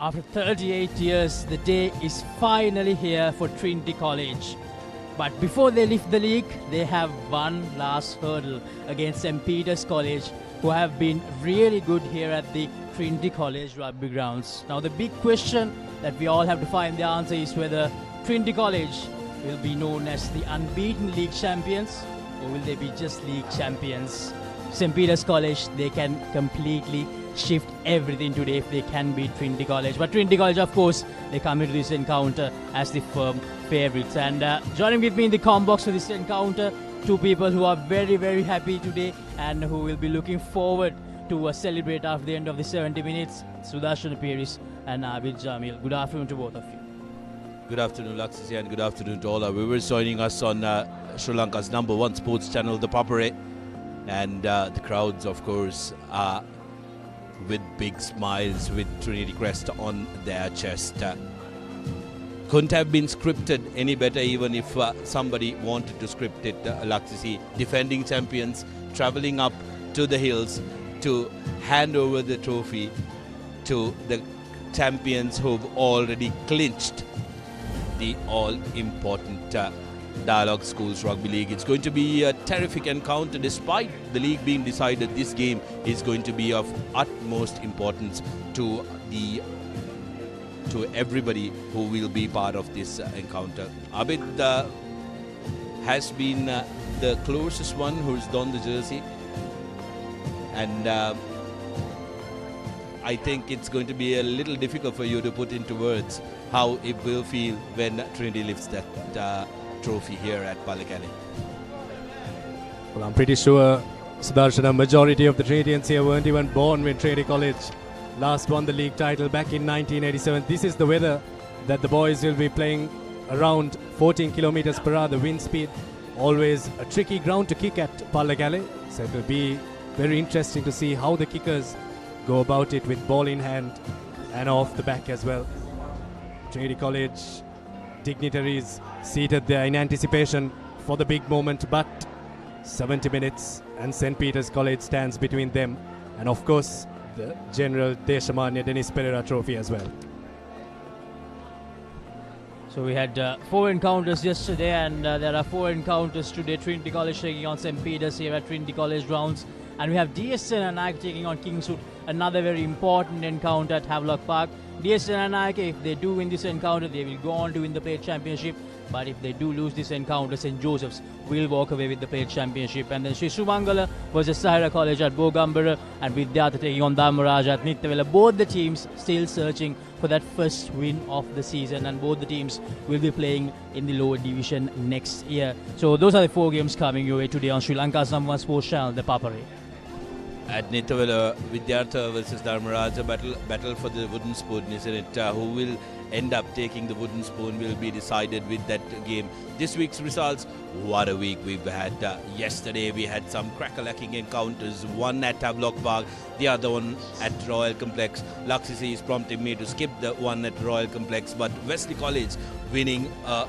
After 38 years, the day is finally here for Trinity College. But before they lift the league, they have one last hurdle against St. Peter's College, who have been really good here at the Trinity College rugby grounds. Now the big question that we all have to find the answer is whether Trinity College will be known as the unbeaten league champions, or will they be just league champions? St. Peter's College, they can completely shift everything today if they can beat Trinity College. But Trinity College, of course, they come into this encounter as the firm favourites. And joining with me in the comm box for this encounter, two people who are very, very happy today and who will be looking forward to celebrate after the end of the 70 minutes. Sudarshan Peris and Abid Jamil. Good afternoon to both of you. Good afternoon, Laksisi, and good afternoon to all our viewers joining us on Sri Lanka's #1 sports channel, ThePapare. And the crowds, of course, are with big smiles, with Trinity crest on their chest. Couldn't have been scripted any better, even if somebody wanted to script it. Laksisi, defending champions, travelling up to the hills to hand over the trophy to the champions who've already clinched the all-important Dialog Schools Rugby League. It's going to be a terrific encounter. Despite the league being decided, this game is going to be of utmost importance to everybody who will be part of this encounter. Abid has been the closest one who's donned the jersey, and I think it's going to be a little difficult for you to put into words how it will feel when Trinity lifts that trophy here at Balakali. Well, I'm pretty sure, Sudarshan, a majority of the Trinitians here weren't even born when Trinity College last won the league title back in 1987. This is the weather that the boys will be playing around 14 kilometers per hour, the wind speed. Always a tricky ground to kick at Balakali. So it will be very interesting to see how the kickers go about it with ball in hand and off the back as well. Trinity College dignitaries seated there in anticipation for the big moment, but 70 minutes and St. Peter's College stands between them and, of course, the General Deshamanya Perera trophy as well. So we had 4 encounters yesterday, and there are 4 encounters today. Trinity College taking on St. Peter's here at Trinity College grounds. And we have DSN and Naik taking on Kingswood, another very important encounter at Havelock Park. DSN and Naik, if they do win this encounter, they will go on to win the Plate Championship. But if they do lose this encounter, St. Joseph's will walk away with the Plate Championship. And then Sri Sumangala versus Sahara College at Bogambara, and Vidyartha taking on Dhammaraj at Nittawela. Both the teams still searching for that first win of the season, and both the teams will be playing in the lower division next year. So those are the 4 games coming your way today on Sri Lanka's #1 sports channel, ThePapare. At Nittawela, Vidyartha versus Dharmaraj, a battle for the wooden spoon, isn't it? Who will end up taking the wooden spoon will be decided with that game. This week's results, what a week we've had. Yesterday we had some crack-a-lacking encounters, one at Havelock Park, the other one at Royal Complex. Laksisi is prompting me to skip the one at Royal Complex, but Wesley College winning a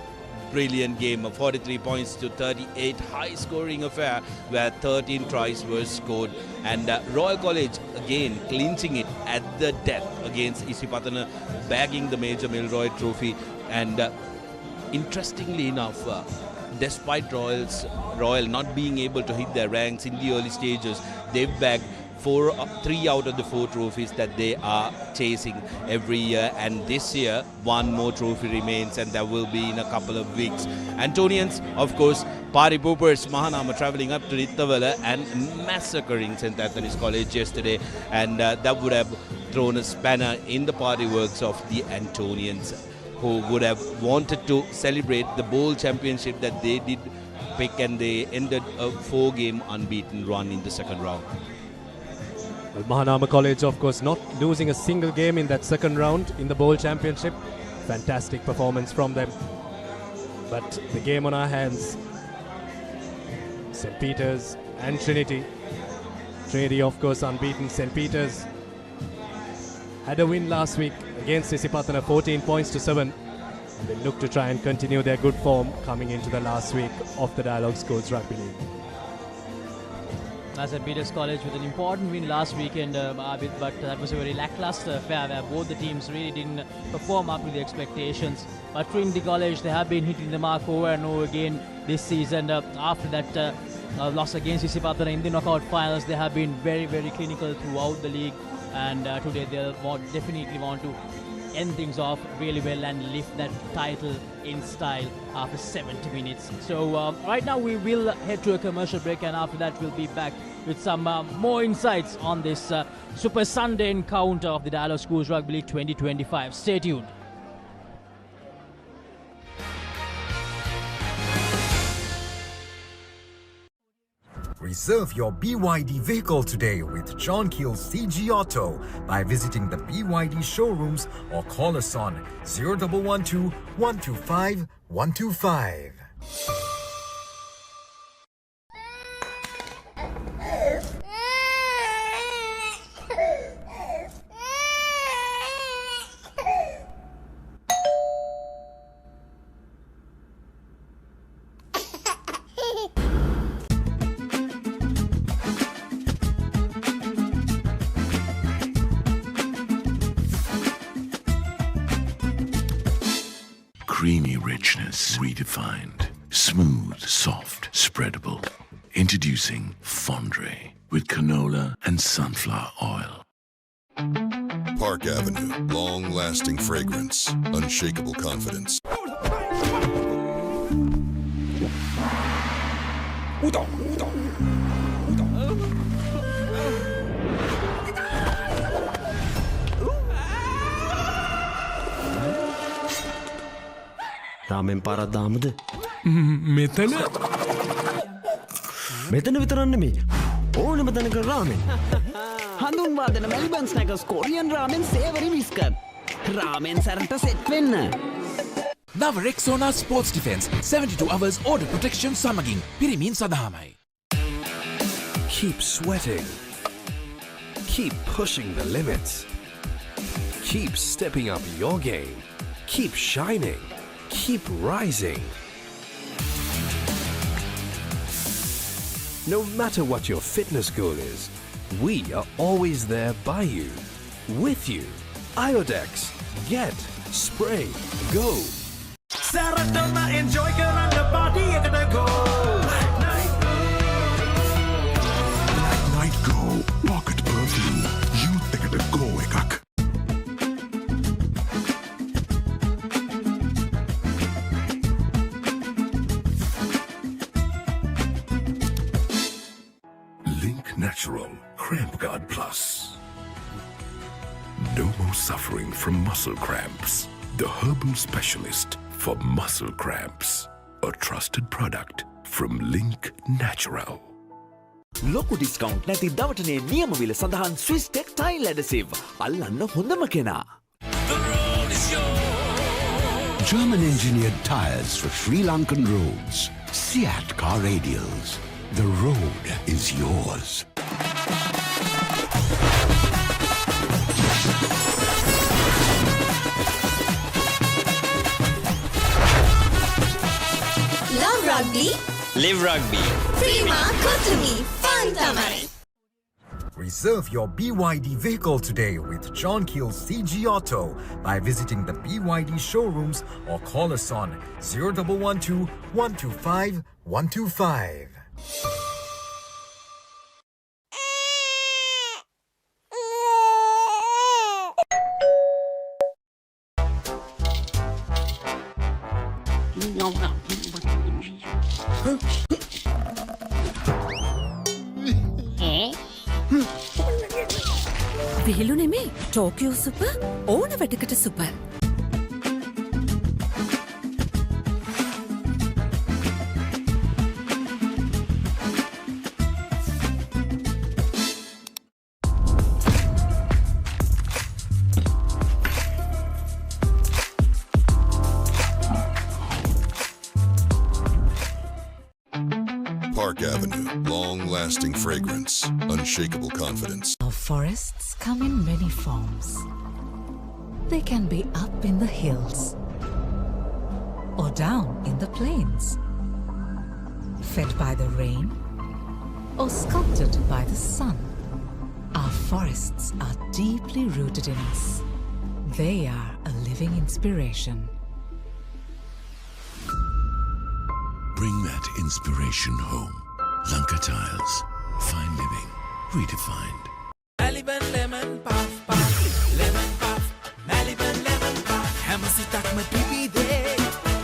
brilliant game of 43 points to 38, high-scoring affair where 13 tries were scored, and Royal College again clinching it at the death against Isipatana, bagging the Major Milroy trophy. And interestingly enough, despite Royal not being able to hit their ranks in the early stages, they've bagged 3 out of the 4 trophies that they are chasing every year, and this year 1 more trophy remains, and that will be in a couple of weeks. Antonians, of course, Party Poopers Mahanama travelling up to Nittawela and massacring St. Anthony's College yesterday, and that would have thrown a spanner in the party works of the Antonians, who would have wanted to celebrate the bowl championship that they did pick, and they ended a 4-game unbeaten run in the second round. Well, Mahanama College, of course, not losing a single game in that second round in the Bowl Championship. Fantastic performance from them. But the game on our hands, St. Peter's and Trinity. Trinity, of course, unbeaten. St. Peter's had a win last week against Isipatana, 14 points to 7. And they look to try and continue their good form coming into the last week of the Dialog Schools Rugby League. St. Peter's College with an important win last weekend, Abid, but that was a very lackluster affair where both the teams really didn't perform up to the expectations. But Trinity College, they have been hitting the mark over and over again this season. After that loss against Isipatana in the knockout finals, they have been very, very clinical throughout the league. And today they'll definitely want to end things off really well and lift that title in style after 70 minutes. So right now we will head to a commercial break, and after that we'll be back with some more insights on this Super Sunday encounter of the Dialog Schools Rugby League 2025. Stay tuned. Reserve your BYD vehicle today with John Keel's CG Auto by visiting the BYD showrooms or call us on 0112 125 125. Creamy richness redefined. Smooth, soft, spreadable. Introducing Fondre with canola and sunflower oil. Park Avenue, long-lasting fragrance, unshakable confidence. Ramen පාරක් දාමුද? මෙතන විතරක් නෙමෙයි. ඕනම තැනක ramen. හඳුන්වාදන Melbourne snackers Korean ramen savoury whisker. Ramen සරට set වෙන්න. නව Rexona sports defence 72 hours order protection සමගින් පිරිමින් සඳහාමයි. Keep sweating. Keep pushing the limits. Keep stepping up your game. Keep shining. Keep rising. No matter what your fitness goal is, we are always there by you, with you. Iodex, get, spray, go. Saratona enjoy karana party ekata go. Night Go Pocket Perfume. Youth ekata go ekak. Natural Cramp Guard Plus. No more suffering from muscle cramps. The herbal specialist for muscle cramps. A trusted product from Link Natural. ලොකු discount නැති දවටනේ නියම විල සඳහන් Swiss ටෙක්ටයිල් ඇඩසිව් අල්ලන්න හොඳම කෙනා. German engineered tires for Sri Lankan roads. Seat car radials. The road is yours. Love rugby. Live rugby. Prima Kotumi. Fun tamai. Reserve your BYD vehicle today with John Keel's CG Auto by visiting the BYD showrooms or call us on 0112 125 125. විහිළු නෙමේ Tokyo super ඕන වැඩකට super. Park Avenue, long-lasting fragrance, unshakable confidence. Our forests come in many forms. They can be up in the hills or down in the plains, fed by the rain or sculpted by the sun. Our forests are deeply rooted in us. They are a living inspiration. Bring that inspiration home. Lanka Tiles. Fine living. Redefined. Maliban lemon puff puff, lemon puff, Maliban lemon puff. Hamasitakma pipide,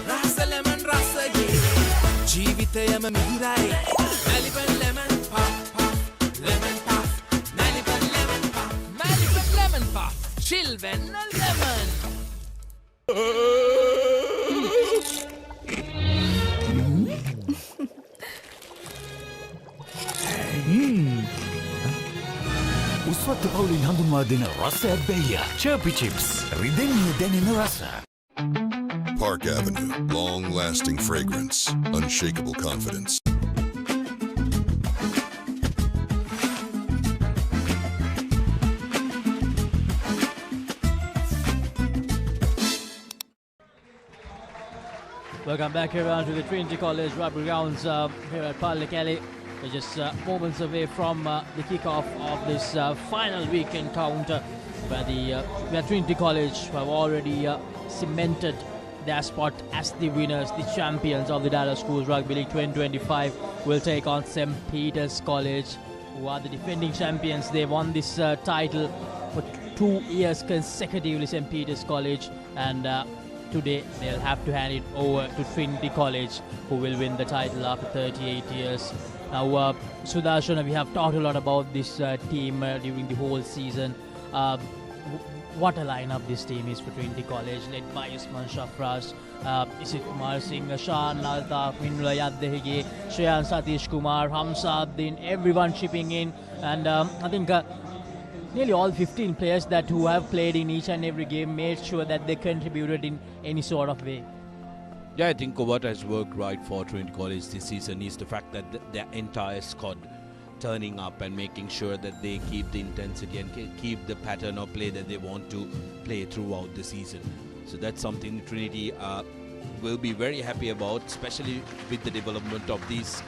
rasa lemon rasa ye. Jeevithayama mihirai, Maliban lemon puff puff, lemon puff, Maliban lemon puff, Maliban lemon puff, children lemon. උස්වත්ත පවුලින් හඳුන්වා දෙන රස ඇබ්බැහිය චර්පි chips රිදෙන්නේ දැනෙන රස. Park Avenue, long-lasting fragrance, unshakable confidence. Welcome back here to the Trinity College rugby grounds here at Pallekele. We're just moments away from the kickoff of this final weekend count where Trinity College have already cemented their spot as the winners, the champions of the Dialog Schools Rugby League 2025 will take on St. Peter's College, who are the defending champions. They won this title for 2 years consecutively, St. Peter's College, and today they'll have to hand it over to Trinity College, who will win the title after 38 years. Now, Sudarshan, we have talked a lot about this team during the whole season. What a lineup this team is for Trinity College, led by Usman Shafraz, Isit Kumar Singh, Shan Altaf, Minula Yaddehige, Shreyan Satish Kumar, Hamza Abdin, everyone chipping in. And I think nearly all 15 players who have played in each and every game made sure that they contributed in any sort of way. Yeah, I think what has worked right for Trinity College this season is the fact that their entire squad turning up and making sure that they keep the intensity and keep the pattern of play that they want to play throughout the season. So that's something Trinity will be very happy about, especially with the development of these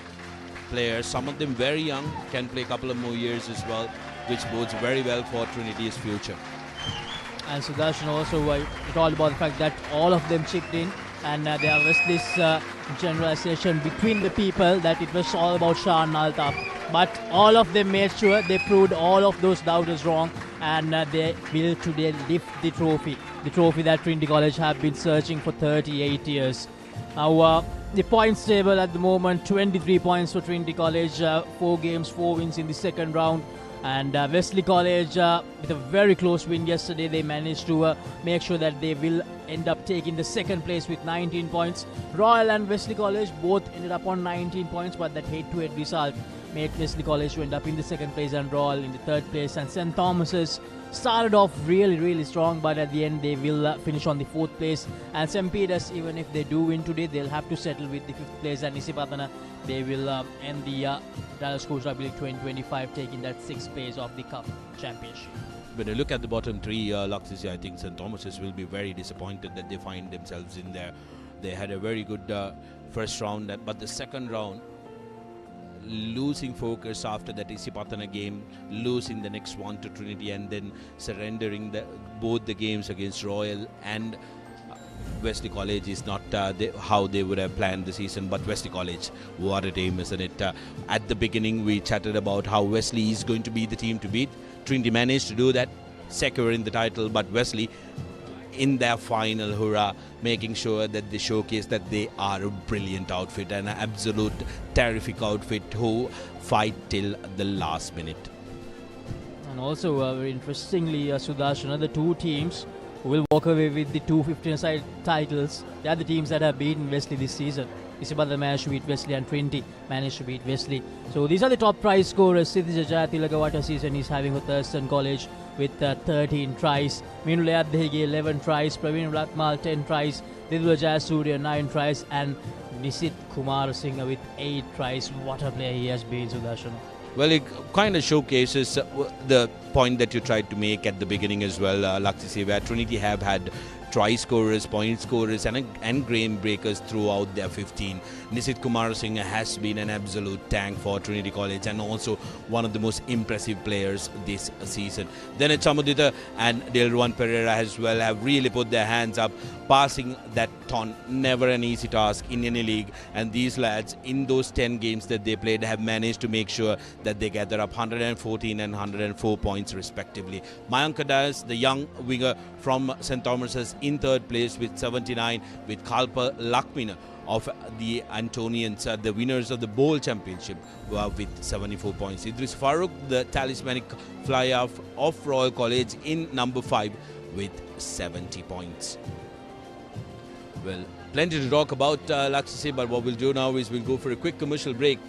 players. Some of them very young, can play a couple of more years as well, which bodes very well for Trinity's future. And Sudarshan also talked about the fact that all of them chipped in, and there was this generalization between the people that it was all about Shan Altaf. But all of them made sure they proved all of those doubters wrong, and they will today lift the trophy that Trinity College have been searching for 38 years. Now, the points table at the moment, 23 points for Trinity College, 4 games, 4 wins in the second round. And Wesley College, with a very close win yesterday, they managed to make sure that they will end up taking the second place with 19 points. Royal and Wesley College both ended up on 19 points, but that head-to-head result made Wesley College to end up in the second place and Royal in the third place. And St. Thomas's started off really strong, but at the end they will finish on the fourth place. And St. Peter's, even if they do win today, they'll have to settle with the fifth place. And Isipatana, they will end the Dialog Schools Rugby League 2025 taking that sixth place of the Cup Championship. When you look at the bottom three, Laxis, I think St. Thomas's will be very disappointed that they find themselves in there. They had a very good first round, but the second round, losing focus after that Isipatana game, losing the next one to Trinity, and then surrendering both the games against Royal and Wesley College is not how they would have planned the season. But Wesley College, what a team, isn't it? At the beginning we chatted about how Wesley is going to be the team to beat. Trinity managed to do that, securing the title, but Wesley in their final hurrah, making sure that they showcase that they are a brilliant outfit, an absolute terrific outfit who fight till the last minute. And also very interestingly, Sudarshan, the two teams who will walk away with the 215-side titles, they are the teams that have beaten Wesley this season. Isipatana managed to beat Wesley and Trinity managed to beat Wesley. So these are the top prize scorers. Siddhi Tilagawata season is having for Thurston College with 13 tries. Minula Yaddehige 11 tries. Praveen Ratmal 10 tries. Didula Jayasuriya 9 tries. And Nisit Kumar Singh with 8 tries. What a player he has been, Sudarshan. Well, it kind of showcases the point that you tried to make at the beginning as well, Laksisi, where Trinity have had try scorers, point scorers and game breakers throughout their 15. Nisit Kumar Singh has been an absolute tank for Trinity College and also one of the most impressive players this season. Then Chamudita and Dilruwan Perera as well have really put their hands up, passing that ton. Never an easy task in any league, and these lads in those 10 games that they played have managed to make sure that they gather up 114 and 104 points respectively. Mayank Kadas, the young winger from St. Thomas's, in third place with 79, with Kalpa Lakmina of the Antonians, the winners of the Bowl Championship, with 74 points. Idris Farooq, the talismanic fly-off of Royal College, in number 5 with 70 points. Well, plenty to talk about, Lakshasi, but what we'll do now is we'll go for a quick commercial break,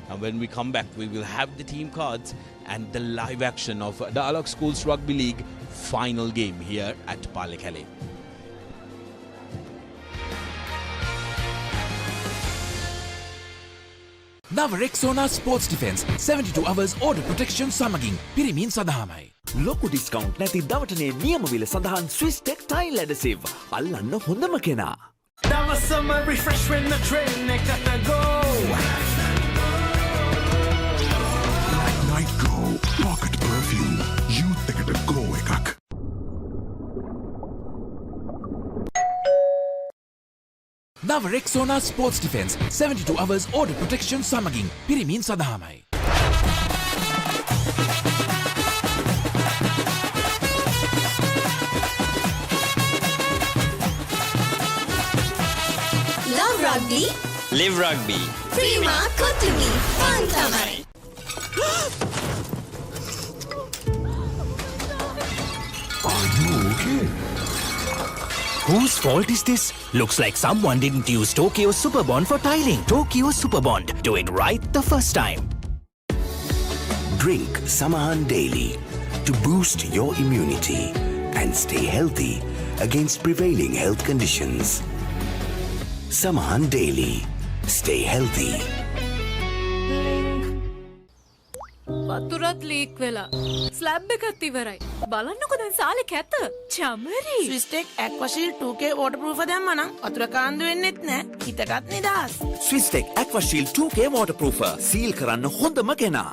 and when we come back, we will have the team cards and the live action of Dialog Schools Rugby League final game here at Palekhele. නව Rexona sports defence 72 hours order protection සමගින් පිරිමින් සඳහාමයි. ලොකු discount නැති දවටනේ නියමවිල සඳහන් Swiss tech tile ඇඩසිව්. අල්ලන්න හොඳම කෙනා. දවසම refresh when the train එකට go. Night Go Pocket Perfume. Youth එකට go එකක්. නව Rexona sports defence 72 hours order protection සමගින් පිරිමින් සඳහාමයි. Love rugby, live rugby. Prima Kotumi, fun tamai. Are you okay? Whose fault is this? Looks like someone didn't use Tokyo Superbond for tiling. Tokyo Superbond. Do it right the first time. Drink Samahan daily to boost your immunity and stay healthy against prevailing health conditions. Samahan daily. Stay healthy. වතුරත් leak වෙලා slab එකත් ඉවරයි. බලන්නකො දැන් සාලේ කැත. Chamari. ස්විස්ටෙක් ඇක්වාෂීල්ඩ් 2K waterproof දැම්මා නම් වතුර කාන්දු වෙන්නෙත් නෑ. හිතටත් නිදහස්. Swiss tech Aquashield 2K waterproofer. Seal කරන්න හොඳම කෙනා.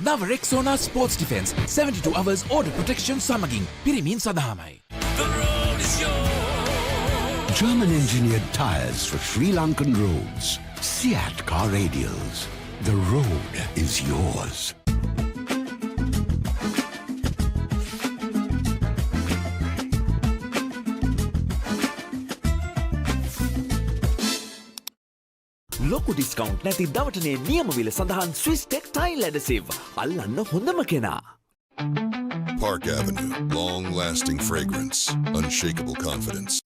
නව Rexona sports defence 72 hours order protection සමගින් පිරිමින් සඳහාමයි. German engineered tires for Sri Lankan roads. Seat car radials. The road is yours. ලොකු ඩිස්කවුන්ට් නැති දවටනේ නියමවිල සඳහන් ස්විස් ටෙක් ටයිල් ඇඩසිව්. අල්ලන්න හොඳම කෙනා. Park Avenue, long-lasting fragrance, unshakable confidence.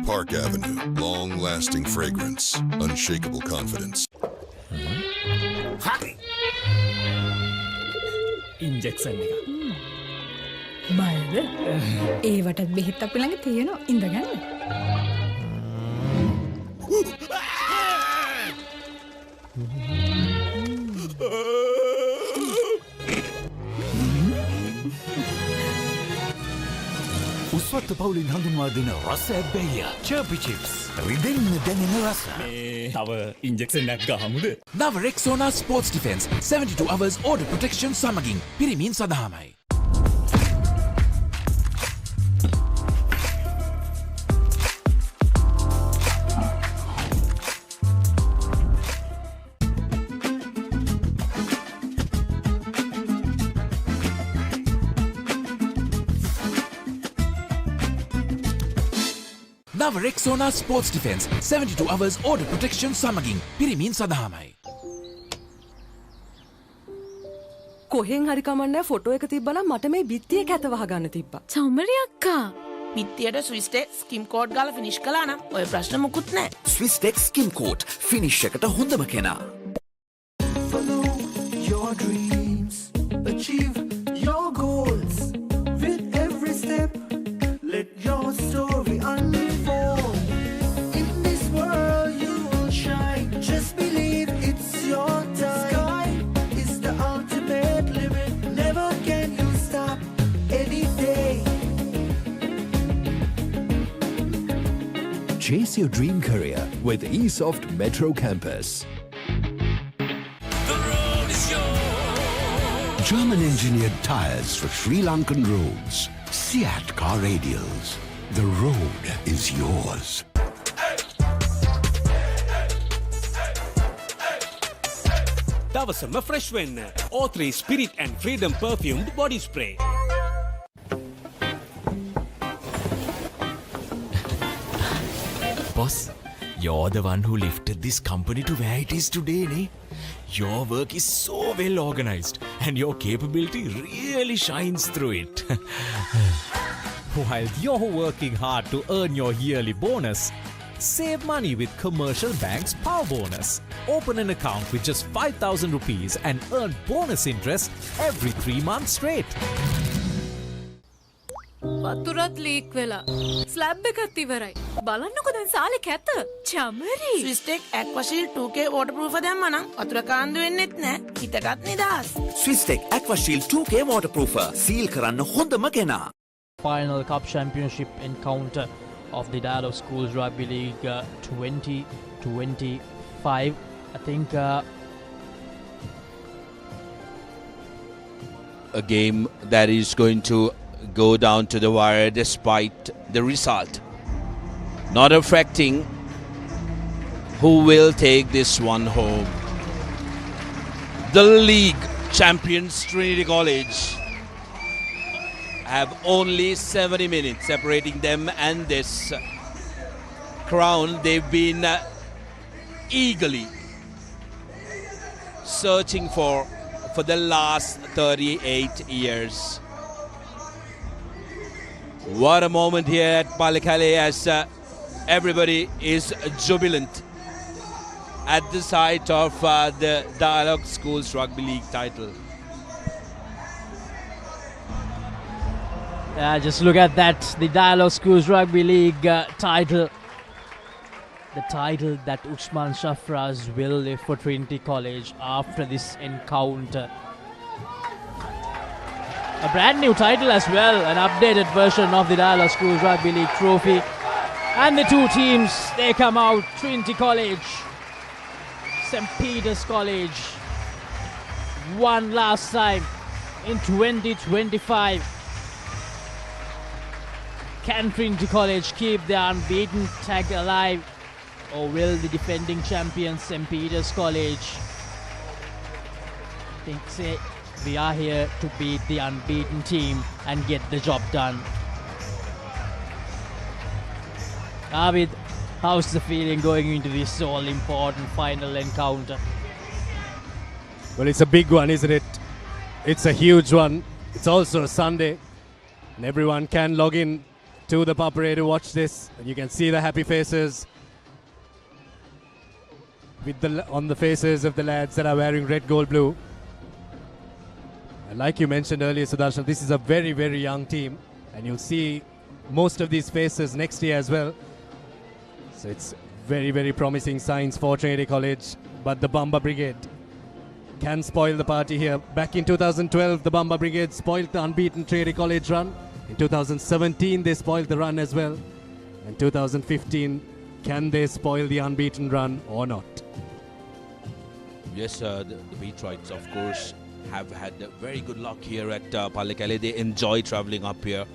Park Avenue, long-lasting fragrance, unshakable confidence. Injection එක. බයද? ඒවටත් බෙහෙත් අපි ළඟ තියෙනවා. ඉඳගන්න. උස්වත්ත පවුලින් හඳුන්වා දෙන රස ඇබ්බැහිය චර්පි චිප්ස් රිදෙන්න දැනෙන රස. තව ඉන්ජෙක්ෂන් එකක් ගහමුද? නව Rexona sports defence 72 hours order protection සමගින් පිරිමින් සඳහාමයි. නව Rexona sports defence 72 hours order protection සමගින් පිරිමින් සඳහාමයි. කොහෙන් හරි කමන්නේ ෆොටෝ එක තිබ්බනම් මට මේ බිත්තිය කැත වහගන්න තිබ්බා. චමරි අක්කා. බිත්තියට ස්විස්ටෙක් ස්කිම් කෝඩ් ගාලා ෆිනිෂ් කළා නම් ඔය ප්‍රශ්න මුකුත් නෑ. ස්විස් ටෙක් ස්කිම් කෝට් ෆිනිෂ් එකට හොඳම කෙනා. Follow your dreams, achieve your goals. With every step, let your story Chase your dream career with eSoft Metro Campus. German-engineered tyres for Sri Lankan roads. Seat car radials. The road is yours. දවසම fresh වෙන්න. O3 Spirit and Freedom perfumed body spray. Boss, you're the one who lifted this company to where it is today, ne? Your work is so well organized and your capability really shines through it. While you're working hard to earn your yearly bonus, save money with Commercial Bank's Power Bonus. Open an account with just 5,000 rupees and earn bonus interest every 3 months straight. වතුරත් leak වෙලා. Slab එකත් ඉවරයි. බලන්නකෝ දැන් සාලේ කැත. Chamari. ස්විස්ටෙක් ඇක්වාෂීල් 2K waterproof දැම්මනම් වතුර කාන්දු වෙන්නෙත් නැහැ. හිතටත් නිදහස්. ස්විස්ටෙක් ඇක්වාෂීල් 2K waterproofer. සීල් කරන්න හොඳම කෙනා. Final Cup Championship encounter of the Dialog Schools Rugby League 2025. I think a game that is going to go down to the wire despite the result. Not affecting who will take this one home. The league champions Trinity College have only 70 minutes separating them and this crown they've been eagerly searching for the last 38 years. What a moment here at Palikale as everybody is jubilant at the sight of the Dialog Schools Rugby League title. Just look at that, the Dialog Schools Rugby League title. The title that Usman Shafraz will lift for Trinity College after this encounter. A brand new title as well, an updated version of the Dialog Schools Rugby League trophy. And the two teams, they come out, Trinity College, St. Peter's College. One last time in 2025. Can Trinity College keep their unbeaten tag alive? Or will the defending champions St. Peter's College think say we are here to beat the unbeaten team and get the job done? Abid, how's the feeling going into this all important final encounter? Well, it's a big one, isn't it? It's a huge one. It's also a Sunday and everyone can log in to the Papare to watch this, and you can see the happy faces on the faces of the lads that are wearing red, gold, blue. And like you mentioned earlier, Sudarshan, this is a very, very young team, and you'll see most of these faces next year as well. So it's very, very promising signs for Trinity College, but the Bamba Brigade can spoil the party here. Back in 2012, the Bamba Brigade spoiled the unbeaten Trinity College run. In 2017, they spoiled the run as well. And 2015, can they spoil the unbeaten run or not? Yes, the Beatrites, of course, have had very good luck here at Palikale. They enjoy traveling up here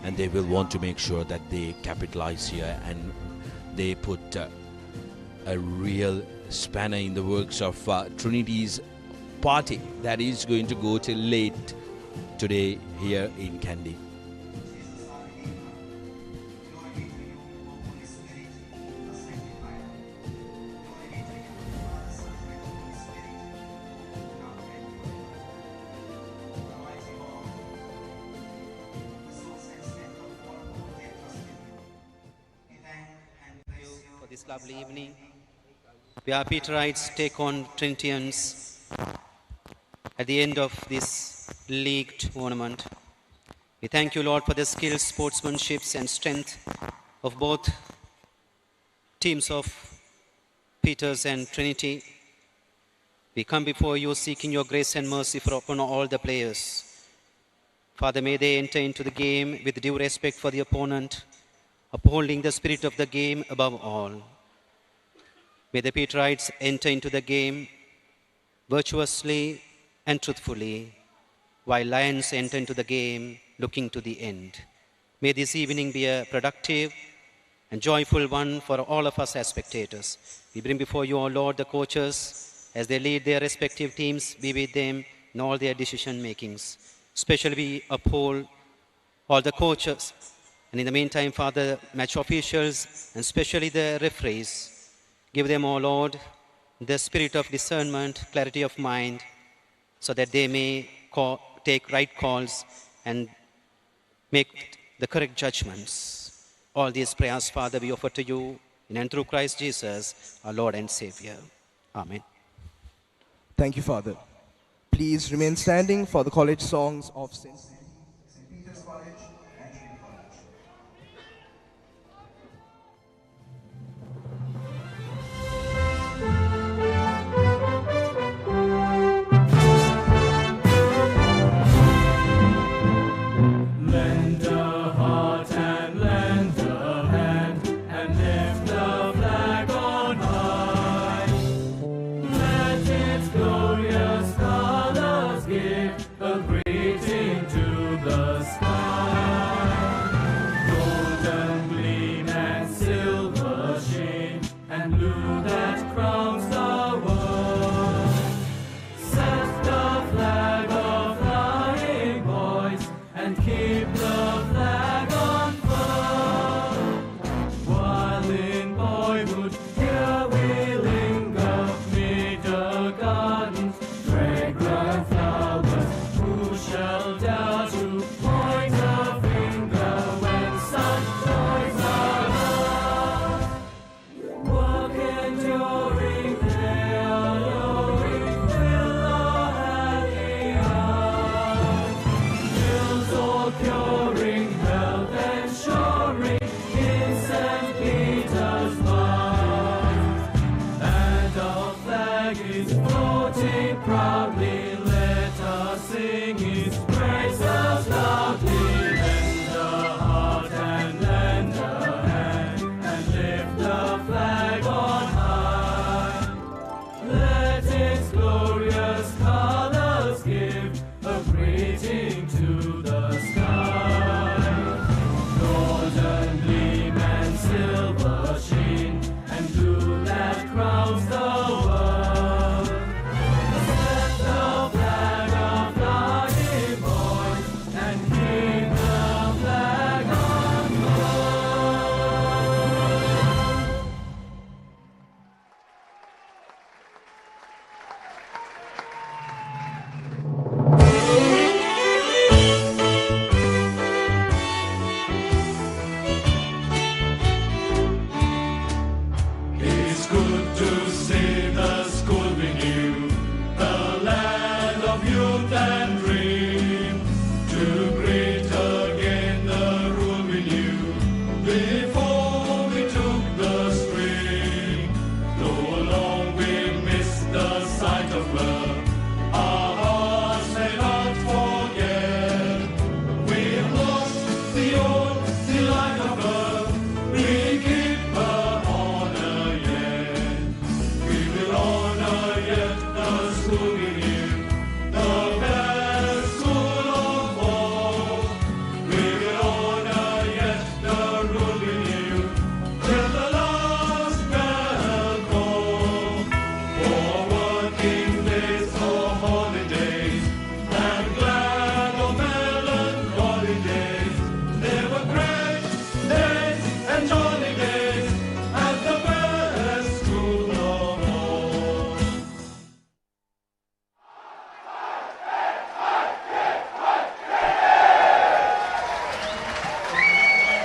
and they will want to make sure that they capitalize here and they put a real spanner in the works of Trinity's party that is going to go till late today here in Kandy. This lovely evening, where Peterites take on Trinitians at the end of this league tournament. We thank you, Lord, for the skills, sportsmanship and strength of both teams of Peters and Trinity. We come before you seeking your grace and mercy for upon all the players. Father, may they enter into the game with due respect for the opponent, upholding the spirit of the game above all. May the Peterites enter into the game virtuously and truthfully, while Lions enter into the game looking to the end. May this evening be a productive and joyful one for all of us as spectators. We bring before you, O Lord, the coaches as they lead their respective teams. Be with them in all their decision makings. Especially we uphold all the coaches. And in the meantime, Father, match officials and especially the referees, give them, O Lord, the spirit of discernment, clarity of mind, so that they may take right calls and make the correct judgments. All these prayers, Father, we offer to you in and through Christ Jesus, our Lord and Savior. Amen. Thank you, Father. Please remain standing for the college songs of St. Peter's College and Trinity College. Lend a heart and lend a hand and lift the flag on high. Let its glorious colors give a greeting to the sky. Golden gleam and silver sheen and blue that crowns the world. Set the flag of flying boys and keep the flag unfurled. While in boyhood here we linger, mid the gardens, fragrant flowers. Who shall dare to point a finger when such joys are ours? Work enduring, play alluring, fill our happy hearts. Hills all curing, health ensuring in St. Peter's Mart. And our flag is floating proudly, let us sing his praises loudly. Lend a heart and lend a hand and lift the flag on high. Let its glorious colors give a greeting to the sky. Golden gleam and silver sheen and blue that crowns the world. Set the flag of flying boys and keep the flag unfurled. It's good to see the school renew, the land of youth and dream, to greet again the rule we knew before we took the spring. Though long we missed the sight of love, our hearts may not forget. We've lost the old delight of love, we keep her honor yet. We will honor yet the school we knew, the best school of all. We will honor yet the rule we knew, till the last bell call. For working days or holidays, and glad or melancholy days, there were great days and jolly days at the best school of all.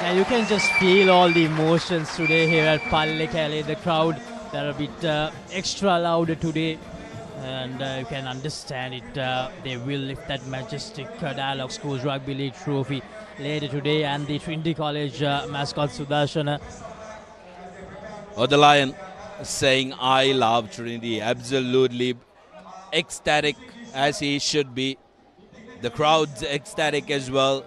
Yeah, you can just feel all the emotions today here at Pallekele. The crowd, they're a bit extra louder today, and you can understand it. They will lift that majestic Dialog Schools Rugby League trophy later today, and the Trinity College mascot Sudarshana. Or the Lion saying, I love Trinity. Absolutely ecstatic as he should be. The crowd's ecstatic as well.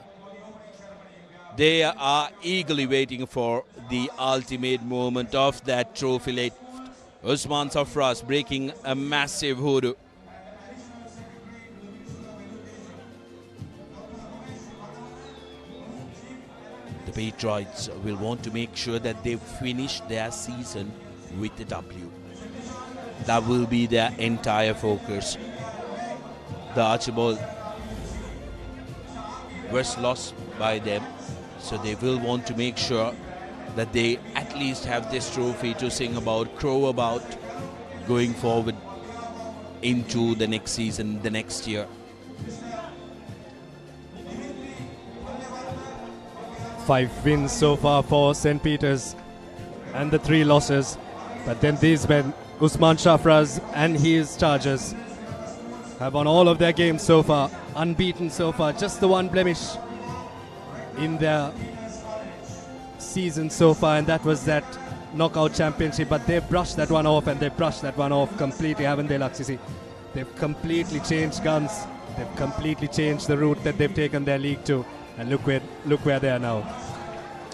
They are eagerly waiting for the ultimate moment of that trophy lift. Usman Safraz breaking a massive hoodoo. The Patriots will want to make sure that they finish their season with a W. That will be their entire focus. The Archibald was lost by them, so they will want to make sure that they at least have this trophy to sing about, crow about, going forward into the next season, the next year. Five wins so far for St. Peter's and the 3 losses. But then these men, Usman Safraz and his Chargers, have won all of their games so far, unbeaten so far, just the one blemish in their season so far, and that was that knockout championship. But they've brushed that one off, and they've brushed that one off completely, haven't they, Laksisi? They've completely changed guns. They've completely changed the route that they've taken their league to, and look where they are now.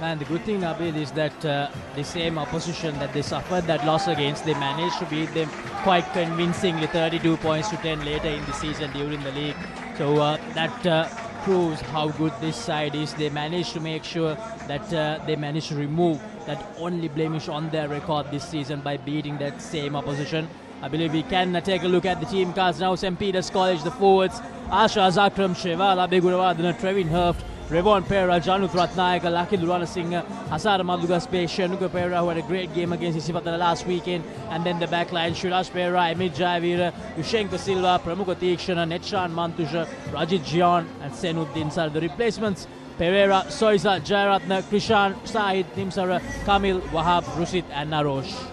And the good thing, Nabil, is that the same opposition that they suffered that loss against, they managed to beat them quite convincingly, 32 points to 10 later in the season during the league. So that proves how good this side is. They managed to make sure that they managed to remove that only blemish on their record this season by beating that same opposition. I believe we can take a look at the team cards now. St. Peter's College, the forwards, Asha Zakram, Shevala Beguravadana, Trevin Herft, Revon Perera, Januth Ratnayaka, Lucky Durana Singh, Hasar Madugaspe, Shenuka Perera, who had a great game against Isipatala last weekend. And then the backline, Shirash Perera, Emit Javira, Yushenko Silva, Pramukha Tikshana, Netshan Mantusha, Rajit Jion, and Senuddin are the replacements. Perera, Soisa, Jayaratna, Krishan, Sahid, Nimsara, Kamil, Wahab, Rusit, and Narosh.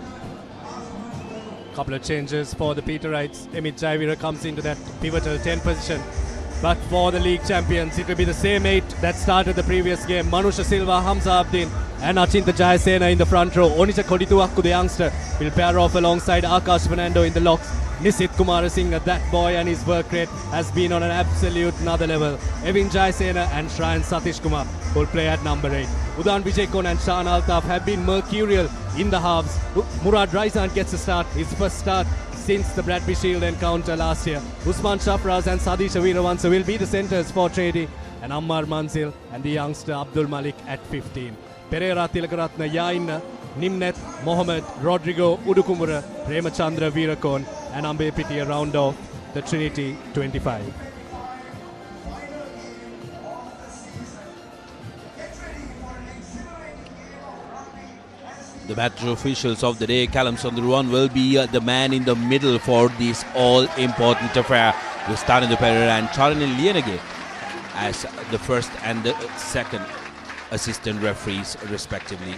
Couple of changes for the Peterites. Emit Javira comes into that pivotal 10 position. But for the league champions, it will be the same 8 that started the previous game. Manusha Silva, Hamza Abdin, and Achinta Jayasena in the front row. Onisha Kodituakku, the youngster, will pair off alongside Akash Fernando in the locks. Nisit Kumarasinghe, that boy, and his work rate has been on an absolute another level. Evin Jayasena and Shrayan Satish Kumar will play at number 8. Udan Vijayakon and Shan Altaf have been mercurial in the halves. Murad Raizan gets a start, his first start since the Bradby Shield encounter last year. Usman Safraz and Sadisha Veeravansa will be the centres for Trinity, and Ammar Manzil and the youngster Abdul Malik at 15. Perera, Tilakaratna, Yain, Nimnet, Mohammed, Rodrigo, Udukumura, Premachandra Veerakon, and Bambalapitiya round off the Trinity 25. The match officials of the day, Callum Sundarawan, will be the man in the middle for this all-important affair, with Stanley Perera and Charan Lienage as the first and the second assistant referees, respectively.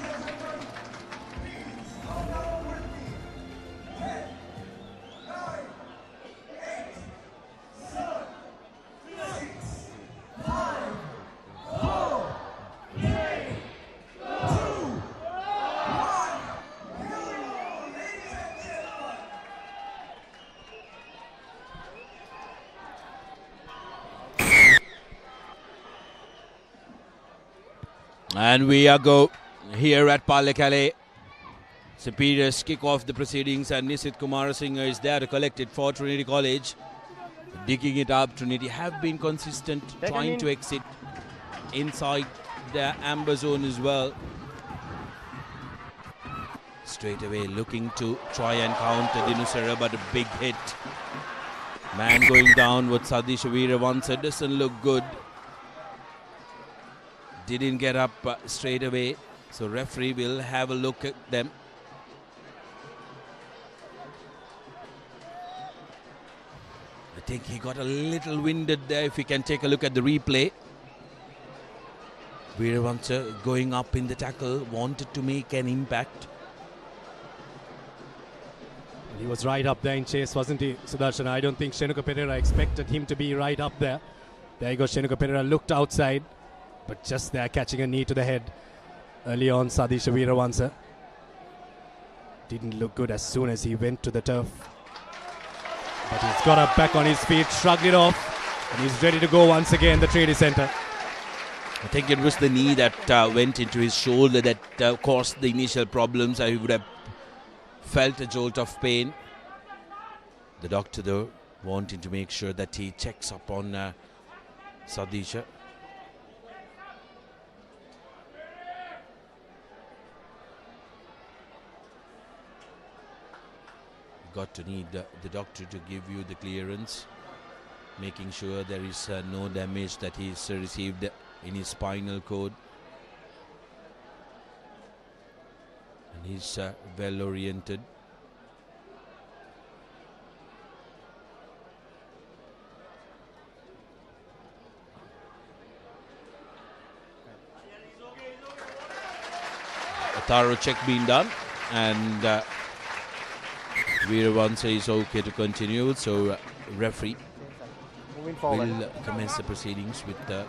And we are go here at Palekale. St. Peter's kick off the proceedings, and Nisit Kumarasinghe is there to collect it for Trinity College. Digging it up, Trinity have been consistent, trying to exit inside their amber zone as well. Straight away looking to try and counter Dinusera, but a big hit. Man going down with Sadisha Veeravansa doesn't look good. Didn't get up straight away, so referee will have a look at them. I think he got a little winded there. If we can take a look at the replay. Veeravansa going up in the tackle, wanted to make an impact. He was right up there in chase, wasn't he, Sudarshan? I don't think Shenuka Perera expected him to be right up there. There you go, Shenuka Perera looked outside, but just there catching a knee to the head early on. Sadisha Veeravansa didn't look good as soon as he went to the turf, but he's got up back on his feet, shrugged it off, and he's ready to go once again, the Trinity Centre. I think it was the knee that went into his shoulder that caused the initial problems. I would have felt a jolt of pain. The doctor, though, wanting to make sure that he checks up on Sadisha. Got to need the doctor to give you the clearance, making sure there is no damage that he's received in his spinal cord. And he's well oriented. A thorough check being done, and Veeravansa is okay to continue, so referee will commence the proceedings with a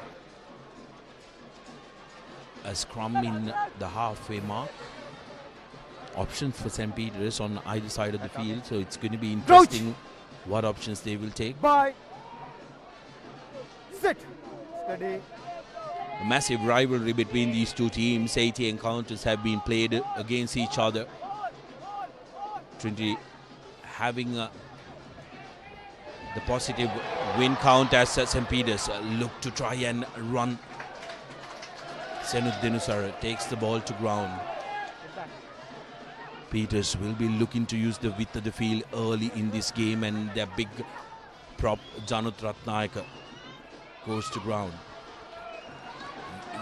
scrum in the halfway mark. Options for St. Peter's on either side of the field, so it's going to be interesting what options they will take. Bye. Sit. Steady. A massive rivalry between these two teams. 80 encounters have been played against each other. Trinity having the positive win count as St. Peter's look to try and run. Senud Dinusara takes the ball to ground. Peters will be looking to use the width of the field early in this game, and their big prop Janut Ratnayaka goes to ground.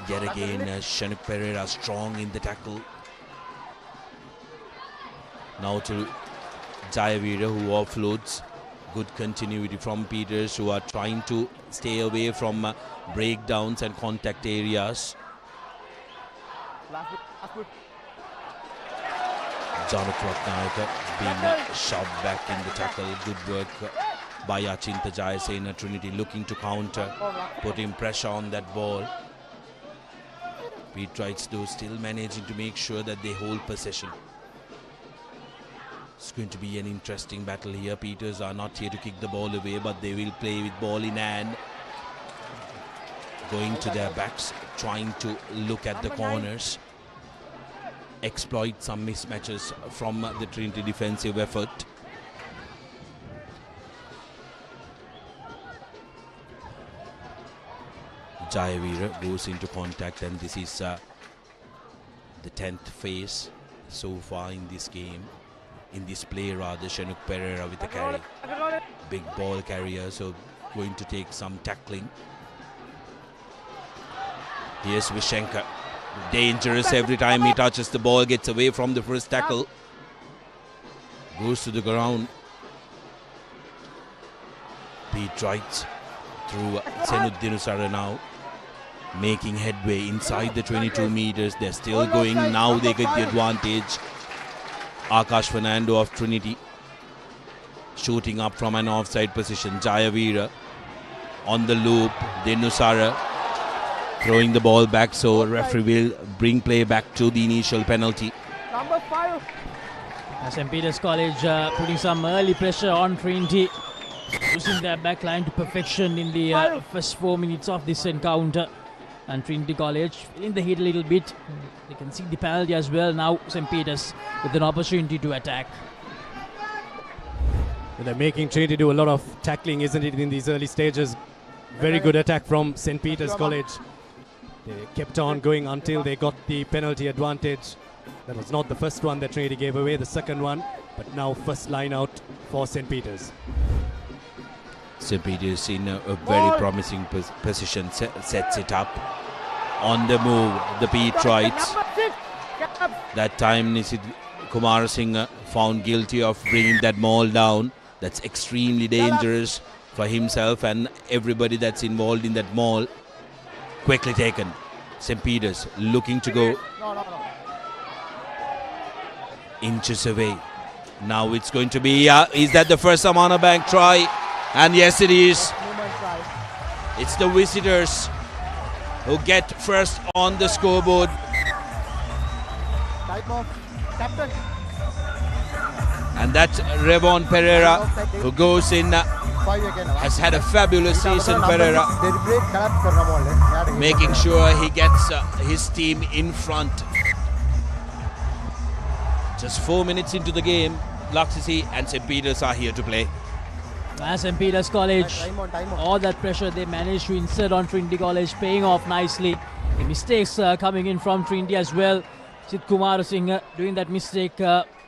Yet again, Shanuk Perera strong in the tackle. Now to Jayavira, who offloads. Good continuity from Peters, who are trying to stay away from breakdowns and contact areas. Janut Ratnayaka being shoved back in the tackle. Good work by Achinta Jayasena. Trinity looking to counter, putting pressure on that ball. Peterites, though, still managing to make sure that they hold possession. It's going to be an interesting battle here. Peters are not here to kick the ball away, but they will play with ball in hand. Going to their backs, trying to look at the corners. Exploit some mismatches from the Trinity defensive effort. Jayavira goes into contact, and this is the 10th phase so far in this game. In this play rather, Shanuk Perera with a carry. Big ball carrier, so going to take some tackling. Here's Vishenka. Dangerous every time he touches the ball, gets away from the first tackle. Goes to the ground. Peterites through Senud Dinusara now. Making headway inside the 22 meters. They're still going. Now they get the advantage. Akash Fernando of Trinity shooting up from an offside position. Jayavira on the loop. Dinusara throwing the ball back, so referee will bring play back to the initial penalty. Number 5. St. Peter's College putting some early pressure on Trinity, using their back line to perfection in the first 4 minutes of this encounter. And Trinity College in the heat a little bit. They can see the penalty as well. Now St. Peter's with an opportunity to attack. Well, they're making Trinity do a lot of tackling, isn't it, in these early stages. Very good attack from St. Peter's College. They kept on going until they got the penalty advantage. That was not the first one that Trinity gave away, the second one, but now first line out for St. Peter's. St. Peter's in a very promising position, sets it up. On the move, the Peterites. That time Nisid Kumar Singh found guilty of bringing that maul down. That's extremely dangerous for himself and everybody that's involved in that maul. Quickly taken. St. Peter's looking to go inches away. Now it's going to be, is that the first Samana Bank try? And yes, it is. It's the visitors who get first on the scoreboard. Type of captain. And that's Revon Perera, who goes in, has had a fabulous season, Perera, making sure he gets his team in front. Just 4 minutes into the game, Laxisi and St. Peter's are here to play. St. Peter's College, all that pressure they managed to insert on Trinity College, paying off nicely. The mistakes coming in from Trinity as well. Sid Kumar Singh doing that mistake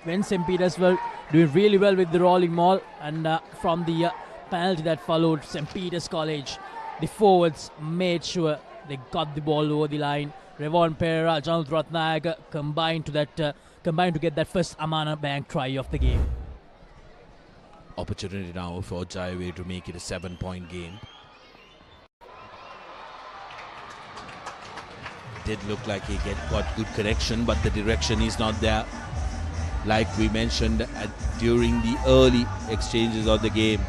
when St. Peter's were doing really well with the rolling maul, and from the penalty that followed, St. Peter's College, the forwards made sure they got the ball over the line. Revon Perera, Janut Ratnayak combined to get that first Amana Bank try of the game. Opportunity now for Jaiveer to make it a 7-point game. Did look like he got good connection, but the direction is not there. Like we mentioned during the early exchanges of the game,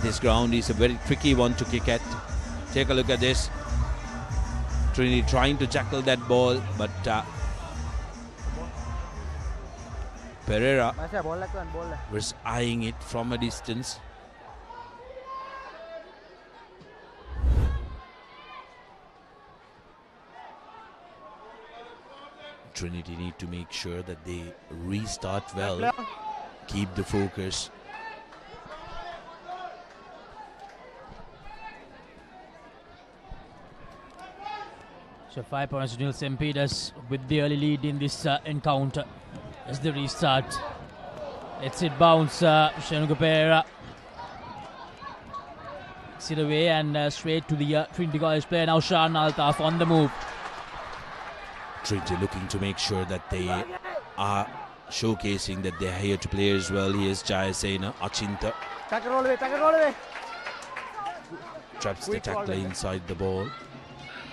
this ground is a very tricky one to kick at. Take a look at this. Trinity trying to jackal that ball, but Perera was eyeing it from a distance. Trinity need to make sure that they restart well, keep the focus. So 5 points to nil, St. Peter's with the early lead in this encounter as the restart. Let's it bounce, Shanuka Perera. Sit away and straight to the Trinity College player. Now Shan Altaf on the move. Trinity looking to make sure that they are showcasing that they're here to play as well. Here's Jayasena, Achinta. Traps the tackler inside the ball.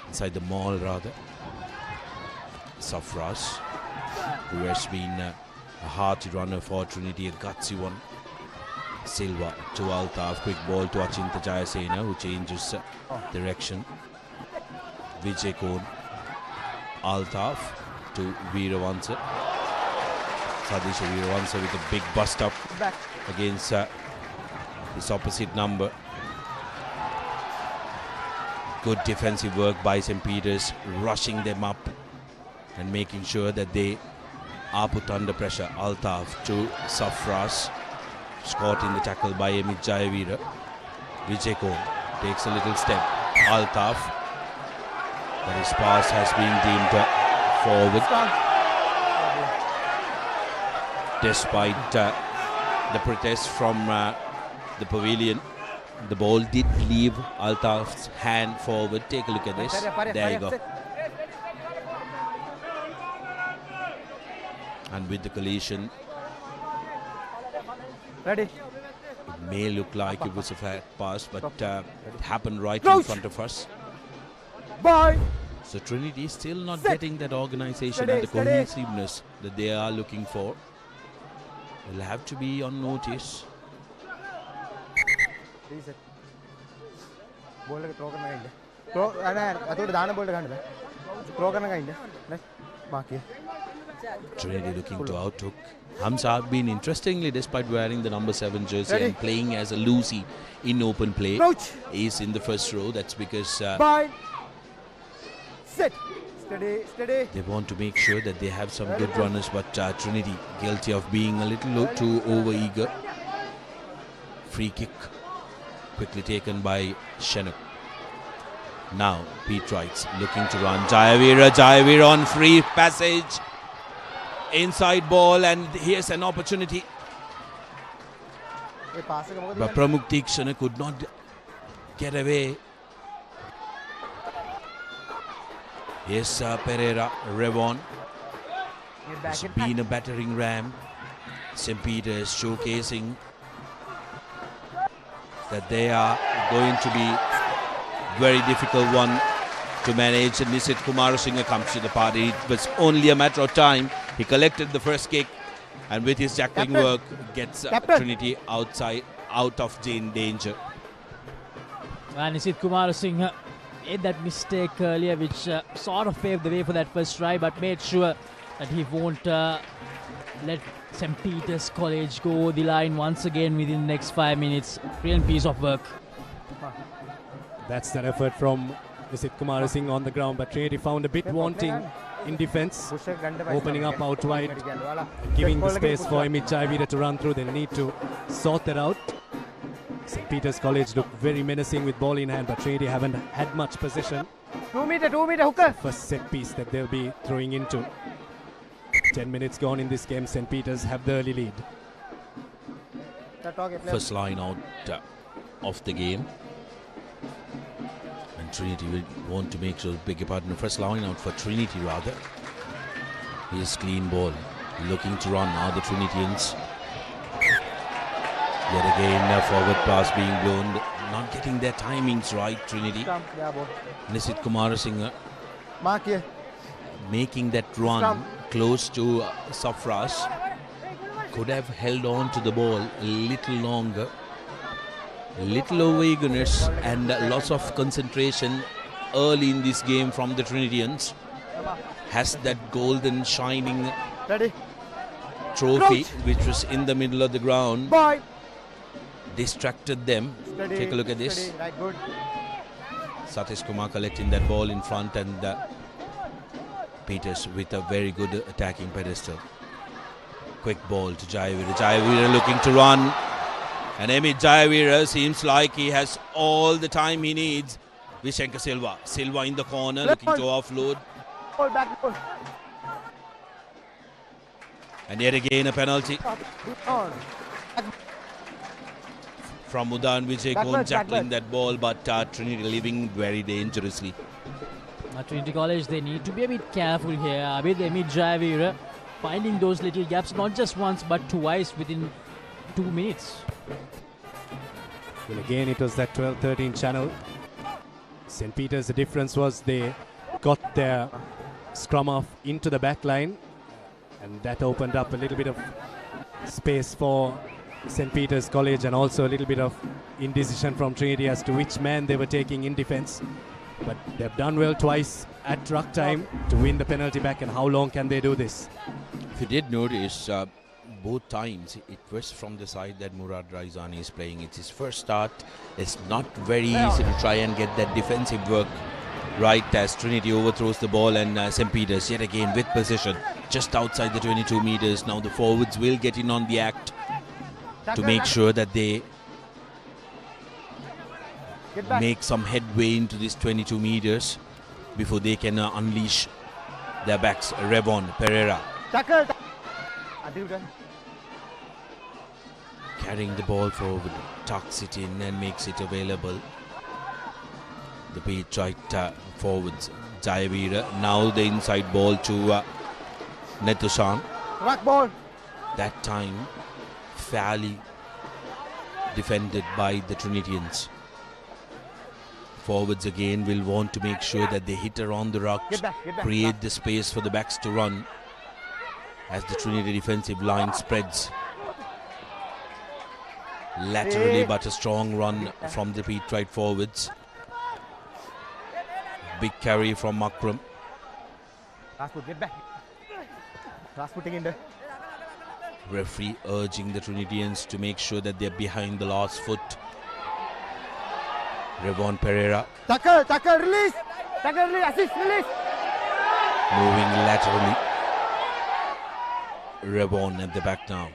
Inside the maul rather. Safras, who has been a hearty runner for Trinity, a gutsy one. Silva to Altaf, quick ball to Achinta Jayasena, who changes direction. Vijay Kohn, Altaf to Veeravansa. Sadisha Veeravansa with a big bust up against this opposite number. Good defensive work by St. Peter's, rushing them up and making sure that they are put under pressure. Altaf to Safras, caught in the tackle by Amit Jayavira. Vijay Kohn takes a little step. Altaf, but his pass has been deemed forward. Despite the protest from the pavilion, the ball did leave Altaf's hand forward. Take a look at this. There you go. And with the collision, ready. It may look like it was a flat pass, but it happened right in front of us. Bye. So Trinity is still not getting that organization and the cohesiveness that they are looking for. They'll have to be on notice. Reset. Ball throw करना कहीं दे. Throw अतुड़ दाना ball करना दे. Throw करना कहीं दे. Next, बाकी. Trinity looking to outhook. Hamza have been interestingly, despite wearing the number 7 jersey and playing as a loosey in open play, is in the first row. That's because sit, steady, steady. They want to make sure that they have some good runners, but Trinity guilty of being a little too over-eager. Free kick quickly taken by Shenuk. Now Pete Wrights looking to run. Jayavir on free passage. Inside ball, and here's an opportunity. But Pramukh Tikshana could not get away. Yes, Perera, Revon. It's been a battering ram. St. Peter's showcasing that they are going to be very difficult one to manage. And Nisit Kumarasinghe comes to the party. It was only a matter of time. He collected the first kick, and with his tackling work gets Trinity out of danger. And Nisit Kumarasinghe made that mistake earlier, which sort of paved the way for that first try, but made sure that he won't let St. Peter's College go the line once again within the next 5 minutes. Brilliant piece of work. That's that effort from Nisit Kumar Singh on the ground, but Trinity found a bit wanting in defence, opening up out wide, and giving the space for Amit Jayavira to run through. They need to sort that out. St. Peter's College look very menacing with ball in hand, but Trinity haven't had much possession. 2 meter hooker. First set piece that they'll be throwing into. 10 minutes gone in this game. St. Peter's have the early lead. First line out of the game. And Trinity will want to make sure, beg your pardon, first line out for Trinity rather. Here's clean ball. Looking to run now the Trinitians. Yet again a forward pass being blown. Not getting their timings right, Trinity. Nisit Kumar Singh making that run close to Safras. Could have held on to the ball a little longer. A little over eagerness and lots of concentration early in this game from the Trinitians. Has that golden shining trophy which was in the middle of the ground distracted them. Take a look at this. Satish Kumar collecting that ball in front, and Peters with a very good attacking pedestal. Quick ball to Jayavira. Jayavira looking to run. And Amit Jayavira seems like he has all the time he needs. Vishenka Silva. Silva in the corner looking to offload. And yet again a penalty from Udan Vijay Kon tackling that ball, but Trinity living very dangerously. Trinity College, they need to be a bit careful here. With Amit Jayavira finding those little gaps, not just once but twice within 2 minutes. Well, again it was that 12-13 channel. St. Peter's, the difference was they got their scrum off into the back line, and that opened up a little bit of space for St. Peter's College, and also a little bit of indecision from Trinity as to which man they were taking in defence. But they've done well twice at ruck time to win the penalty back, and how long can they do this? If you did notice, both times it was from the side that Murad Raizani is playing. It's his first start. It's not very easy to try and get that defensive work right as Trinity overthrows the ball, and St. Peter's yet again with possession just outside the 22 meters. Now the forwards will get in on the act to make sure that they make some headway into this 22 meters before they can unleash their backs. Revon, Perera carrying the ball forward, tucks it in and makes it available. The beat right forwards, Jayavira. Now the inside ball to Netushan. That time fairly defended by the Trinitians. Forwards again will want to make sure that they hit around the rucks, create the space for the backs to run as the Trinity defensive line spreads. Laterally, but a strong run from the beat right forwards. Big carry from Makram. Referee urging the Trinitians to make sure that they're behind the last foot. Revon Perera release, assist, release. moving laterally. Revon at the back now.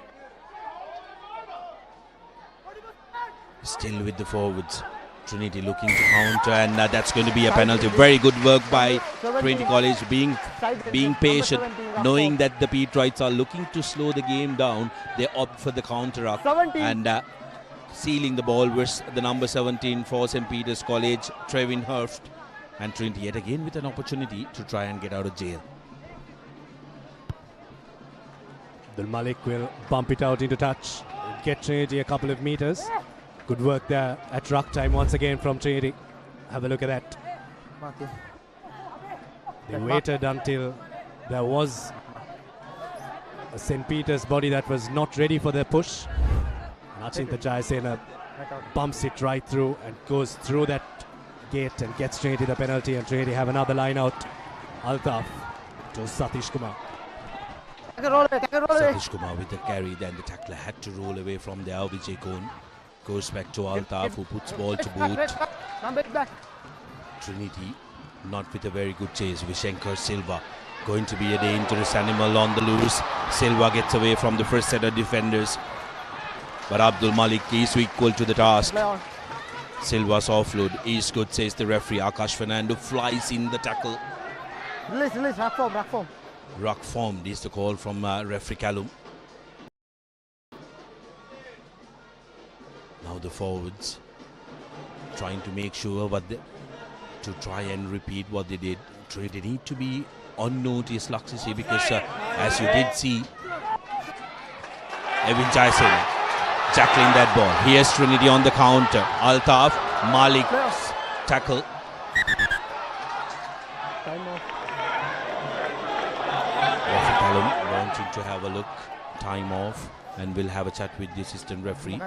Still with the forwards. Trinity looking to counter, and that's going to be a penalty. Very good work by Trinity College, being patient, knowing that the Petrites are looking to slow the game down. They opt for the counter up and sealing the ball with the number 17 for St. Peter's College, Trevin Hurft, and Trinity yet again with an opportunity to try and get out of jail. Abdul Malik will bump it out into touch, get Trinity a couple of meters. Good work there at ruck time once again from Trinity. Have a look at that. They waited until there was a St. Peter's body that was not ready for their push. Nachintha Jayasena bumps it right through and goes through that gate and gets Trinity the penalty, and Trinity have another line out. Altaf to Satish Kumar. Satish Kumar with the carry, then the tackler had to roll away from there. Vijay Kohn goes back to Altaf, who puts ball to boot. Trinity not with a very good chase. Vishankar Silva going to be a dangerous animal on the loose. Silva gets away from the first set of defenders, but Abdul Malik is equal to the task. Silva's offload is good, says the referee. Akash Fernando flies in the tackle. Release, ruck form. Ruck formed is the call from referee Callum. Now the forwards trying to make sure to try and repeat what they did. They need to be on notice, Laksisi, because as you did see, Evin Jaisen tackling that ball. Here's Trinity on the counter. Altaf, Malik tackle. Referee Callum wanting to have a look, time off, and we'll have a chat with the assistant referee.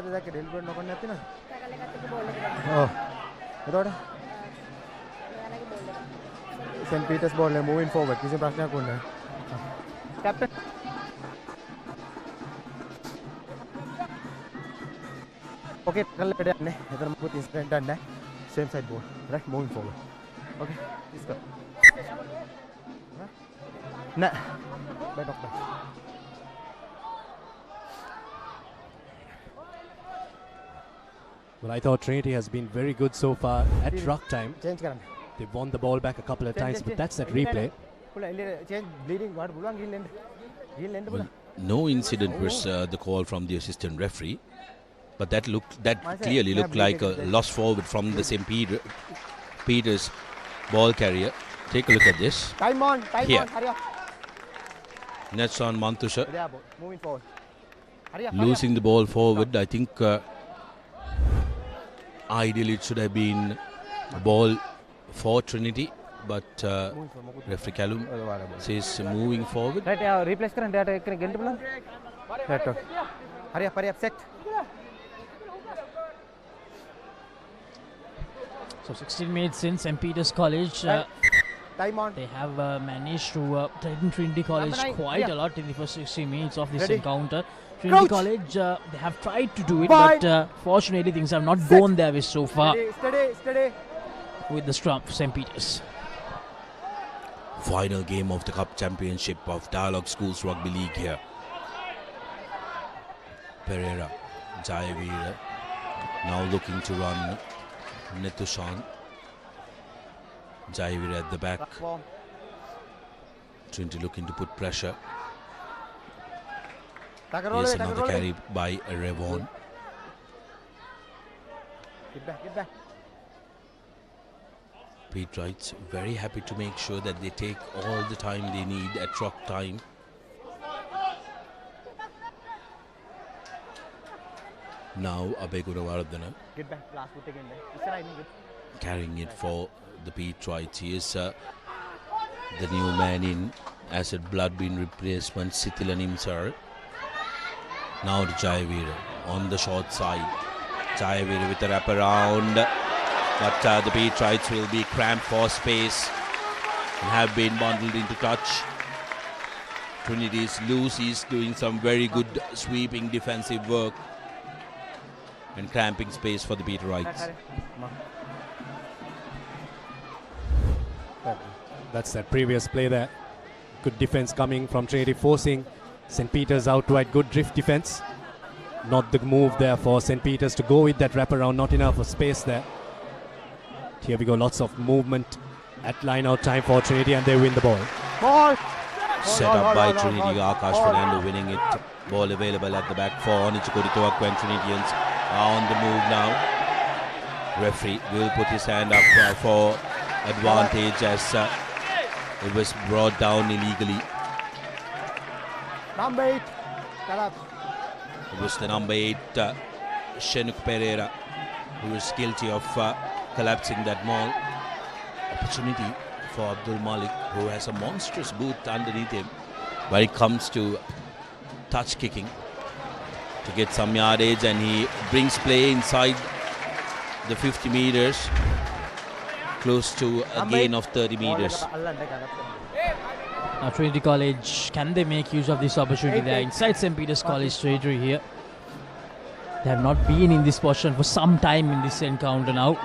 St. Peter's ball moving forward. Captain. Okay, incident done. Same side ball. Right, moving forward. Okay, let's go. Nah. Back up. Well, I thought Trinity has been very good so far at ruck time. They've won the ball back a couple of times, but that's that replay. Well, no incident was the call from the assistant referee, but that clearly looked like a lost forward from the St. Peter's ball carrier. Take a look at this. Time on. Here. Nets on Mantusha. Moving forward. Losing the ball forward. I think ideally it should have been a ball for Trinity, but referee Callum says moving forward. Right, replace current. Hurry up, set. So 16 minutes in St. Peter's College. Time on. They have managed to threaten Trinity College quite a lot in the first 16 minutes of this encounter. Trinity College, they have tried to do it, but fortunately things have not gone their way so far. Steady. With the scrum for St. Peter's. Final game of the Cup Championship of Dialog Schools Rugby League here. Perera, Jayavira, now looking to run Netushan. Jayavira at the back. Trinity looking to put pressure. Here's another carry by Revon. Get back. Pete Wright's very happy to make sure that they take all the time they need at ruck time. Now Abegura Varadana get back, last foot again. carrying it for the Pete Wrights. He is the new man in Acid Blood Bean replacement, Sithilan Imsar. Now to Jayavira on the short side. Jayavira with a wraparound. But the Pete Wrights will be cramped for space and have been bundled into touch. Trinity is loose. He's doing some very good sweeping defensive work and cramping space for the Pete Wrights. That's that previous play there. Good defense coming from Trinity, forcing St. Peter's outright. Good drift defense. Not the move there for St. Peter's to go with that wraparound. Not enough of space there. Here we go, lots of movement at line out time for Trinity, and they win the ball. Set up by Trinity. Akash Fernando winning it. Ball available at the back for Onichukurituak when Trinitians are on the move now. Referee will put his hand up for advantage as it was brought down illegally. Number 8. It was the number 8, Shenuk Perera, who was guilty of collapsing that maul. Opportunity for Abdul Malik, who has a monstrous boot underneath him when it comes to touch kicking, to get some yardage, and he brings play inside the 50 meters, close to a gain of 30 meters. Now Trinity College, can they make use of this opportunity? They are inside St. Peter's College territory here. They have not been in this position for some time in this encounter now.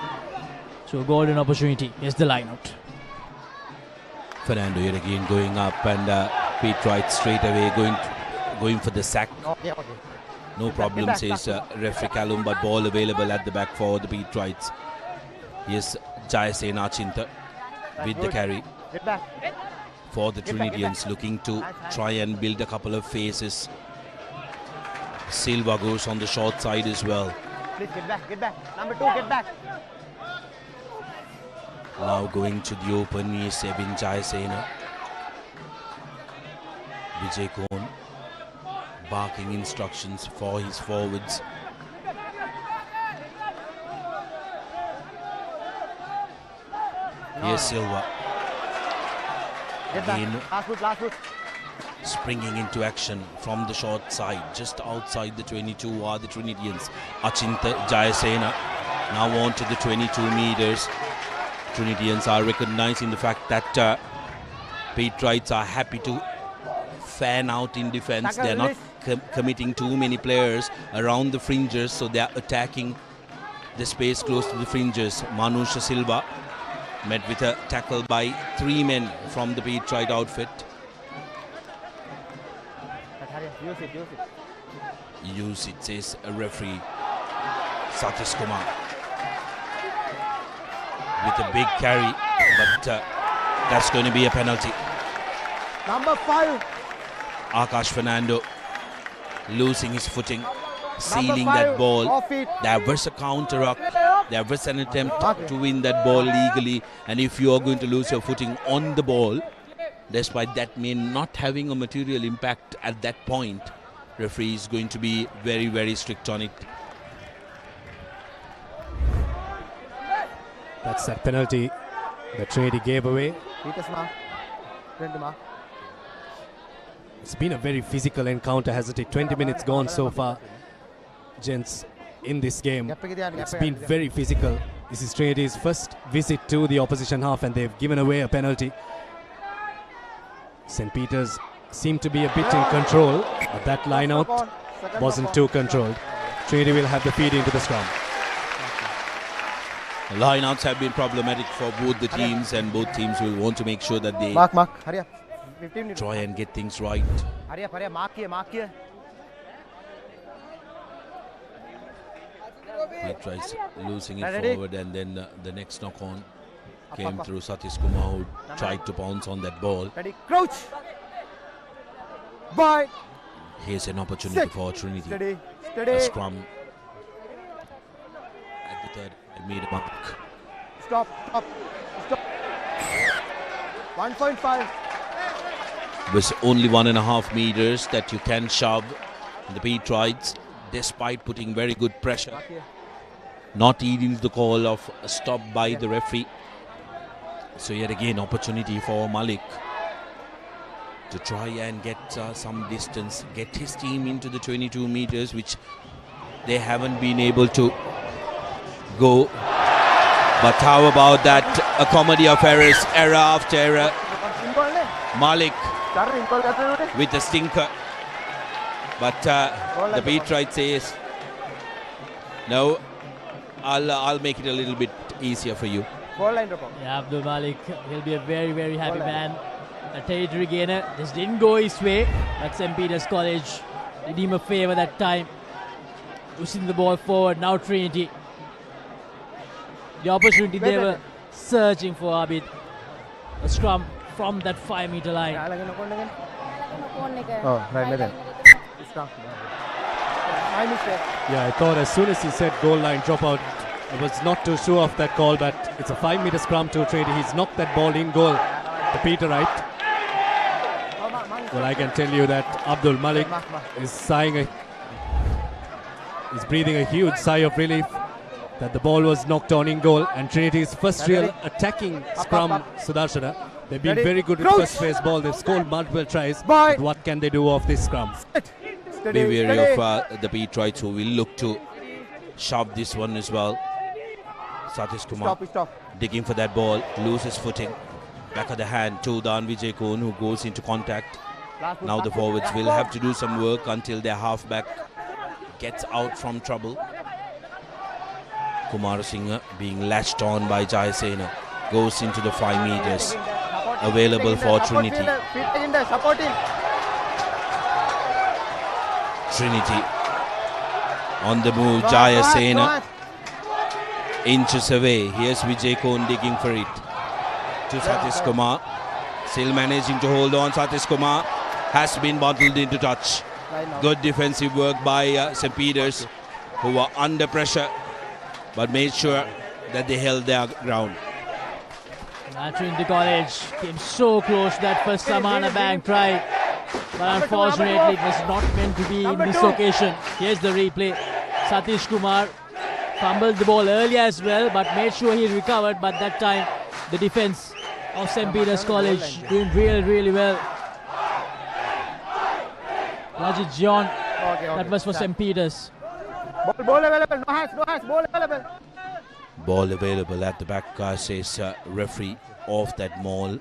So a golden opportunity. Here's the line out. Fernando yet again going up, and Pete Wright straight away going for the sack. No problem, says referee Callum, but ball available at the back for the Pete Wrights. Yes, Jayasena Achinta with the carry for the Trinitians, looking to try and build a couple of phases. Silva goes on the short side as well. Please get back. Number 2, get back. Now going to the open is Evin Jayasena. Vijay Kohn barking instructions for his forwards. Here's Silva. Again, last foot. Springing into action from the short side, just outside the 22 are the Trinitians. Achinta Jayasena now on to the 22 meters. Trinitians are recognizing the fact that Pete Wrights are happy to fan out in defense. They're not committing too many players around the fringes, so they're attacking the space close to the fringes. Manusha Silva met with a tackle by 3 men from the Pete Wright outfit. Use it, says a referee Satish Kumar with a big carry, but that's going to be a penalty. Number 5. Akash Fernando losing his footing, sealing that ball. There was a counter-up. There was an attempt to win that ball legally, and if you are going to lose your footing on the ball, despite that may not having a material impact at that point, referee is going to be very, very strict on it. That's that penalty that Trinity gave away. It's been a very physical encounter, hasn't it? 20 minutes gone so far, gents, in this game. It's been very physical. This is Trinity's first visit to the opposition half, and they've given away a penalty. St. Peter's seemed to be a bit in control, but that line out wasn't too controlled. Trinity will have the feed into the scrum. Lineouts have been problematic for both the teams, and both teams will want to make sure that they Hurry up. 15 minutes. try and get things right. Hurry up. Mark here. He tries losing it forward, and then the next knock on came through Satish Kumar, who tried to pounce on that ball. Ready, crouch. Bye. Here's an opportunity for Trinity. Steady. A scrum at the third and made a mark. Stop. 1.5. Was only 1.5 meters that you can shove. The Pete Wrights, despite putting very good pressure, not heeding the call of a stop by the referee. So yet again, opportunity for Malik to try and get some distance, get his team into the 22 meters, which they haven't been able to go. But how about that? A comedy of errors, error after error. Malik with a stinker. But the Pete Wright says, no, I'll make it a little bit easier for you. Yeah, Abdul Malik, he'll be a very, very happy man. A territory gainer. This didn't go his way. But St. Peter's College did him a favour that time. Pushing the ball forward. Now Trinity. The opportunity they were searching for, Abid. A scrum from that 5-meter line. Oh, right there. My mistake. Yeah, I thought as soon as he said goal line dropout, I was not too sure of that call, but it's a 5-meter scrum to Trinity. He's knocked that ball in goal to Peter Wright. Well, I can tell you that Abdul Malik is breathing a huge sigh of relief that the ball was knocked on in goal, and Trinity's first real attacking scrum, Sudarshana. They've been very good with first phase ball. They've scored multiple tries. But what can they do off this scrum? Be wary of the Pete Wrights, who will look to shove this one as well. Satish Kumar Stop. digging for that ball, loses footing. Back of the hand to Dan Vijay Kohn, who goes into contact. Now the forwards will have to do some work until their halfback gets out from trouble. Kumar Singh being latched on by Jayasena goes into the 5 meters. Available for Trinity. Trinity on the move. Jayasena inches away. Here's Vijay Kohn digging for it to Satish Kumar. Still managing to hold on. Satish Kumar has been bottled into touch. Good defensive work by St. Peter's, who were under pressure but made sure that they held their ground. Trinity College came so close that first Samana Bank try, but unfortunately it was not meant to be in this occasion. Here's the replay. Satish Kumar fumbled the ball earlier as well, but made sure he recovered. But that time the defense of St. Peter's College doing really well. Rajit John, that was for St. Peter's. Ball available, no hands, ball available. Ball available at the back, says referee of that maul.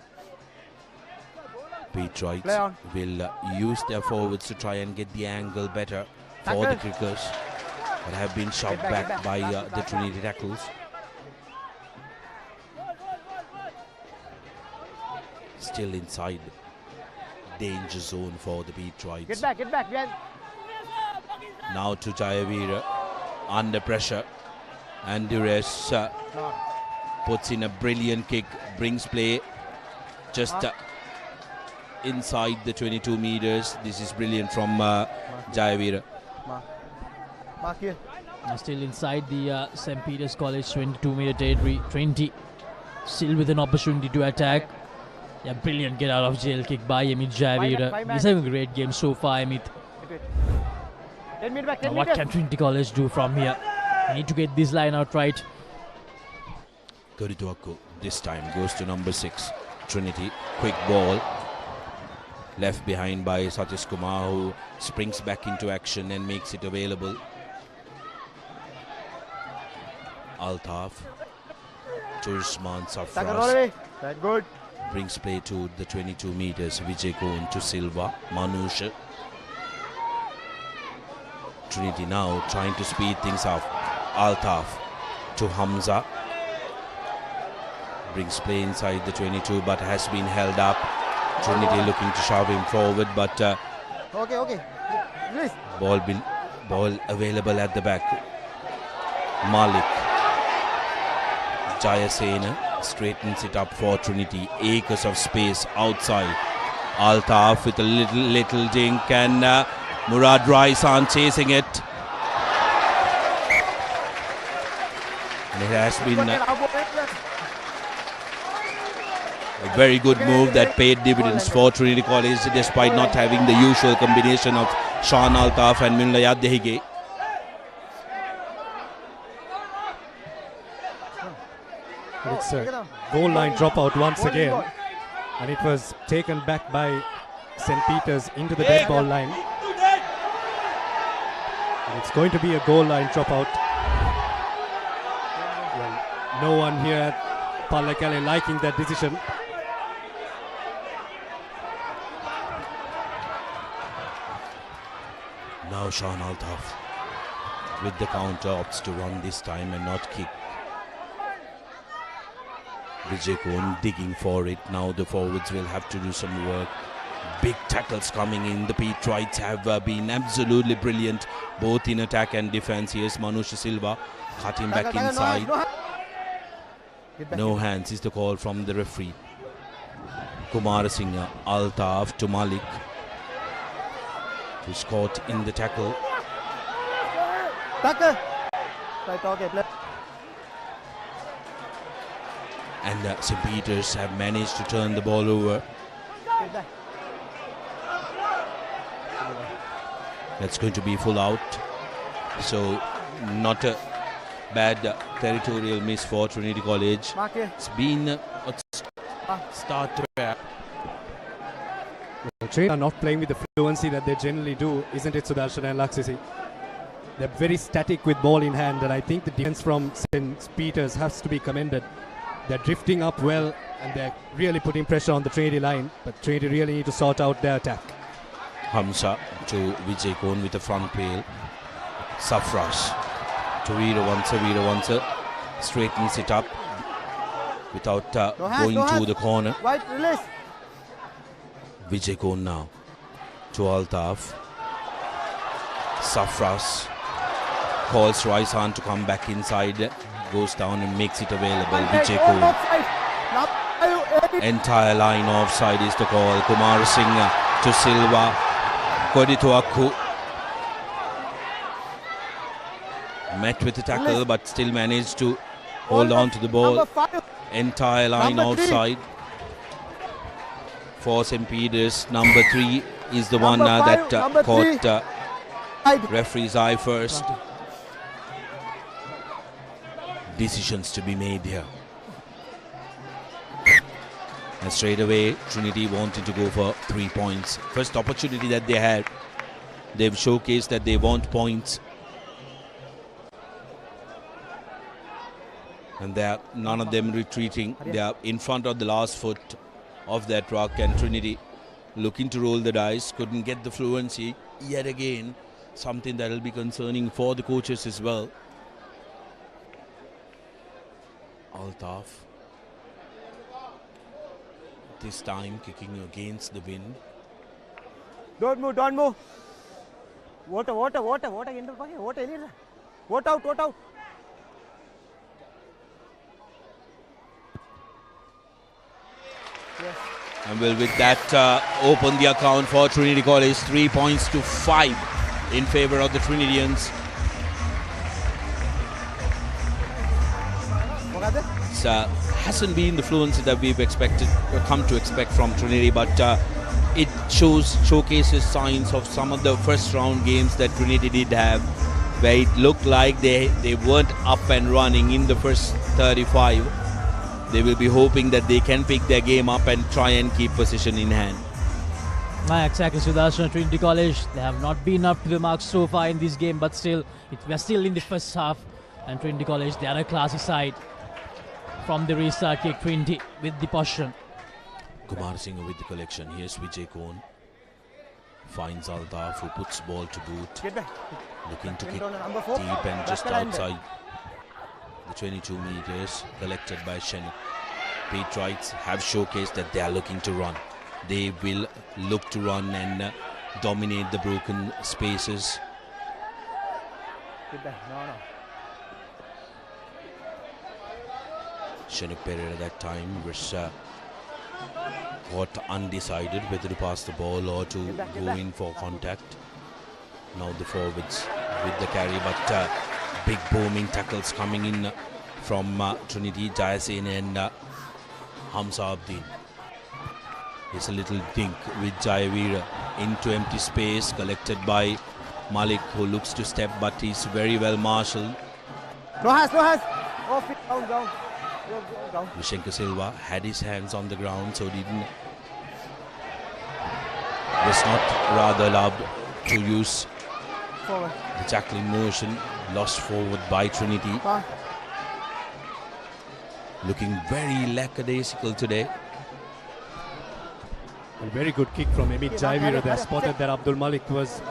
Detroit will use their forwards to try and get the angle better for the Crickers, but have been shoved back by the Trinity tackles. Still inside danger zone for the Detroit. Get back. Now to Jayavira, under pressure, and Duress puts in a brilliant kick, brings play just inside the 22 meters. This is brilliant from Jayavira. Still inside the St. Peter's College 22-meter territory. Trinity still with an opportunity to attack. Yeah, brilliant get out of jail kick by Amit Jayavira. He's having a great game so far, Amit. What can Trinity College do from here? They need to get this line out right. Gorituaku this time goes to number 6. Trinity, quick ball. Left behind by Satish Kumar, who springs back into action and makes it available. Altaf to Usman Safras. Good. Brings play to the 22 meters. Vijay Kohn to Silva. Manusha. Trinity now trying to speed things up. Altaf to Hamza. Brings play inside the 22 but has been held up. Trinity looking to shove him forward, but Okay. ball available at the back. Malik. Jayasena straightens it up for Trinity. Acres of space outside. Altaf with a little dink, and Murad Raisan chasing it. And it has been a very good move that paid dividends for Trinity College, despite not having the usual combination of Sean Altaf and Minlayat Dehige. It's a goal line dropout once again, and it was taken back by St. Peter's into the dead ball line. And it's going to be a goal line dropout. Well, no one here at Pallekele liking that decision. Now Sean Altaf with the counter opts to run this time and not kick. Vijay Kohn digging for it. Now the forwards will have to do some work. Big tackles coming in. The Petrites have been absolutely brilliant, both in attack and defense. Here's Manusha Silva cutting back inside. No hands is the call from the referee. Kumar Singh, Altaf to Malik, who's caught in the tackle. And St. Peter's have managed to turn the ball over. That's going to be full out. So not a bad territorial miss for Trinity College. It's been a start to where Trinity are not playing with the fluency that they generally do, isn't it, Sudarshan and Laksisi? They're very static with ball in hand, and I think the defense from St. Peter's has to be commended. They're drifting up well and they're really putting pressure on the Trinity line, but Trinity really need to sort out their attack. Hamza to Vijay Kon with the front pail. Safras to Veeravansa straightens it up without going to the corner. White release. Vijay Kon now to Altaf. Safras calls Raisan to come back inside, goes down and makes it available. Vijay Kon. Entire line offside is the call. Kumar Singh to Silva. Kodituaku met with the tackle but still managed to hold on to the ball. Entire line offside for St. Peter's. Number 3 is the one that caught referee's eye first. Decisions to be made here. And straight away, Trinity wanted to go for 3 points. First opportunity that they had, they've showcased that they want points. And they are none of them retreating. They are in front of the last foot of that rock, and Trinity looking to roll the dice. Couldn't get the fluency yet again. Something that will be concerning for the coaches as well. Altaf. This time kicking against the wind. Don't move. Water in the pocket. Water out. Yes. And will with that open the account for Trinity College. 3 points to 5 in favor of the Trinitians. Hasn't been the fluency that we've expected or come to expect from Trinity, but it showcases signs of some of the first round games that Trinity did have, where it looked like they weren't up and running in the first 35. They will be hoping that they can pick their game up and try and keep position in hand. Exactly, Sudarshan. Trinity College, they have not been up to the mark so far in this game, but still, we're still in the first half, and Trinity College, they are a classy side. From the restart kick, Trinity with the possession. Kumar Singh with the collection. Here's Vijay Kon. Finds Altaf, who puts ball to boot. Looking to kick deep and just outside the 22 meters. Collected by Shenik. Patriots have showcased that they are looking to run. They will look to run and dominate the broken spaces. Shenik Perera that time was caught undecided whether to pass the ball or to go in for contact. Now the forwards with the carry, but big booming tackles coming in from Trinity, Jayasen and Hamza Abdin. It's a little dink with Jayavira into empty space, collected by Malik, who looks to step, but he's very well marshalled. No hands. Off it, down. Go. Vishenka Silva had his hands on the ground, so was not rather allowed to use forward. The tackling motion. Lost forward by Trinity. Looking very lackadaisical today. A very good kick from Amit Jaivira there. Spotted that Abdul Malik was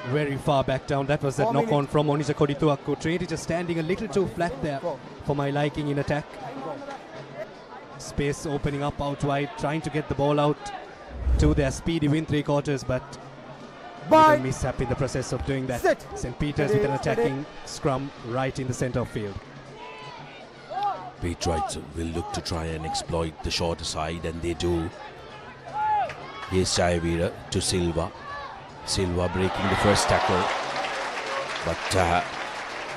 very far back down. That was that knock on from Onisa Kodituaku. Trinity just standing a little too flat there for my liking in attack. Space opening up out wide, trying to get the ball out to their speedy win 3/4, but little mishap in the process of doing that. St. Peter's with an attacking scrum right in the centre of field. Patriots will look to try and exploit the shorter side, and they do. Here's Jayavira to Silva. Silva breaking the first tackle, but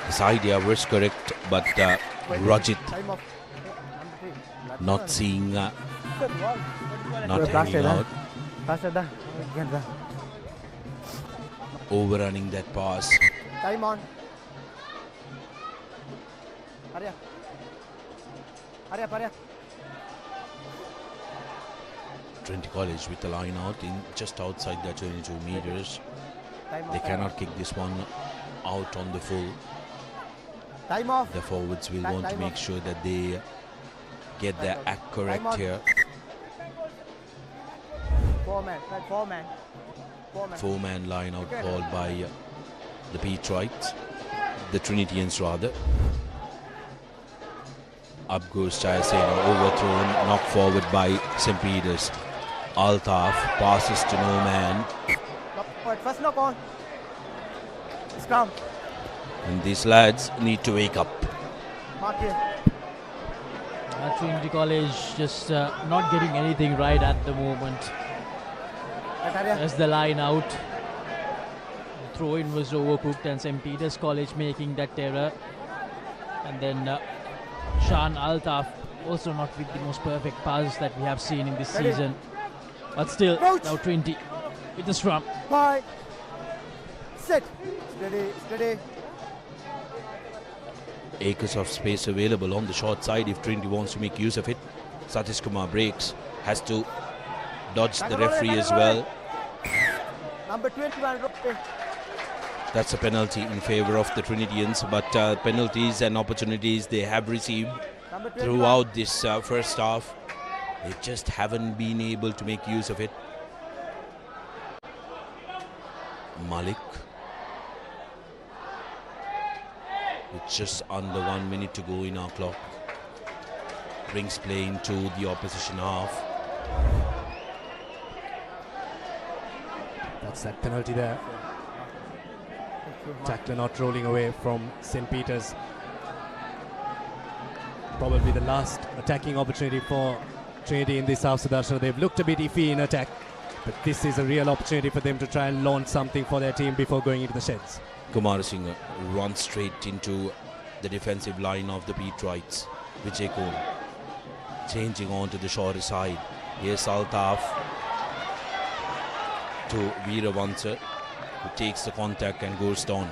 his idea was correct, but Rajit not seeing, not hanging out, overrunning that pass. Time on. Hurry up. Trinity College with the line out in just outside the 22 meters. They cannot kick this one out on the full. Time off. The forwards will want to make sure that they get their act correct here. 4-man, 4-man. 4-man line out called by the Peterites, the Trinitians rather. Up goes Chayasena, overthrown, knocked forward by St. Peter's. Altaf passes to no man. First knock on. Scrum. And these lads need to wake up. Mark here. Trinity College just not getting anything right at the moment. As the line out. The throw-in was overcooked and St. Peter's College making that error. And then Shan Altaf also not with the most perfect passes that we have seen in this season. But still, now Trinity with the scrum. Bye. Sit. Steady, steady. Acres of space available on the short side if Trinity wants to make use of it. Satish Kumar breaks, has to dodge the referee as well. Number 21. That's a penalty in favor of the Trinitians, but penalties and opportunities they have received throughout this first half, they just haven't been able to make use of it. Malik. It's just under 1 minute to go in our clock. Brings play into the opposition half. That's that penalty there. Tackler not rolling away from St. Peter's. Probably the last attacking opportunity for Trinity in this half, Sudarshan. They've looked a bit iffy in attack, but this is a real opportunity for them to try and launch something for their team before going into the sheds. Kumar Singh runs straight into the defensive line of the Peterites. Vijay Kohl changing on to the shorter side. Here's Altaf to Veeravansa, who takes the contact and goes down.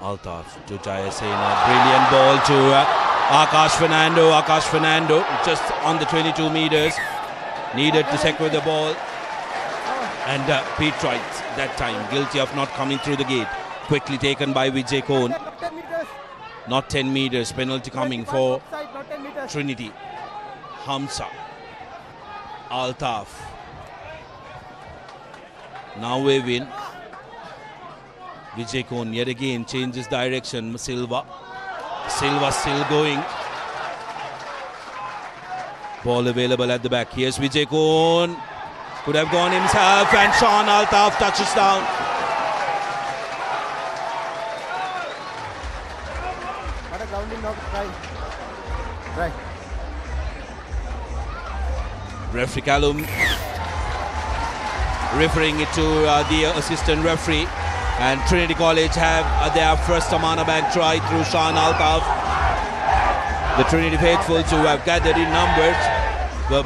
Altaf to Jayasena. Brilliant ball to Akash Fernando. Akash Fernando just on the 22 meters. Needed to secure the ball. And Peterites that time guilty of not coming through the gate. Quickly taken by Vijay Kohn. Not 10 meters. Penalty coming for Trinity. Hamza. Altaf. Now we win. Vijay Kohn yet again changes direction. Silva. Silva still going. Ball available at the back. Here's Vijay Kohn. Could have gone himself, and Shan Altaf touches down. What a grounding knock. Right. Referee Callum referring it to the assistant referee, and Trinity College have their first Amana Bank try through Shan Altaf. The Trinity faithfuls who have gathered in numbers were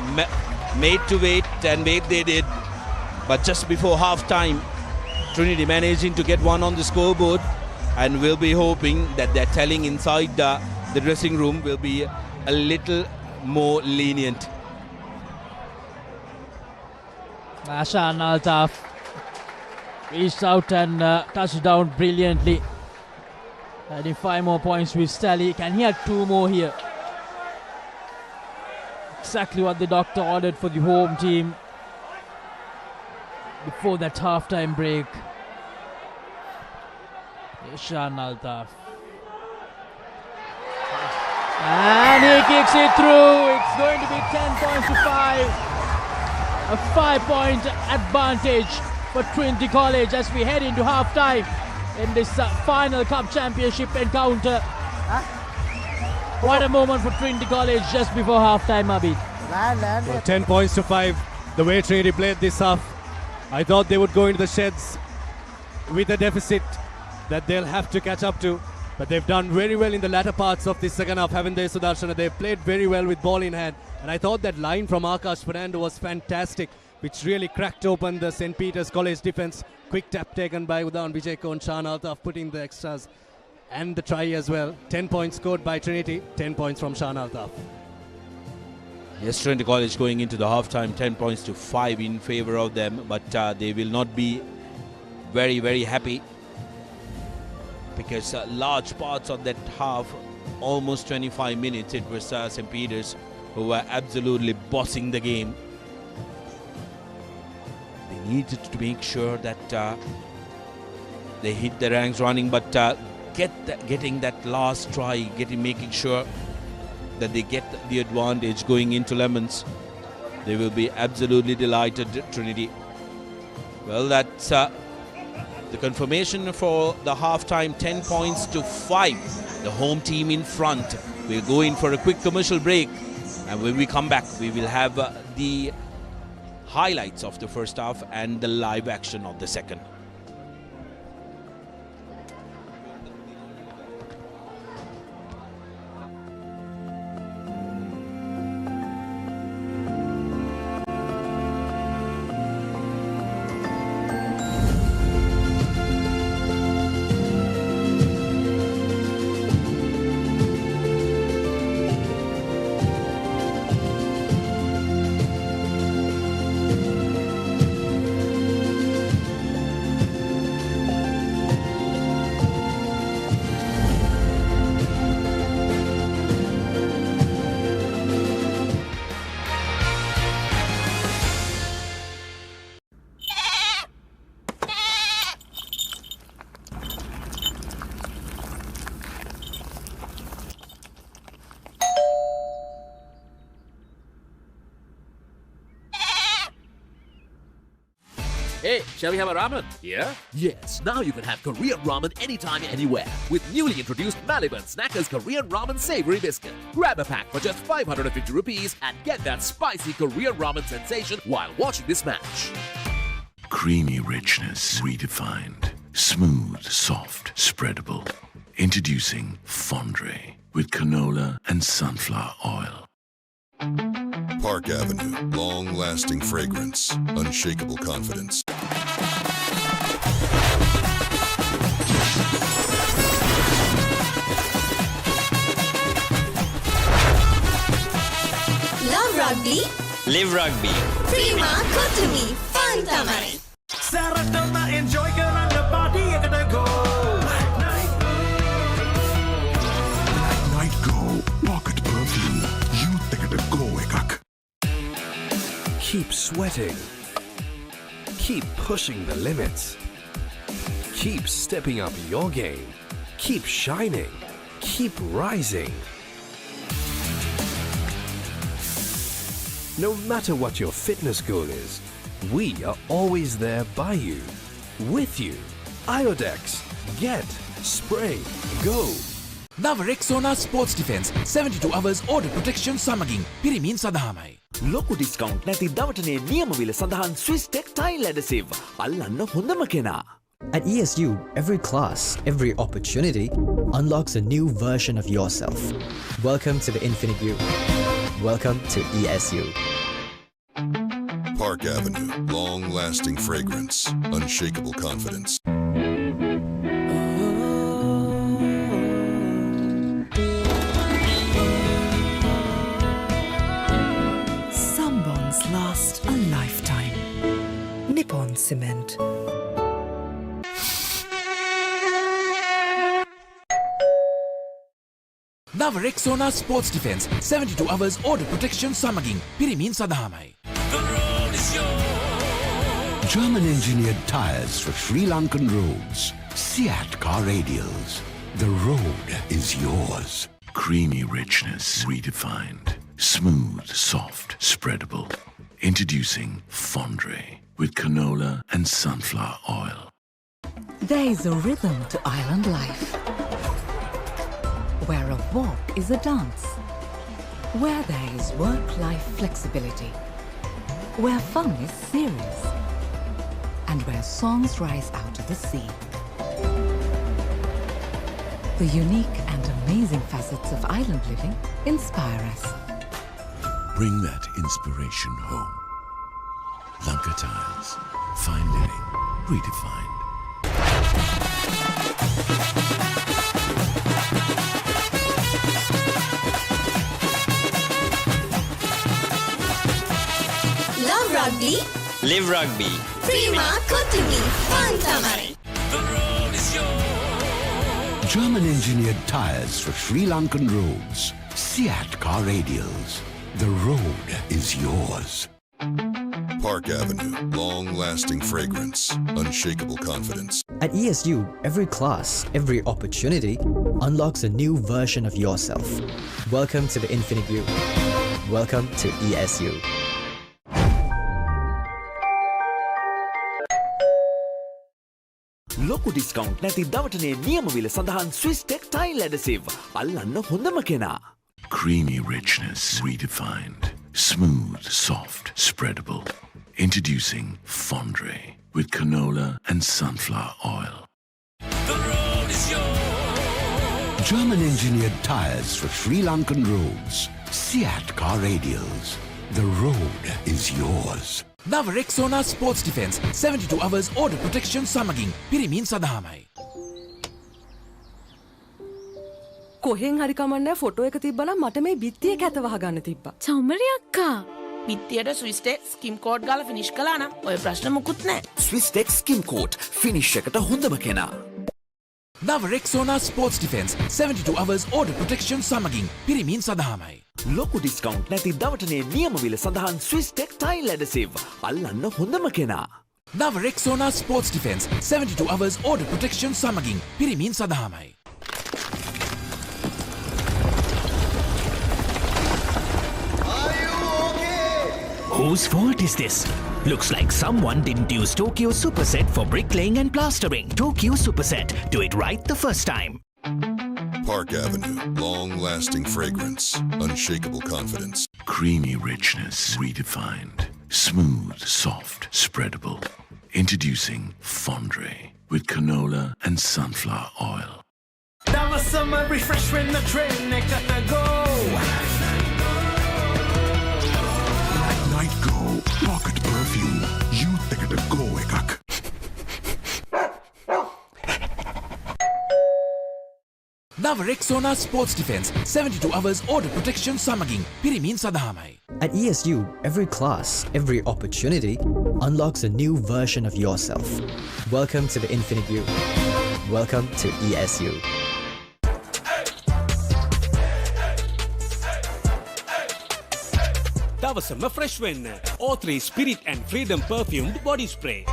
made to wait, and wait they did. But just before half time, Trinity managing to get one on the scoreboard, and we'll be hoping that their telling inside the dressing room will be a little more lenient. Shan Altaf reached out and touched down brilliantly. Adding 5 more points with Stally. Can he have 2 more here? Exactly what the doctor ordered for the home team before that half-time break. Shan Altaf. And he kicks it through. It's going to be 10 points to 5. A 5-point advantage for Trinity College as we head into half-time in this final Cup Championship encounter. What a moment for Trinity College just before half-time, Abid. Well, 10 points to 5. The way Trinity played this half, I thought they would go into the sheds with a deficit that they'll have to catch up to. But they've done very well in the latter parts of this second half, haven't they, Sudarshana? They've played very well with ball in hand. And I thought that line from Akash Fernando was fantastic, which really cracked open the St. Peter's College defense. Quick tap taken by Udan Vijay Kohn, Shan Altaf putting the extras and the try as well. 10 points scored by Trinity, 10 points from Shan Altaf. Yes, Trinity College going into the half-time, 10 points to 5 in favor of them, but they will not be very, very happy, because large parts of that half almost 25 minutes, it was St. Peter's who were absolutely bossing the game. They needed to make sure that they hit the ranks running, but getting that last try, making sure that they get the advantage going into Lemons. They will be absolutely delighted, Trinity. Well, that's the confirmation for the half-time, 10 points to 5. The home team in front. We'll go in for a quick commercial break, and when we come back, we will have the highlights of the first half and the live action of the second. Hey, shall we have a ramen? Yeah? Yes, now you can have Korean ramen anytime, anywhere. With newly introduced Maliban Snackers Korean Ramen Savory Biscuit. Grab a pack for just 550 rupees and get that spicy Korean ramen sensation while watching this match. Creamy richness redefined. Smooth, soft, spreadable. Introducing Fondre with canola and sunflower oil. Park Avenue, long-lasting fragrance, unshakable confidence. Love rugby? Live rugby. Prima Kotumi, fun tamai. Saratona enjoy karanga party ekata go. Night Go, pocket perfume. Youth ekata go ekak. Keep sweating. Keep pushing the limits. Keep stepping up your game. Keep shining. Keep rising. No matter what your fitness goal is, we are always there by you, with you. Iodex, get, spray, go. නව Rexona sports defence 72 hours order protection සමගින් පිරිමින් සඳහාමයි. ලොකු discount නැති දවටනේ නියමවිල සඳහන් Swiss tech tile ඇඩසිව්. අල්ලන්න හොඳම කෙනා. At ESU, every class, every opportunity unlocks a new version of yourself. Welcome to the Infinite You. Welcome to ESU. Park Avenue, long-lasting fragrance, unshakable confidence. Some bonds last a lifetime. Nippon Cement. නව Rexona sports defence 72 hours order protection සමගින් පිරිමින් සඳහාමයි. German-engineered tyres for Sri Lankan roads. Seat car radials. The road is yours. Creamy richness redefined. Smooth, soft, spreadable. Introducing Fondre with canola and sunflower oil. There is a rhythm to island life, where a walk is a dance, where there is work-life flexibility, where fun is serious, and where songs rise out of the sea. The unique and amazing facets of island living inspire us. Bring that inspiration home. Lanka Tiles. Fine living. Redefined. Love rugby? Live rugby. Prima Kotumi, fun tamai. German-engineered tyres for Sri Lankan roads. Seat car radials. The road is yours. Park Avenue, long-lasting fragrance, unshakable confidence. At ESU, every class, every opportunity unlocks a new version of yourself. Welcome to the Infinite You. Welcome to ESU. ලොකු discount නැති දවටනේ නියමවිල සඳහන් Swiss Tech Tile Adhesive. අල්ලන්න හොඳම කෙනා. Creamy richness redefined. Smooth, soft, spreadable. Introducing Fondre with canola and sunflower oil. The road is yours. German-engineered tyres for Sri Lankan roads. Seat car radials. The road is yours. Now Rexona Sports Defense 72 hours order protection සමගින් පිරිමින් සඳහාමයි. කොහෙන් හරි කමන්නේ photo එක තිබ්බනම් මට මේ බිත්තියේ කැත වහගන්න තිබ්බා. චමරි අක්කා. බිත්තියට ස්විස් ටෙක් ස්කිම් කෝඩ් ගාලා ෆිනිෂ් කළා නම් ඔය ප්‍රශ්න මොකුත් නැහැ. Swiss Tech Skim Coat finish එකට හොඳම කෙනා. Now Rexona Sports Defense 72 hours order protection සමගින් පිරිමින් සඳහාමයි. ලොකු ඩිස්කවුන්ට් නැති දවටනේ නියමවිල සඳහන් Swiss Tech Tile Adhesive. අල්ලන්න හොඳම කෙනා. Now Rexona Sports Defense 72 hours order protection සමගින් පිරිමින් සඳහාමයි. Whose fault is this? Looks like someone didn't use Tokyo Superset for bricklaying and plastering. Tokyo Superset. Do it right the first time. Park Avenue, long-lasting fragrance, unshakable confidence. Creamy richness redefined. Smooth, soft, spreadable. Introducing Fondre with canola and sunflower oil. That was summer refresh when the train gotta go. Night Go Pocket Perfume. Youth එකට go එකක්. Now Rexona Sports Defense 72 hours order protection සමගින් පිරිමින් සඳහාමයි. At ESU, every class, every opportunity unlocks a new version of yourself. Welcome to the Infinite You. Welcome to ESU. දවසම fresh වෙන්න. O3 Spirit and Freedom perfumed body spray.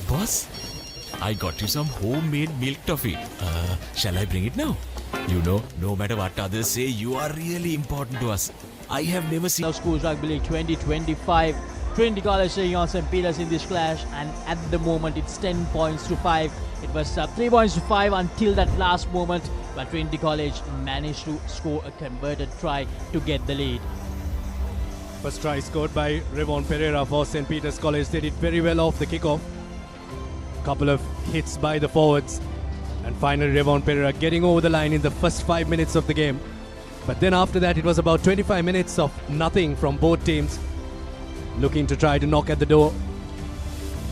Boss, I got you some homemade milk toffee. Shall I bring it now? You know, no matter what others say, you are really important to us. I have never seen... Schools Rugby League 2025. Trinity College taking on St. Peter's in this clash, and at the moment it's 10 points to 5. It was 3 points to 5 until that last moment, but Trinity College managed to score a converted try to get the lead. First try scored by Perera for St. Peter's College. They did very well off the kickoff. Couple of hits by the forwards, and finally Perera getting over the line in the first 5 minutes of the game. But then after that it was about 25 minutes of nothing from both teams, looking to try to knock at the door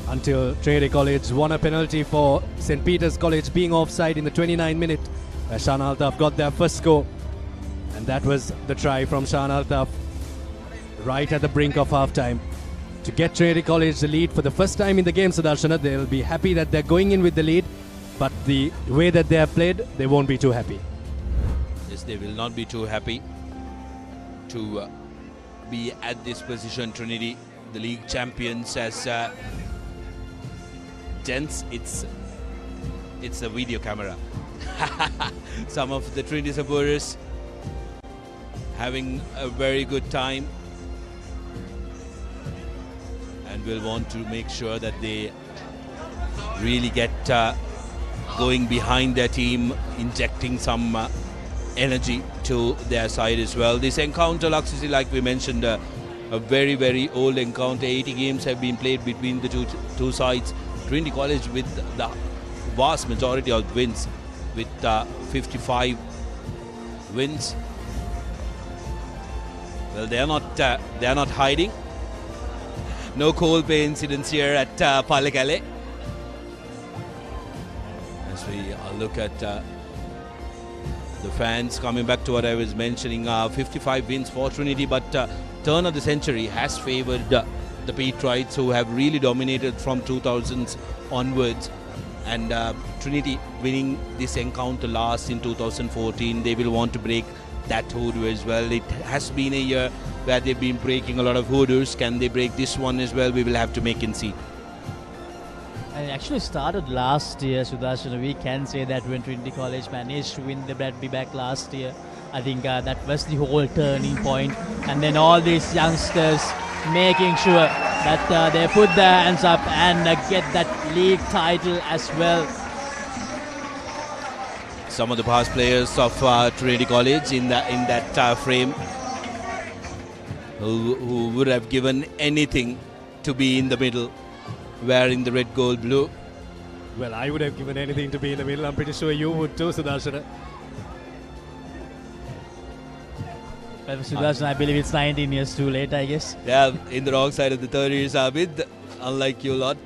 until Trinity College won a penalty for St. Peter's College being offside in the 29th minute, where Shan Altaf got their first score, and that was the try from Shan Altaf right at the brink of half-time to get Trinity College the lead for the first time in the game. Sudarshana, they'll be happy that they're going in with the lead, but the way that they have played, they won't be too happy. Yes, they will not be too happy to be at this position. Trinity, the league champions, as gents, it's a video camera. Some of the Trinity supporters having a very good time, and will want to make sure that they really get going behind their team, injecting some energy to their side as well. This encounter, Laksisi, like we mentioned, a very, very old encounter. 80 games have been played between the two sides. Trinity College with the vast majority of wins, with 55 wins. Well, they are not hiding. No cold pay incidents here at Palekale. As we look at the fans, coming back to what I was mentioning, 55 wins for Trinity, but turn of the century has favoured the Petrites, who have really dominated from 2000s onwards. And Trinity winning this encounter last in 2014, they will want to break that hoodoo as well. It has been a year where they've been breaking a lot of hoodoos. Can they break this one as well? We will have to make and see. And it actually started last year, Sudarshan. We can say that when Trinity College managed to win the Rugby back last year, I think that was the whole turning point. And then all these youngsters making sure that they put their hands up and get that league title as well. Some of the past players of Trinity College in that frame who would have given anything to be in the middle, wearing the red, gold, blue. Well, I would have given anything to be in the middle. I'm pretty sure you would too, Sudarshan. Well, Sudarshan, I believe it's 19 years too late, I guess. Yeah, in the wrong side of the 30s, Abid, unlike you lot.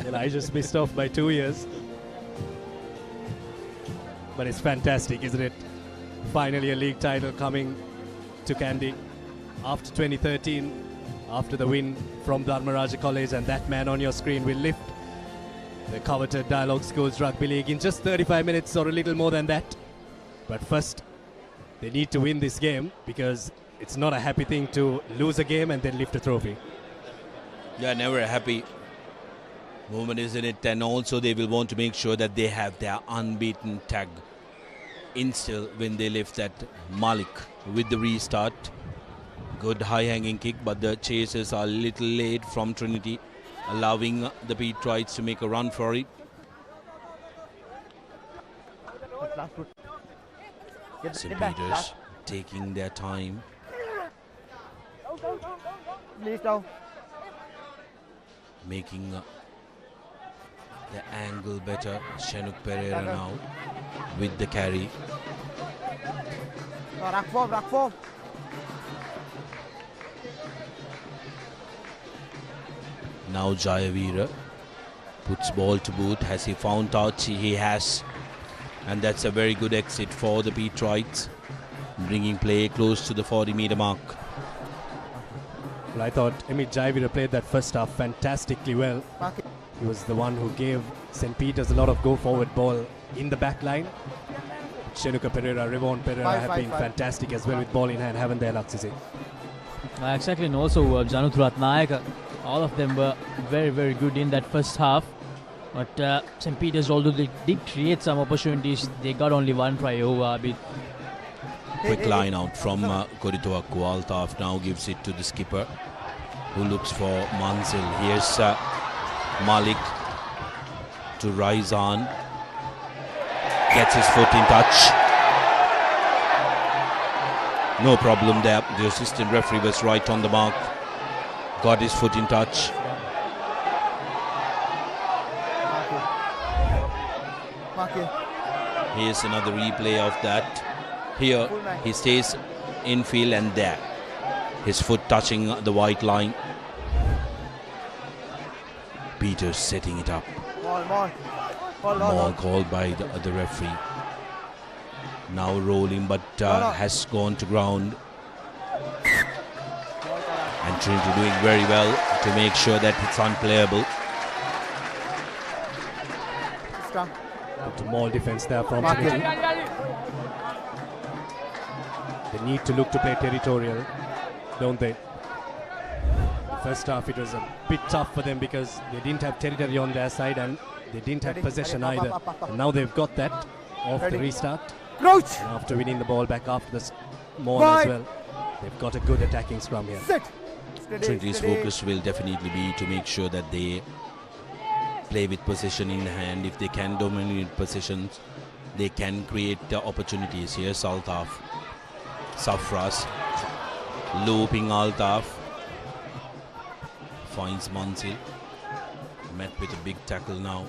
Well, I just missed off by 2 years. But it's fantastic, isn't it? Finally a league title coming to Kandy after 2013, after the win from Dharmaraja College, and that man on your screen will lift the coveted Dialog Schools Rugby League in just 35 minutes or a little more than that. But first, they need to win this game, because it's not a happy thing to lose a game and then lift a trophy. Yeah, never a happy moment, isn't it? And also they will want to make sure that they have their unbeaten tag instill when they lift that Malik with the restart. Good high-hanging kick, but the chasers are a little late from Trinity, allowing the Patriots to make a run for it. St. Peter's taking their time. Making the angle better. Shanuk Perera now with the carry. Now Jayavira puts ball to boot. Has he found touch? He has. And that's a very good exit for the Patriots, bringing play close to the 40-meter mark. Well, I thought Amit Jayavira played that first half fantastically well. He was the one who gave St. Peter's a lot of go-forward ball in the back line. Shenuka Perera, Rivon Perera have been fantastic as well with ball in hand, haven't they, Laksisi? Exactly, and also Janut Ratnayaka. All of them were very, very good in that first half. But St. Peter's, although they did create some opportunities, they got only one try over Abid. Quick line out from Koritoaku. Altaf now gives it to the skipper, who looks for Manzil. Here's Malik to rise on. Gets his foot in touch. No problem there. The assistant referee was right on the mark. Got his foot in touch. Here's another replay of that. Here he stays in field, and there his foot touching the white line. Peters setting it up. Ball called by the referee. Now rolling, but has gone to ground. And Trinity doing very well to make sure that it's unplayable. But more defense there from Trinity. They need to look to play territorial, don't they? First half it was a bit tough for them because they didn't have territory on their side and they didn't have possession either. And now they've got that off the restart. And after winning the ball back after the maul as well, they've got a good attacking scrum here. Trinity's focus will definitely be to make sure that they play with possession in hand. If they can dominate positions, they can create the opportunities. Here's Altaf. Safras looping Altaf. Finds Mansil. Met with a big tackle now.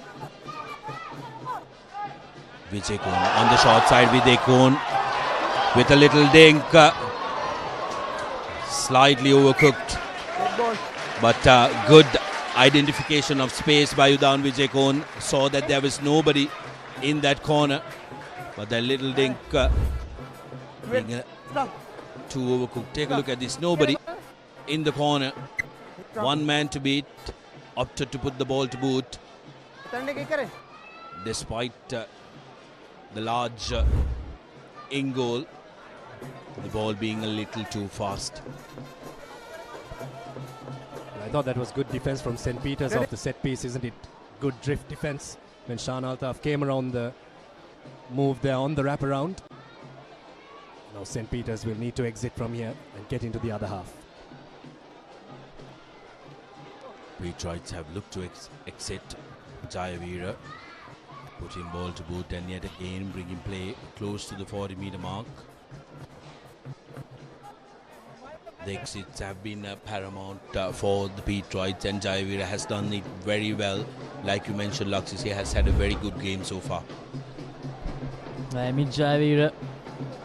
Vijay Kohn on the short side. Vijay Kohn with a little dink. Slightly overcooked. But good identification of space by Udan Vijay Kohn. Saw that there was nobody in that corner. But that little dink being too overcooked. Take a look at this. Nobody in the corner. One man to beat. Opted to put the ball to boot. despite the large in goal, the ball being a little too fast. I thought that was good defense from St. Peter's off the set piece, isn't it? Good drift defense when Shan Altaf came around the move there on the wraparound. Now St. Peter's will need to exit from here and get into the other half. Patriots have looked to exit. Jayavira putting ball to boot and yet again bringing play close to the 40-meter mark. The exits have been paramount for the Patriots, and Jayavira has done it very well. Like you mentioned, Laxis, he has had a very good game so far. I mean, Jayavira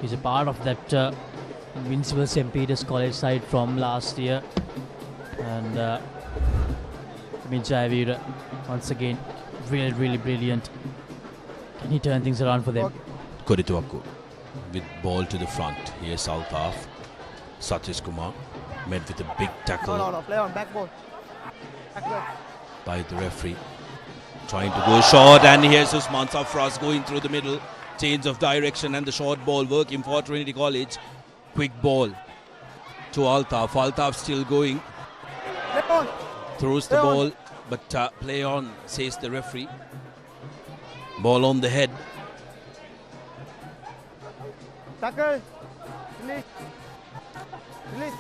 is a part of that invincible St. Peter's College side from last year. And I mean, Jayavira, once again, really, really brilliant. Can he turn things around for them? Kodituaku with ball to the front. Here's Altaf. Satish Kumar met with a big tackle play on back ball. by the referee. Trying to go short, and here's Usman Safras going through the middle. Change of direction and the short ball working for Trinity College. Quick ball to Altaf. Altaf still going. Throws the ball, but play on, says the referee. Ball on the head. Tackle.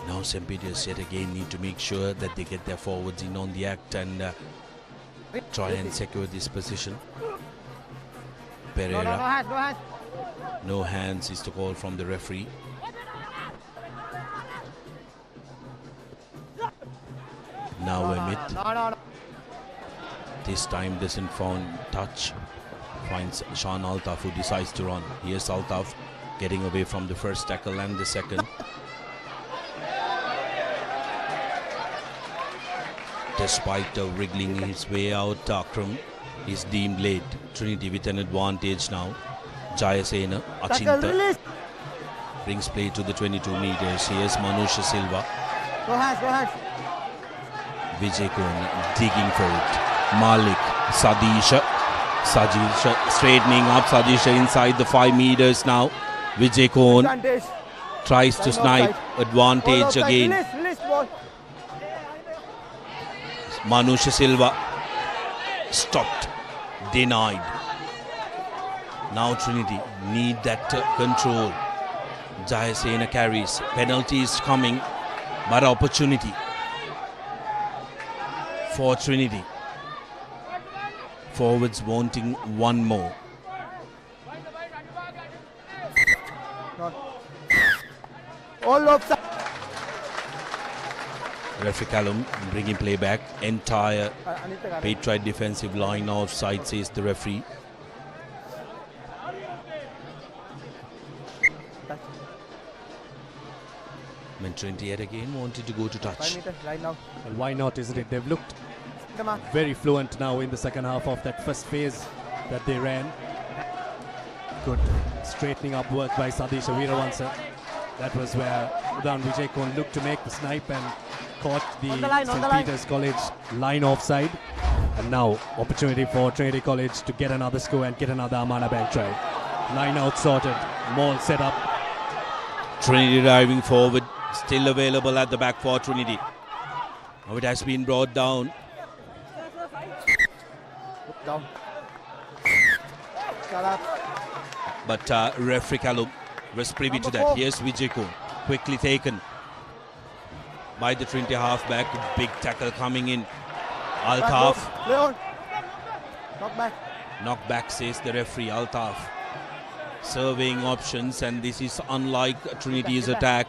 Now St. Peter's yet again need to make sure that they get their forwards in on the act and try and secure this position. Perera. No hands is the call from the referee. Now Amit. This time doesn't find touch. Finds Shan Altaf, who decides to run. Here's Altaf getting away from the first tackle and the second. Despite wriggling his way out, Akram is deemed late. Trinity with an advantage now. Jayasena, Achinta brings play to the 22 meters. Here's Manusha Silva. Go hands. Vijay Kohn digging for it. Malik, Sadisha straightening up. Sadisha inside the 5 meters now. Vijay Kohn tries to snipe. Advantage again. Manusha Silva stopped, denied. Now Trinity need that control. Jayasena carries. Penalty is coming, but opportunity for Trinity. Forwards wanting one more. All offside. Referee Callum bringing play back. Entire Patriot defensive line offside, says the referee. Trinity yet again wanted to go to touch. Well, why not, isn't it? They've looked very fluent now in the second half of that first phase that they ran. Good straightening up work by Sadisha Veeravansa. That was where Udan Vijay Kohn looked to make the snipe and caught the St. Peter's College line offside. And now opportunity for Trinity College to get another score and get another Amana Bank try. Line out sorted, maul set up. Trinity driving forward, still available at the back for Trinity. Now it has been brought down. But referee Callum was privy to that. Here's Vijay Kohn, quickly taken by the Trinity halfback. Big tackle coming in. Altaf. Knock back, says the referee. Altaf surveying options, and this is unlike Trinity's attack.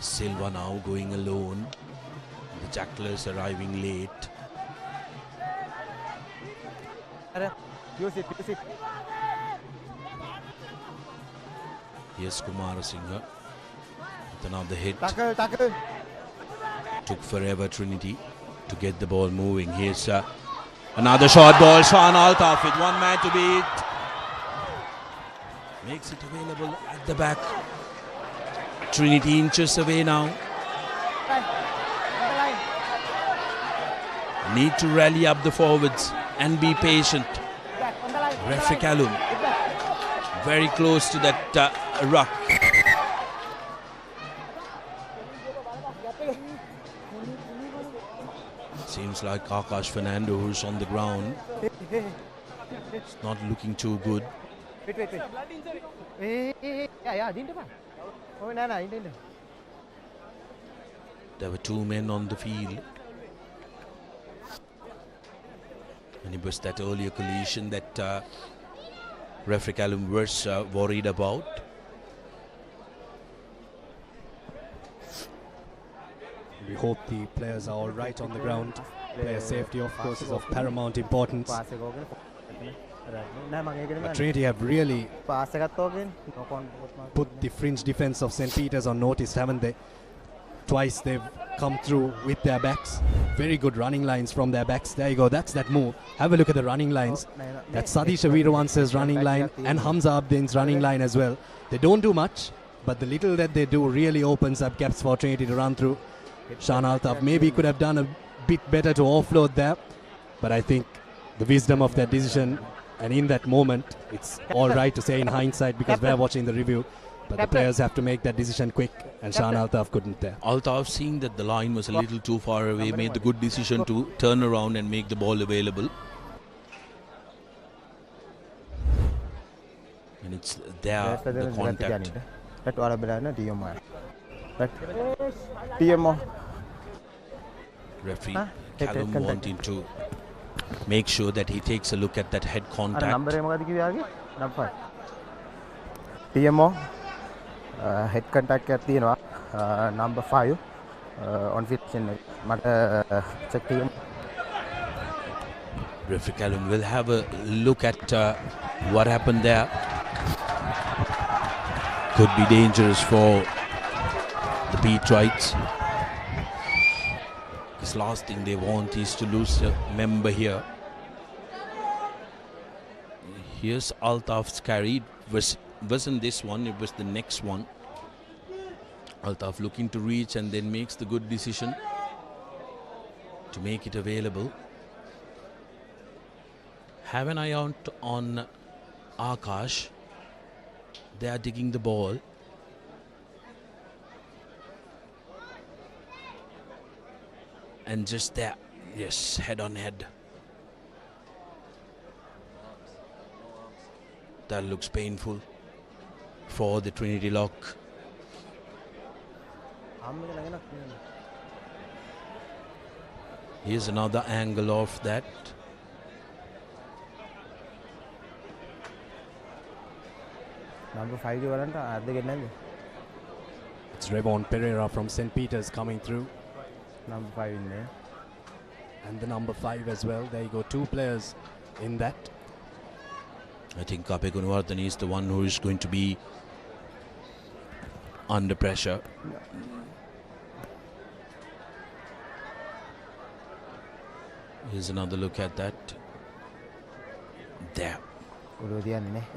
Silva now going alone. The tacklers arriving late. Use it. Here's Kumar Singh with another hit. Tackle. Took forever Trinity to get the ball moving. Here's another short ball. Shan Altaf with one man to beat. Makes it available at the back. Trinity inches away now. Need to rally up the forwards and be patient. Referee Callum very close to that ruck. Seems like Akash Fernando, who's on the ground, it's not looking too good. There were two men on the field. And it was that earlier collision that referee Callum was worried about. We hope the players are all right on the ground. Player safety, of course, is of paramount importance. But Trinity have really put the fringe defense of St. Peter's on notice, haven't they? Twice they've come through with their backs. Very good running lines from their backs. There you go, that's that move. Have a look at the running lines. That's Sadisha Veerawansa's running line and Hamza Abdin's running line as well. They don't do much, but the little that they do really opens up gaps for Trinity to run through. Shan Altaf maybe could have done a bit better to offload there, but I think the wisdom of that decision, and in that moment, it's all right to say in hindsight because we're watching the review, but the players have to make that decision quick, and Shan Altaf couldn't there. Altaf, seeing that the line was a little too far away, made the good decision to turn around and make the ball available. And it's there, the contact. Referee Callum wanting to make sure that he takes a look at that head contact. TMO head contact number 5 on field check TMO. Referee Callum will have a look at what happened there. Could be dangerous for the Peterites. This last thing they want is to lose a member here. Here's Altaf's carry. It wasn't this one, it was the next one. Altaf looking to reach and then makes the good decision to make it available. Have an eye out on Akash. They are digging the ball. And just there, yes, head on head. That looks painful for the Trinity lock. Here's another angle of that. Number 5 It's Revon Perera from St. Peter's coming through. Number 5 in there. And the number 5 as well. There you go, 2 players in that. I think Kape Gunawardhan is the one who is going to be under pressure. Here's another look at that. There.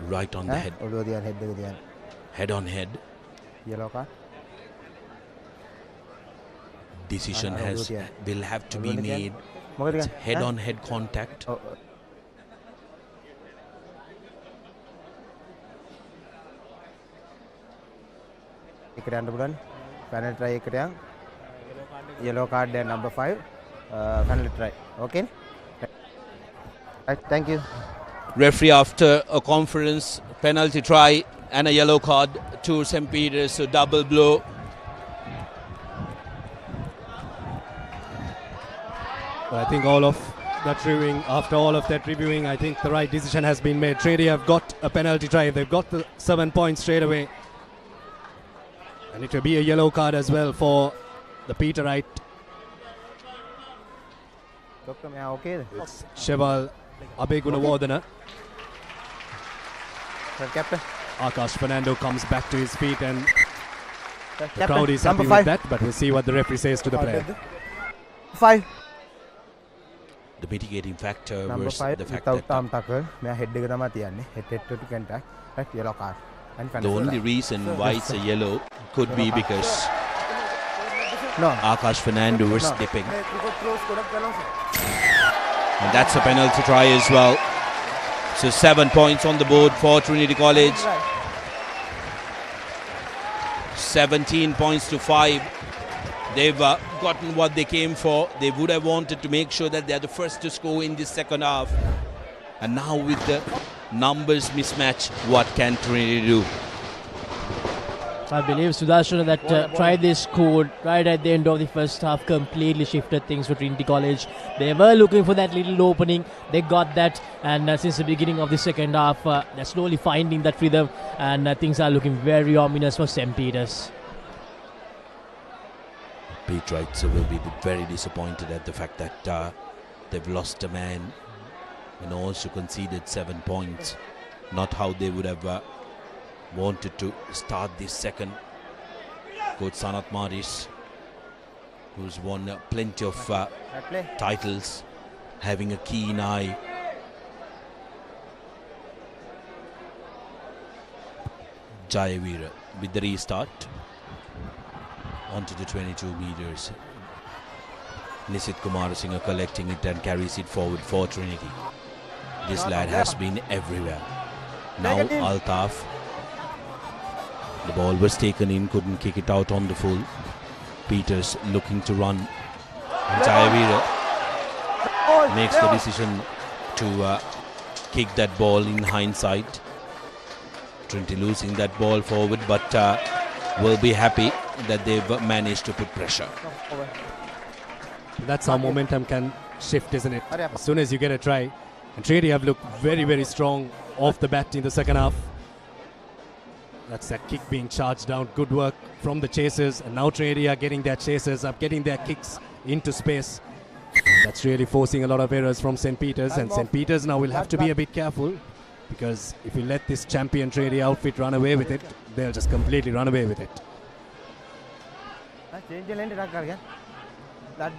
Right on the head. Head on head. Yellow card. Decision will have to be made. It's head on head contact. Final try yellow card there number 5. Final try. Okay. Right, thank you. Referee after a conference, penalty try and a yellow card to St. Peter's, so double blow. I think all of that reviewing, after all of that reviewing, I think the right decision has been made. Trinity have got a penalty try. They've got the 7 points straight away. And it will be a yellow card as well for the Peterite. It's Sheval Abegunawardana. Captain. Akash Fernando comes back to his feet and the crowd is happy with that, but we'll see what the referee says to the player. 5. The mitigating factor number was 5 the fact without that tackle. Head to contact. Yellow card. the only reason why it's a yellow could be because Akash Fernando was slipping. And that's a penalty try as well. So 7 points on the board for Trinity College. 17 points to 5. They've gotten what they came for. They would have wanted to make sure that they're the first to score in this second half. And now with the numbers mismatch, what can Trinity do? I believe Sudarshan that tried this scored right at the end of the first half completely shifted things for Trinity College. They were looking for that little opening. They got that, and since the beginning of the second half, they're slowly finding that rhythm, and things are looking very ominous for St. Peter's. Pete Wrights will be very disappointed at the fact that they've lost a man and also conceded 7 points. Not how they would have wanted to start this second. Coach Sanat Maris, who's won plenty of titles, having a keen eye. Jayavira with the restart onto the 22 meters. Nisit Kumarasinghe collecting it and carries it forward for Trinity. This lad has been everywhere. Now Altaf. The ball was taken in, couldn't kick it out on the full. Peters looking to run. Jayavira makes the decision to kick that ball in hindsight. Trinity losing that ball forward, but will be happy that they've managed to put pressure. That's how momentum can shift, isn't it? As soon as you get a try. And Trinity have looked very, very strong off the bat in the second half. That's that kick being charged down. Good work from the chasers. And now Trinity are getting their chasers up, getting their kicks into space. That's really forcing a lot of errors from St. Peter's. And St. Peter's now will have to be a bit careful, because if you let this champion Trinity outfit run away with it, they'll just completely run away with it.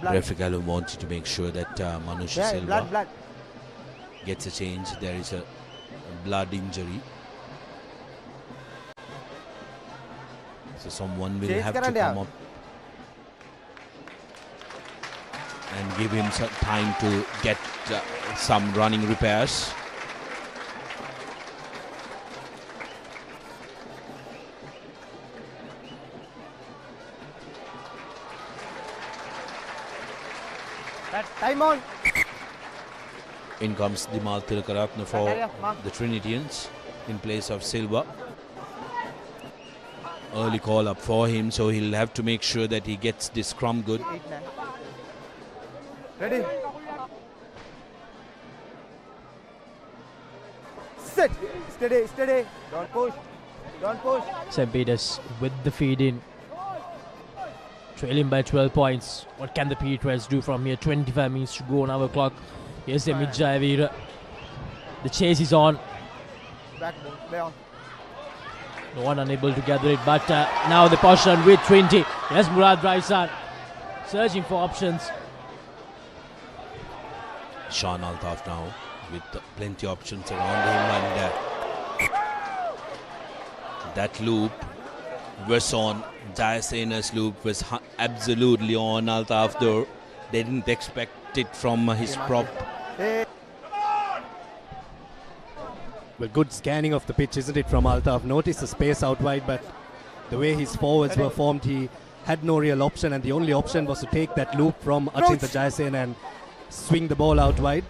Referee Callum wanted to make sure that Manush Silva gets a change. There is a blood injury. So someone will have to come up and give him some time to get some running repairs. Time on. In comes Dimal Tilakaratne for the Trinitians in place of Silva. Early call up for him, so he'll have to make sure that he gets this scrum good. Ready? Sit. Steady, steady. Don't push. Don't push. St. Peter's with the feed in. Trailing by 12 points. What can the Peter's do from here? 25 minutes to go on our clock. Here's Emit Jayavira. The chase is on. Back on. No one unable to gather it, but now the possession with Trinity. Yes, Murad Raisan searching for options. Sean Altaf now with plenty of options around him, and that loop was on. Jayasena's loop was absolutely on Altaf, though they didn't expect it from his prop. Well, good scanning of the pitch, isn't it, from Altaf? Notice the space out wide, but the way his forwards were formed, he had no real option, and the only option was to take that loop from Achinta Jayasena and swing the ball out wide.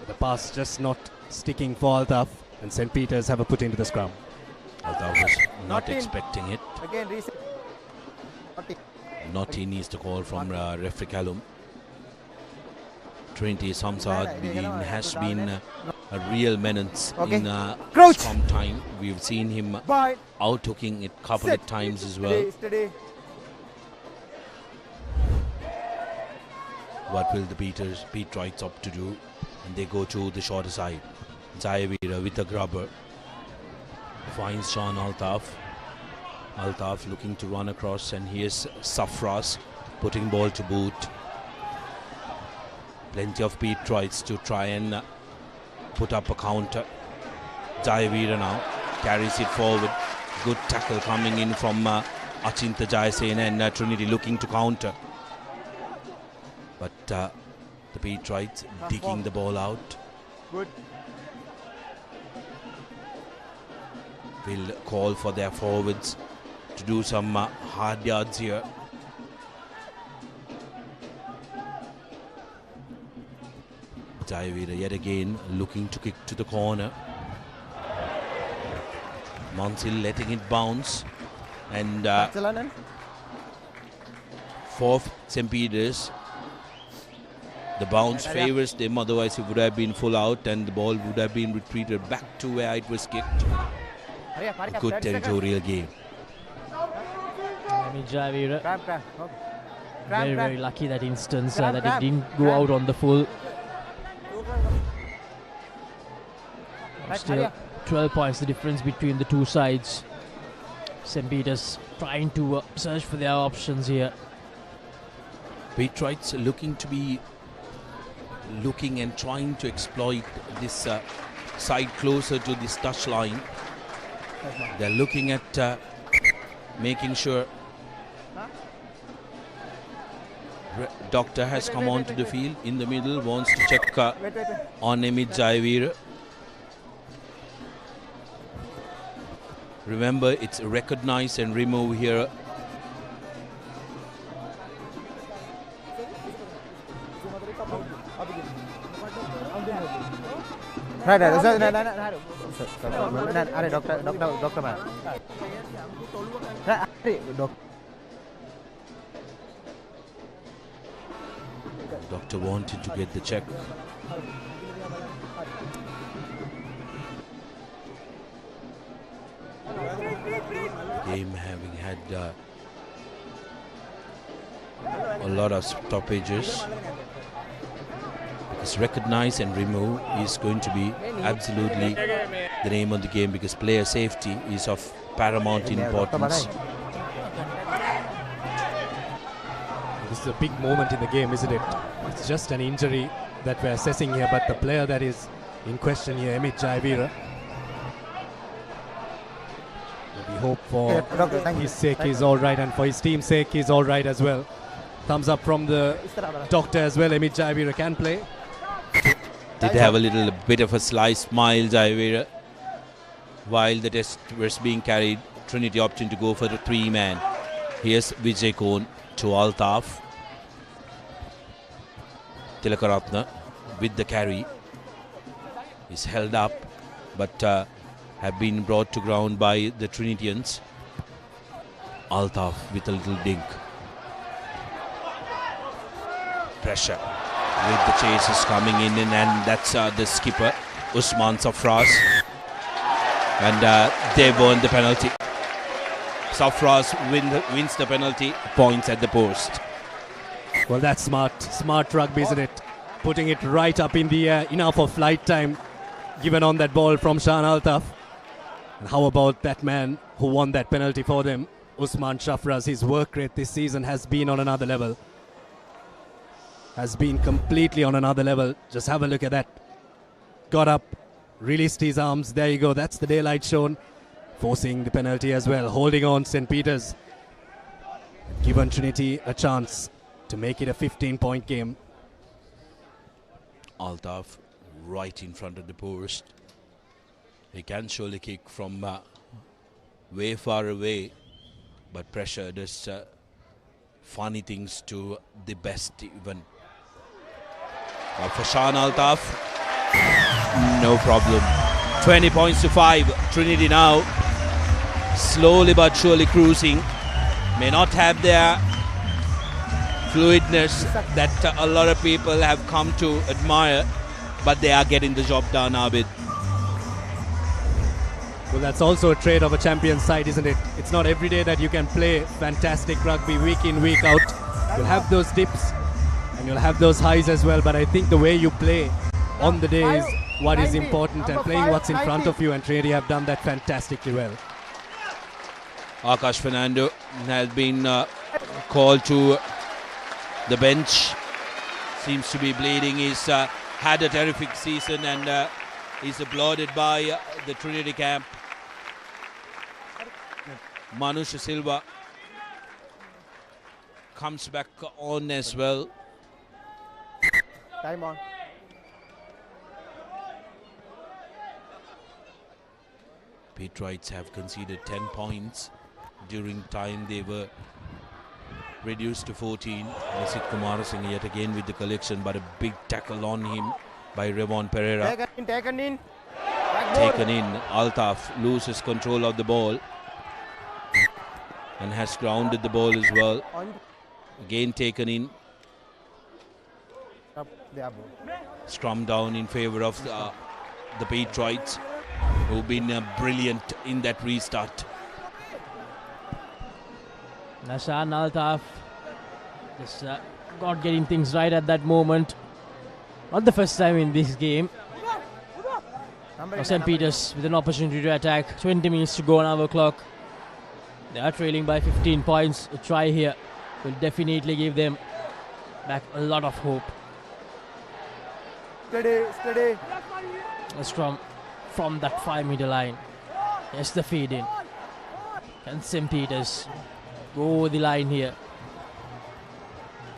The pass just not sticking for Altaf, and St. Peter's have a put into the scrum. Altaf was not expecting it. Again, reset. Naughty needs to call from referee Callum. Trinity Samsad Bidin has been a real menace in scrum time. We've seen him out-hooking it a couple of times as well. Steady. What will the Pete Wrights up to do? And they go to the shorter side. Jayavira with a grubber finds Sean Altaf. Altaf looking to run across, and here's Safras putting ball to boot. Plenty of Pete Wrights to try and put up a counter. Jayavira now carries it forward. Good tackle coming in from Achinta Jayasena and Trinity looking to counter. But the Patriots digging the ball out. Good. Will call for their forwards to do some hard yards here. Jayavira yet again looking to kick to the corner. Monsil letting it bounce. And for St. Peter's, the bounce favors them, otherwise it would have been full out and the ball would have been retreated back to where it was kicked. A good territorial game. Jayavira, very lucky that instance that it didn't go out on the full. Still 12 points the difference between the two sides. St. Peter's trying to search for their options here. Patriots looking and trying to exploit this side closer to this touch line. They're looking at making sure Doctor has come onto the field in the middle, wants to check on Amit Jayavira. Remember, it's recognize and remove here. Doctor wanted to get the check. Game having had a lot of stoppages, because recognize and remove is going to be absolutely the name of the game, because player safety is of paramount importance. This is a big moment in the game, isn't it? It's just an injury that we're assessing here, but the player that is in question here, Amit Jayavira, we hope for his sake he's all right, and for his team's sake he's all right as well. Thumbs up from the doctor as well. Amit Jayavira can play. Did have a little bit of a sly smile, Jayavira. While the test was being carried, Trinity opting to go for the 3-man. Here's Vijay Kohn to Altaf. Tilakaratna with the carry is held up, but have been brought to ground by the Trinitians. Altaf with a little dink. Pressure with the chases coming in, and that's the skipper Usman Safraz, and they've won the penalty. Safraz wins the penalty, points at the post. Well, that's smart rugby, isn't it? Putting it right up in the air, enough of flight time given on that ball from Shan Altaf. And how about that man who won that penalty for them, Usman Safraz? His work rate this season has been on another level. Has been completely on another level. Just have a look at that. Got up, released his arms. There you go. That's the daylight shown. Forcing the penalty as well. Holding on St. Peter's. Given Trinity a chance to make it a 15-point game. Altaf right in front of the post. He can surely kick from way far away, but pressure does funny things to the best even. But for Shan Altaf, no problem. 20 points to 5. Trinity now slowly but surely cruising. May not have their fluidness that a lot of people have come to admire, but they are getting the job done, Abid. Well, that's also a trait of a champion side, isn't it? It's not every day that you can play fantastic rugby week in, week out. You'll have those dips and you'll have those highs as well, but I think the way you play on the day is what is important, and playing what's in front of you, and Trinity have done that fantastically well. Akash Fernando has been called to the bench. Seems to be bleeding. He's had a terrific season, and he's applauded by the Trinity camp. Manusha Silva comes back on as well. Time on. Patriots have conceded 10 points. During time they were reduced to 14. Nisit Kumarasinghe yet again with the collection, but a big tackle on him by Revon Perera. Taken in. Taken in. Altaf loses control of the ball and has grounded the ball as well. Again taken in. Scrum down in favor of the Patriots, who've been brilliant in that restart. Nashan Altaf just not getting things right at that moment. Not the first time in this game. Now St. Peter's with an opportunity to attack. 20 minutes to go on our clock. They are trailing by 15 points. A try here will definitely give them back a lot of hope. Steady. A scrum from that 5-meter line. Yes, the feed in. Can St. Peter's go over the line here?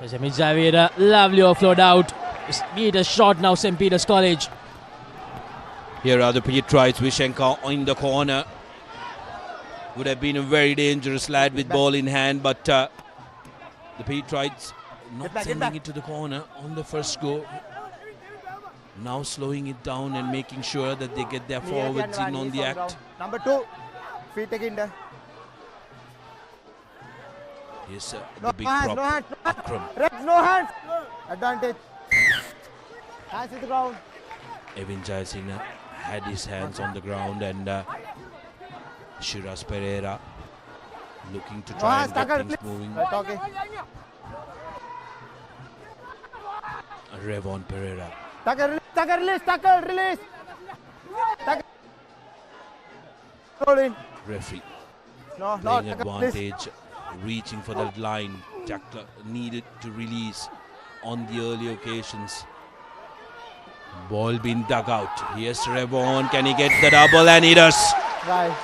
Deshamanya Javeda, lovely offload out. Meter shot now, St. Peter's College. Here are the Patriots. Vishenka in the corner. Would have been a very dangerous lad with ball in hand, but the Patriots not sending it to the corner on the first go. Now slowing it down and making sure that they get their forwards in on the act. Number 2. Feet again there. Yes, the big prop. Akram. No hands. Advantage. Hands to the ground. Evin Jayasinghe had his hands on the ground, and Shiraz Perera looking to try and get things moving. Revon Perera. Tackle, release. Referee No, playing advantage, reaching for that line. Tackler needed to release on the early occasions. Ball being dug out. Here's Revon. Can he get the double? And he does. Right.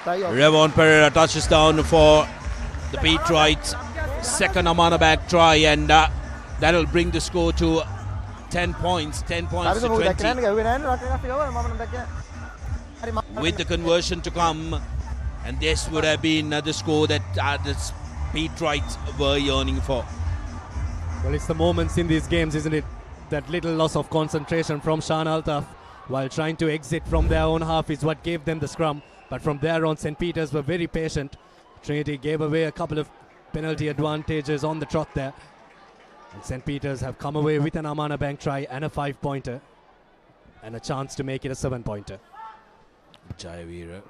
Revon Perera touches down for the Patriots. Second Amana back try, and that'll bring the score to 10 points. 10 points to 20. With the conversion to come, and this would have been the score that the Patriots were yearning for. Well, it's the moments in these games, isn't it? That little loss of concentration from Shan Altaf while trying to exit from their own half is what gave them the scrum. But from there on, St. Peter's were very patient. Trinity gave away a couple of penalty advantages on the trot there. And St. Peter's have come away with an Amana Bank try and a 5-pointer. And a chance to make it a 7-pointer. Jayavira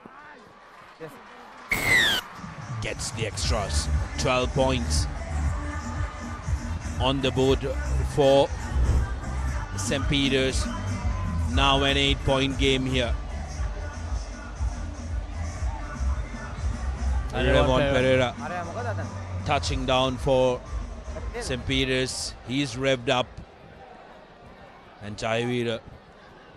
gets the extras. 12 points on the board for St. Peter's. Now an 8-point game here. Revon Perera touching down for St. Peter's. He's revved up. And Jayavira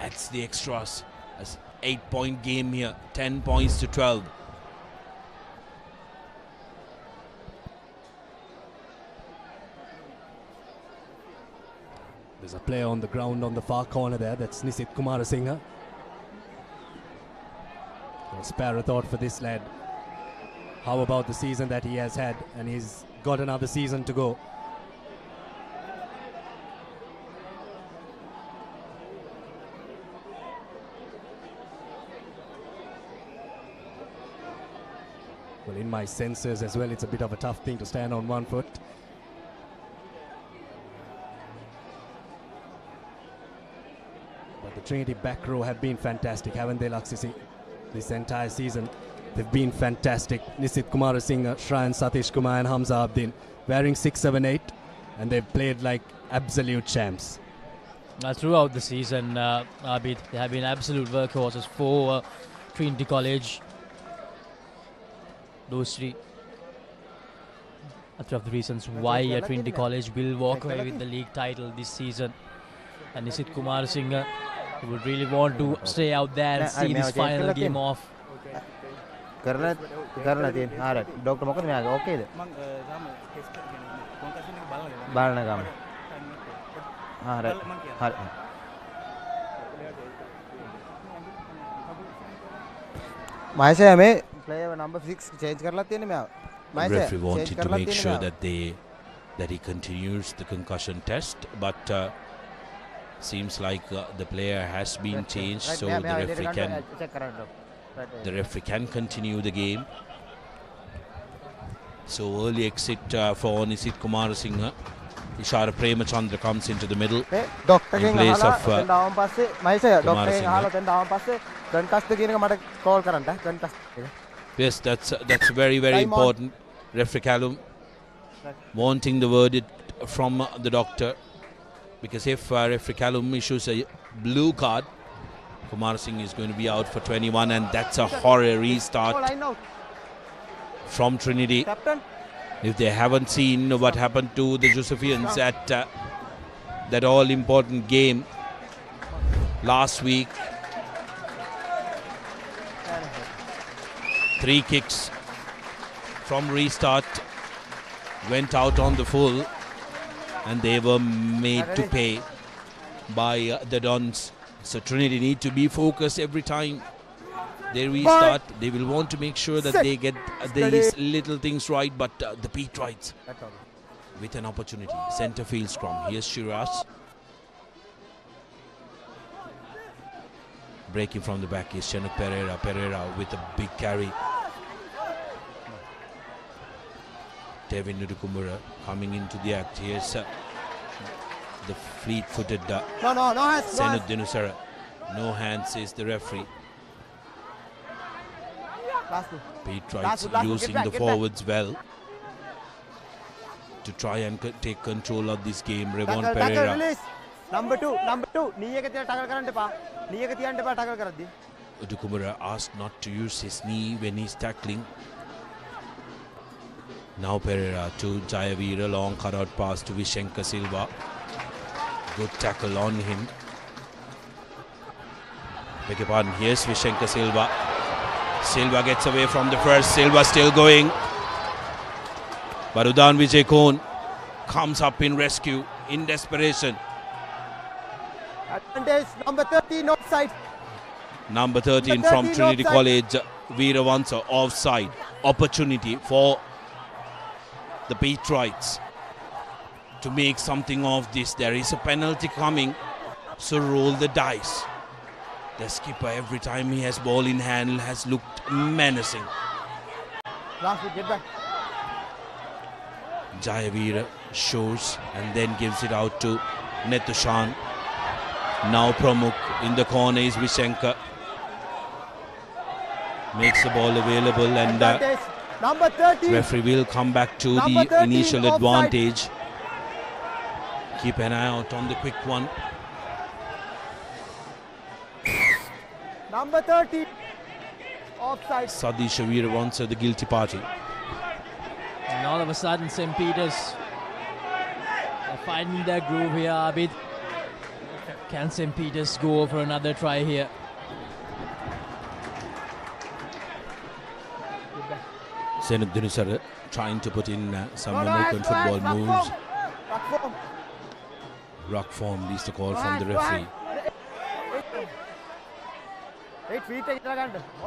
adds the extras. As 8-point game here. 10 points to 12. There's a player on the ground on the far corner there. That's Nisit Kumarasinghe. A spare a thought for this lad. How about the season that he has had? And he's got another season to go. Well, in my senses as well, it's a bit of a tough thing to stand on one foot. But the Trinity back row have been fantastic, haven't they, Laksisi? This entire season, they've been fantastic. Nisit Kumarasinghe, Shrayan Satish Kumar and Hamza Abdin wearing 6, 7, 8, and they've played like absolute champs. Throughout the season, Abid, they have been absolute workhorses for Trinity College. Those three are three of the reasons why Trinity College will walk away with the league title this season. And Nisit Kumarasinghe would really want to stay out there and see this final game off. කරලා තියෙන. හරියට. Doctor මොකද මෙයාගේ ඕකේද? බලන ගම. හරියට. හරි. මහේෂය මේ player number 6 change කරලා තියෙන්නේ මෙයා. Referee wanted to make sure that he continues the concussion test, but seems like the player has been changed, so the referee can continue the game. So early exit for Nisit Kumarasinghe. Ishara Premachandra comes into the middle in place of Yes, that's very important. Referee Callum wanting the verdict from the doctor, because if Referee Callum issues a blue card, Kumar Singh is going to be out for 21, and that's a horror restart from Trinity. If they haven't seen what happened to the Josephians at that all-important game last week, 3 kicks from restart went out on the full, and they were made to pay by the Dons. So Trinity need to be focused every time they restart. They will want to make sure that they get these little things right, but the Petrites with an opportunity. Centre field scrum. Here's Shiraz. Breaking from the back is Chanuk Perera. Perera with a big carry. Devin Nudukumura coming into the act. Here's the fleet-footed Senud Dinusara. No hands, says the referee. Petrites using the forwards well to try and take control of this game. Revon Perera. Number 2. Udukumura asked not to use his knee when he's tackling. Now Perera to Jayavira, long cut-out pass to Vishenka Silva. Good tackle on him. Beg your pardon, here's Vishenka Silva. Silva gets away from the first. Silva still going. But Udan Vijay Kohn comes up in rescue, in desperation. Advantage, number 13 offside. Number 13 from Trinity College, Veeravansa offside. Opportunity for the Petrites to make something of this. There is a penalty coming, so roll the dice. The skipper, every time he has ball in hand, has looked menacing. Jayavira shows and then gives it out to Netushan. Now Pramukh in the corner is Vishenka. Makes the ball available, and number 30. Referee will come back to the initial advantage. Keep an eye out on the quick one. Number 30. Offside. Sadish Veeravansa, the guilty party. And all of a sudden, St. Peter's are finding their groove here, Abid. Can St. Peter's go for another try here? Senud Dinusara trying to put in some American football moves. Ruck form leads the call from the referee.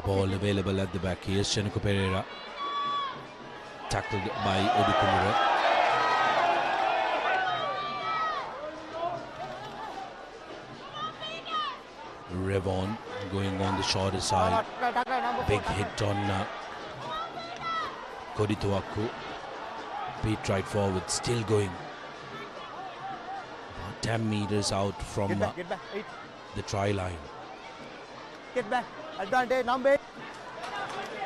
Ball available at the back. Here's Chanuk Perera. Tackled by Odukumura. Revon going on the shorter side. Big hit on Kodituaku. Pete right forward, still going. About 10 meters out from the try line. Get back. Advantage, number 8.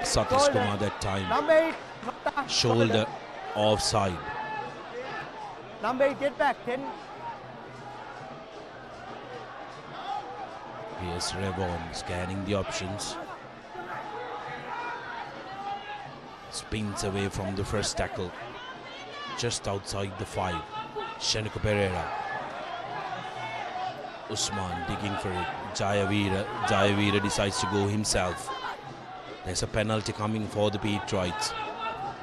Satish Kumar that time. Number 8. Shoulder offside. Number 8, get back. 10. Here's Revon scanning the options. Spins away from the first tackle. Just outside the 5. Chanuk Perera. Usman digging for it. Jayavira decides to go himself. There's a penalty coming for the Patriots,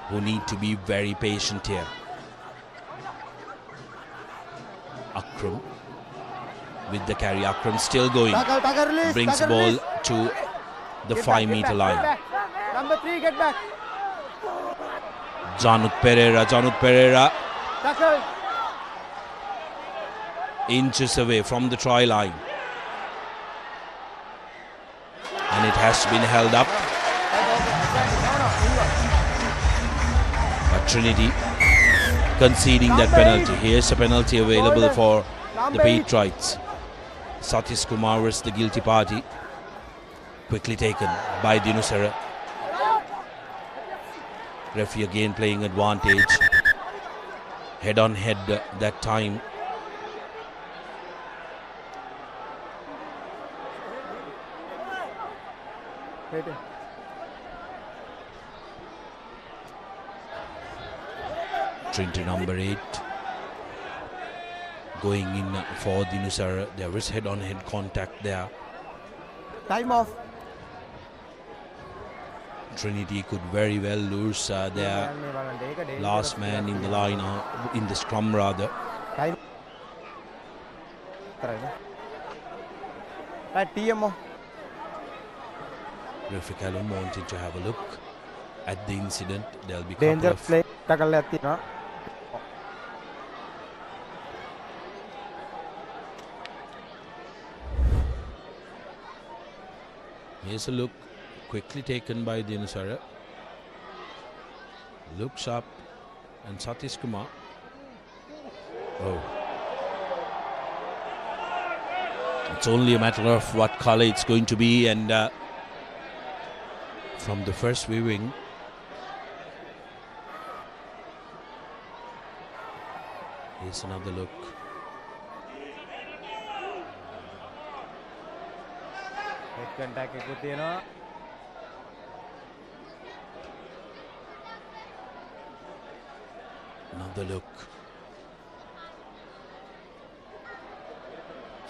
who need to be very patient here. Akram with the carry. Akram still going. Brings ball to the 5-meter line. Number 3, get back. Janut Perera. Tackle. Inches away from the try line. And it has been held up. But Trinity conceding that penalty. Here's a penalty available for the Patriots. Satish Kumar is the guilty party. Quickly taken by Dinusara. Referee again playing advantage. Head on head that time. Trinity number 8 going in for Dinusara. There is head on head contact there. Time off. Trinity could very well lose their last man in the line, in the scrum rather. Time. TMO. Referee Callum wanted to have a look at the incident. There'll be Danger couple play. Tackle at Here's a look, quickly taken by Dinusara. Looks up, and Satish Kumar. Oh. It's only a matter of what colour it's going to be, and from the first viewing, here's another look. Contact ikuti na. Another look.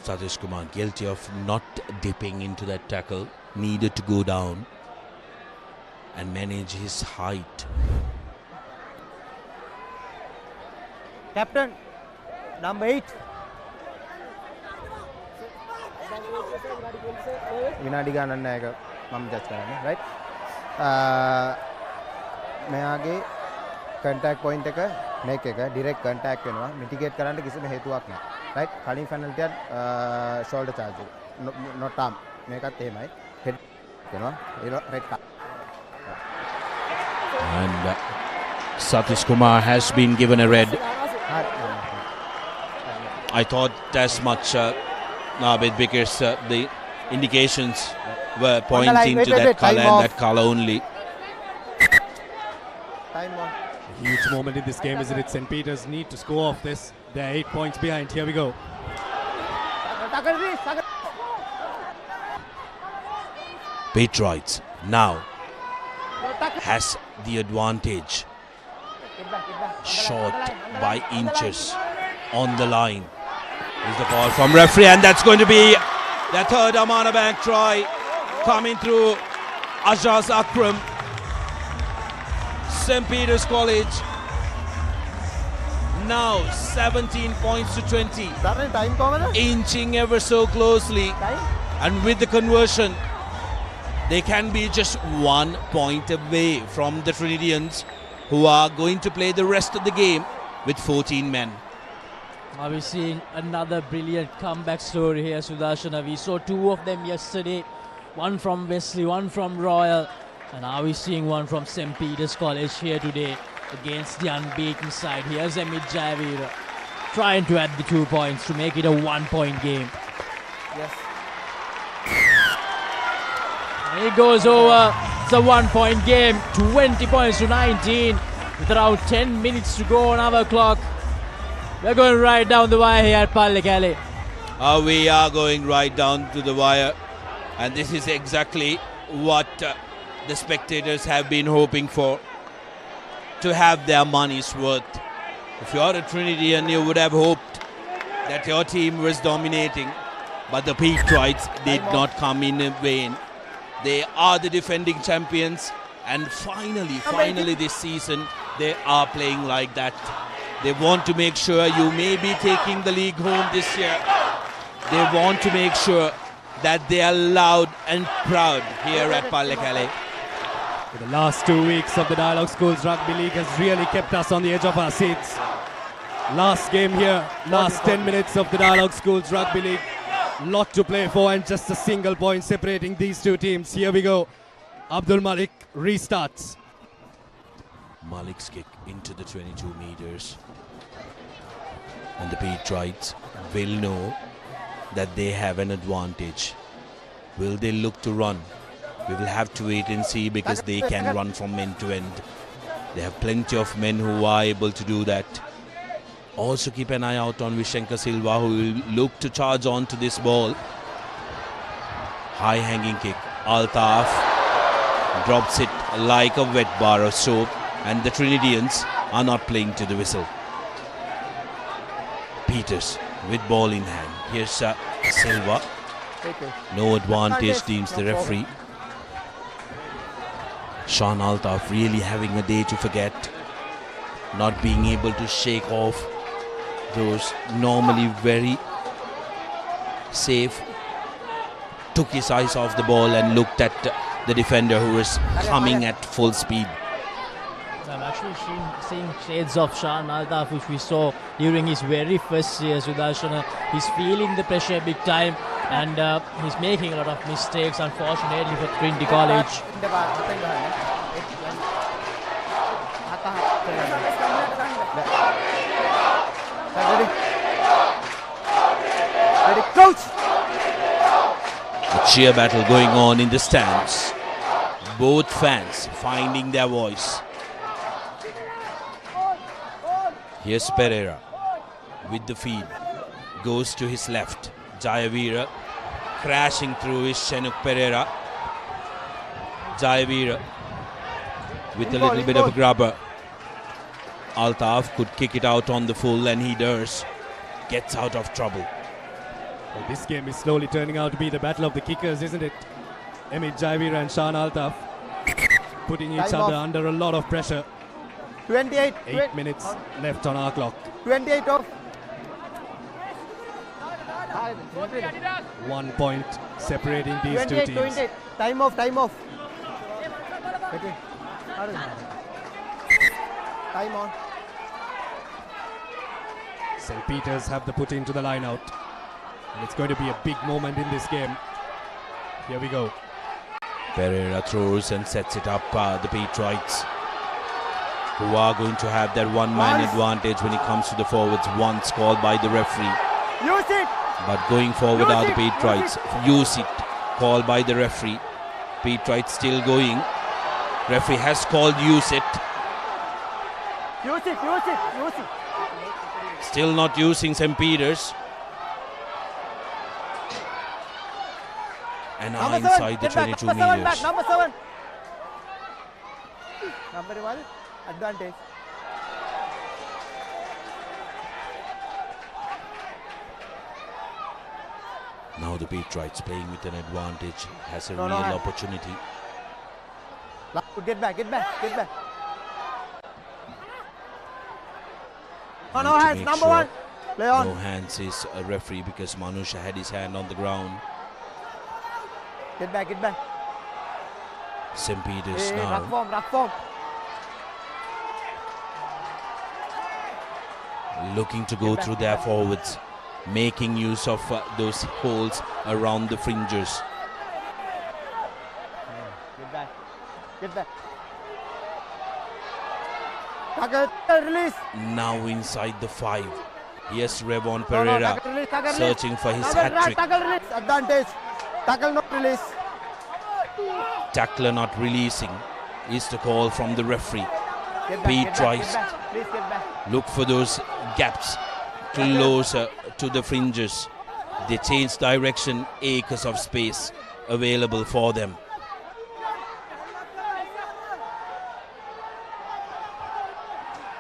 Satish Kumar guilty of not dipping into that tackle, needed to go down and manage his height. Captain, number 8. විනාඩි ගණන් නැහැ එක මම ජජ් කරන්නේ right මෙයාගේ contact point එක මේක එක direct contact වෙනවා mitigate කරන්න කිසිම හේතුවක් නැහැ right කලින් penalty එක shoulder charge not arm මේකත් එහෙමයි head වෙනවා red card. And Satish Kumar has been given a red. I thought as much because the indications were pointing to that colour and that colour only. Time on. A huge moment in this game, isn't it? St. Peter's need to score off this. They're 8 points behind. Here we go. Patriots now has the advantage. Short by inches on the line. Is the call from referee, and that's going to be the third Amana Bank try coming through. Ajaz Akram, St. Peter's College. Now 17 points to 20. Inching ever so closely. And with the conversion, they can be just 1 point away from the Trinitians, who are going to play the rest of the game with 14 men. Are we seeing another brilliant comeback story here, Sudarshana? We saw 2 of them yesterday, one from Wesley, one from Royal, and are we seeing one from St. Peter's College here today against the unbeaten side? Here's Amit Jayavira trying to add the 2 points to make it a 1-point game. Yes. And it goes over. It's a 1-point game, 20 points to 19 with around 10 minutes to go on our clock. We're going right down the wire here at Pallekele. We are going right down to the wire, and this is exactly what the spectators have been hoping for, to have their money's worth. If you're a Trinitian, you would have hoped that your team was dominating, but the Patriots did not come in vain. They are the defending champions, and finally this season they are playing like that. They want to make sure you may be taking the league home this year. They want to make sure that they are loud and proud here at Pallekele. The last 2 weeks of the Dialog Schools Rugby League has really kept us on the edge of our seats. Last game here, last 10 minutes of the Dialog Schools Rugby League. Lot to play for and just a single point separating these two teams. Here we go. Abdul Malik restarts. Malik's kick into the 22 meters. And the Patriots will know that they have an advantage. Will they look to run? We will have to wait and see, because they can run from end to end. They have plenty of men who are able to do that. Also keep an eye out on Vishenka Silva, who will look to charge on to this ball. High hanging kick. Altaf drops it like a wet bar of soap, and the Trinitians are not playing to the whistle. Peters with ball in hand. Here's Silva. No advantage, deems the referee. Sean Altaf really having a day to forget. Not being able to shake off those normally very safe. Took his eyes off the ball and looked at the defender, who was coming at full speed. I'm actually seeing shades of Sean Altaf, which we saw during his very first year. Sudarshana, he's feeling the pressure big time, and he's making a lot of mistakes, unfortunately, for Trinity College. Ready, coach! A cheer battle going on in the stands. Both fans finding their voice. Here's Perera with the feed. Goes to his left. Jayavira crashing through his Chinook Perera. Jayavira with a little bit of a grabber. Altaf could kick it out on the full, and he does. Gets out of trouble. Well, this game is slowly turning out to be the battle of the kickers, isn't it? Amit Jayavira and Sean Altaf putting each other under a lot of pressure. 28. 8 minutes left on our clock. 28 off. 1 point separating these two teams. 28. Time off. Time on. St. Peter's have the put into the line out. And it's going to be a big moment in this game. Here we go. Perera throws and sets it up. The Patriots, who are going to have that one-man advantage when it comes to the forwards, once called by the referee. Use it! But going forward are the Patriots. Use it, called by the referee. Patriots still going. Referee has called use it. Use it. Still not using St. Peter's. And are inside the 22 meters. Number 7. Number 1. Advantage. Now the Patriots playing with an advantage, has a real opportunity. Get back. No hands, number 1. Play on. No hands is a referee, because Manusha had his hand on the ground. Get back. St. Peter's now. Rough form. Looking to go through their forwards, making use of those holes around the fringes. Get back. Tackle, release. Now inside the 5. Yes, Revon Perera searching for his hat-trick. Tackle, release. Advantage. Tackle, not release. Tackler not releasing is the call from the referee. Get tries. Please get back. Look for those gaps closer to the fringes. They change direction, acres of space available for them.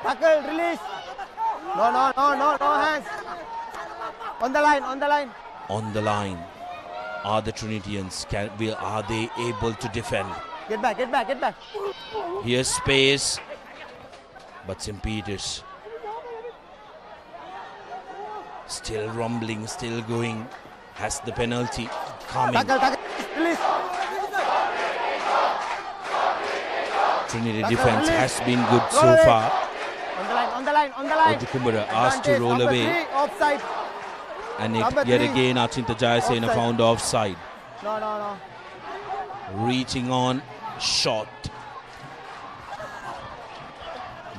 Tackle, release. No hands. On the line. On the line. are the Trinitians? Are they able to defend? Get back, get back, get back. Here's space, but St. Peter's still rumbling, still going, has the penalty coming. Tackle, release. Trinity defense has been good so far. On the line. Ojukumbura asked to roll away. 3, offside. And yet again Achinta Jayasena found offside. No. Reaching on, shot.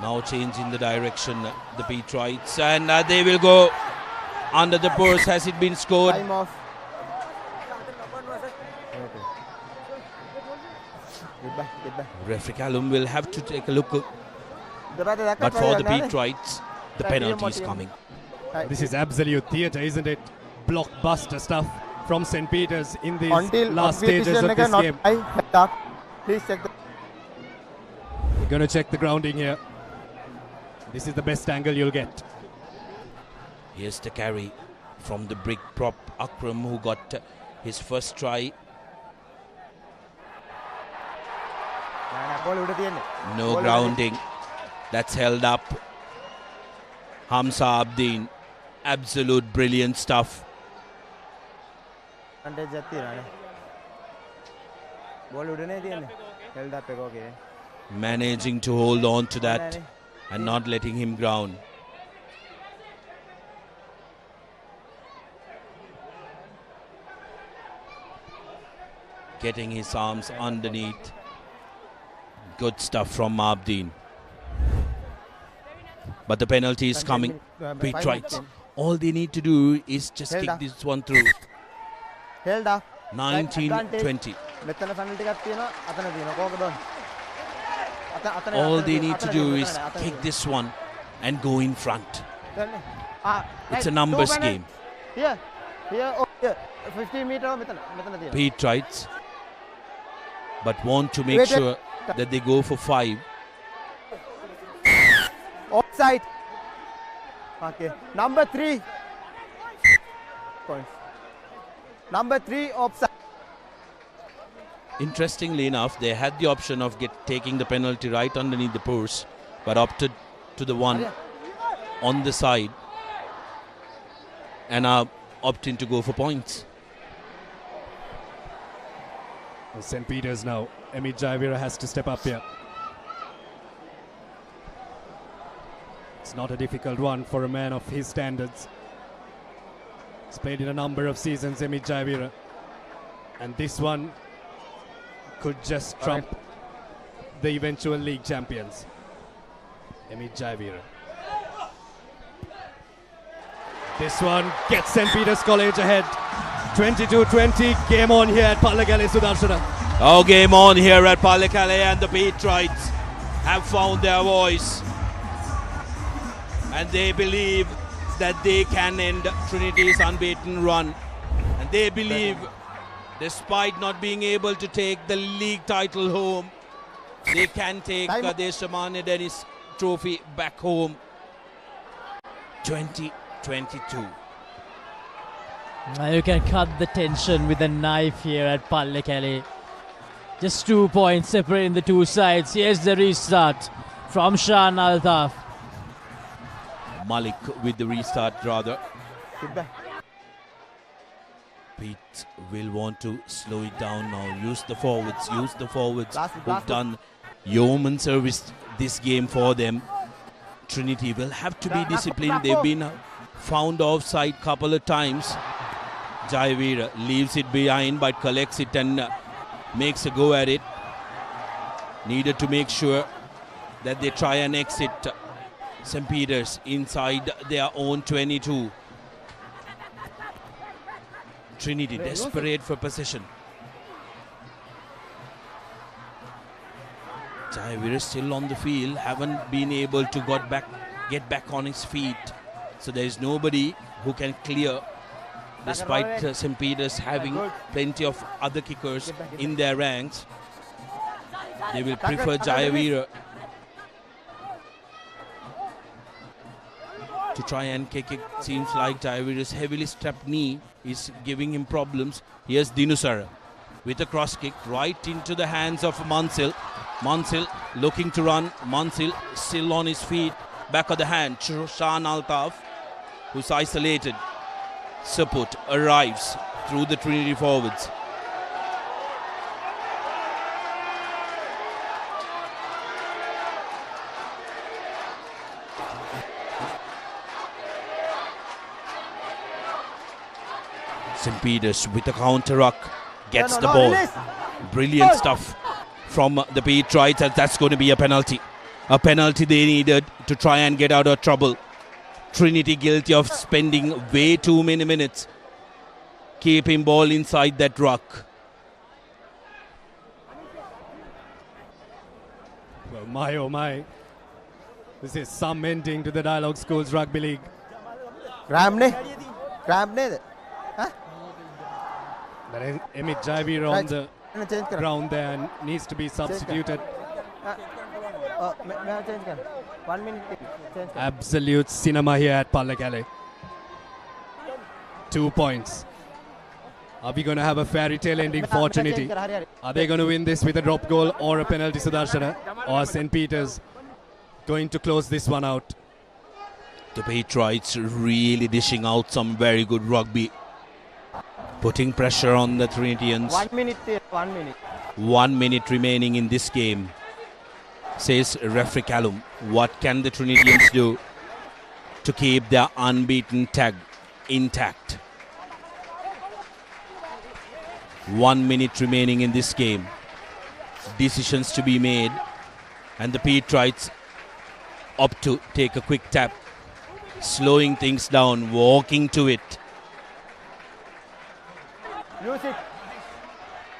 Now changing the direction, the Peterites, and they will go under the purse. Has it been scored? Time off. Get back. Referee Callum will have to take a look. But for the Peterites, the penalty is coming. This is absolute theatre, isn't it? Blockbuster stuff from St. Peter's in these last Until stages of this game. Please check the... We're going to check the grounding here. This is the best angle you'll get. Here's the carry from the brick prop Akram, who got his first try. No grounding. That's held up. Hamza Abdeen. Absolute brilliant stuff. Managing to hold on to that and not letting him ground. Getting his arms underneath. Good stuff from Abdeen. But the penalty is coming. Peterites. All they need to do is just kick this one through. 19-20. All they need to do is kick this one and go in front. It's a numbers game. Here. 15 meter. Peterites, but want to make sure that they go for 5. Offside. Okay. Number 3. Points. Number 3 offside. Interestingly enough, they had the option of taking the penalty right underneath the purse, but opted to the one on the side and are opting to go for points. Well, St. Peter's now. Amit Jayavira has to step up here. It's not a difficult one for a man of his standards. He's played in a number of seasons, Amit Jayavira. And this one could just trump the eventual league champions. Amit Jayavira. This one gets St. Peter's College ahead. 22-20, game on here at Pallekele, Sudarshana. Oh, game on here at Pallekele, and the Peterites have found their voice. And they believe that they can end Trinity's unbeaten run. And they believe, despite not being able to take the league title home, they can take the Deshamanya Dennis trophy back home. 2022. Now you can cut the tension with a knife here at Pallekele. Just 2 points separating the two sides. Here's the restart from Shan Altaf. Malik with the restart rather. Pete will want to slow it down now. Use the forwards who've done yeoman service this game for them. Trinity will have to be disciplined. They've been found offside couple of times. Jayavira leaves it behind but collects it and makes a go at it. Needed to make sure that they try and exit St. Peter's inside their own 22. Trinity desperate for possession. Jayavira still on the field, haven't been able to get back on his feet. So there is nobody who can clear, despite St. Peter's having plenty of other kickers in their ranks. They will prefer Jayavira to try and kick it. Seems like Jayaveera's heavily strapped knee is giving him problems. Here's Dinusara with a cross kick right into the hands of Mansil. Mansil looking to run. Mansil still on his feet. Back of the hand, Shan Altaf, who's isolated. Support arrives through the Trinity forwards. St. Peter's with a counter ruck gets the ball. Brilliant stuff from the Patriots, and that's going to be a penalty. A penalty they needed to try and get out of trouble. Trinity guilty of spending way too many minutes keeping ball inside that ruck. Well, my oh my. This is some ending to the Dialog Schools Rugby League. Ramne? Ramne? Huh? Emit Jayaveera on the ground there and needs to be substituted. May I change? 1 minute. Absolute cinema here at Pallekele. 2 points. Are we going to have a fairy tale ending for Trinity? Are they going to win this with a drop goal or a penalty, Sudarshana? Or St. Peter's going to close this one out? The Patriots really dishing out some very good rugby. Putting pressure on the Trinitians. 1 minute. 1 minute. 1 minute remaining in this game. Says referee Callum. What can the Trinitians do to keep their unbeaten tag intact? 1 minute remaining in this game. Decisions to be made. And the Patriots opt to take a quick tap. Slowing things down, walking to it. Use it.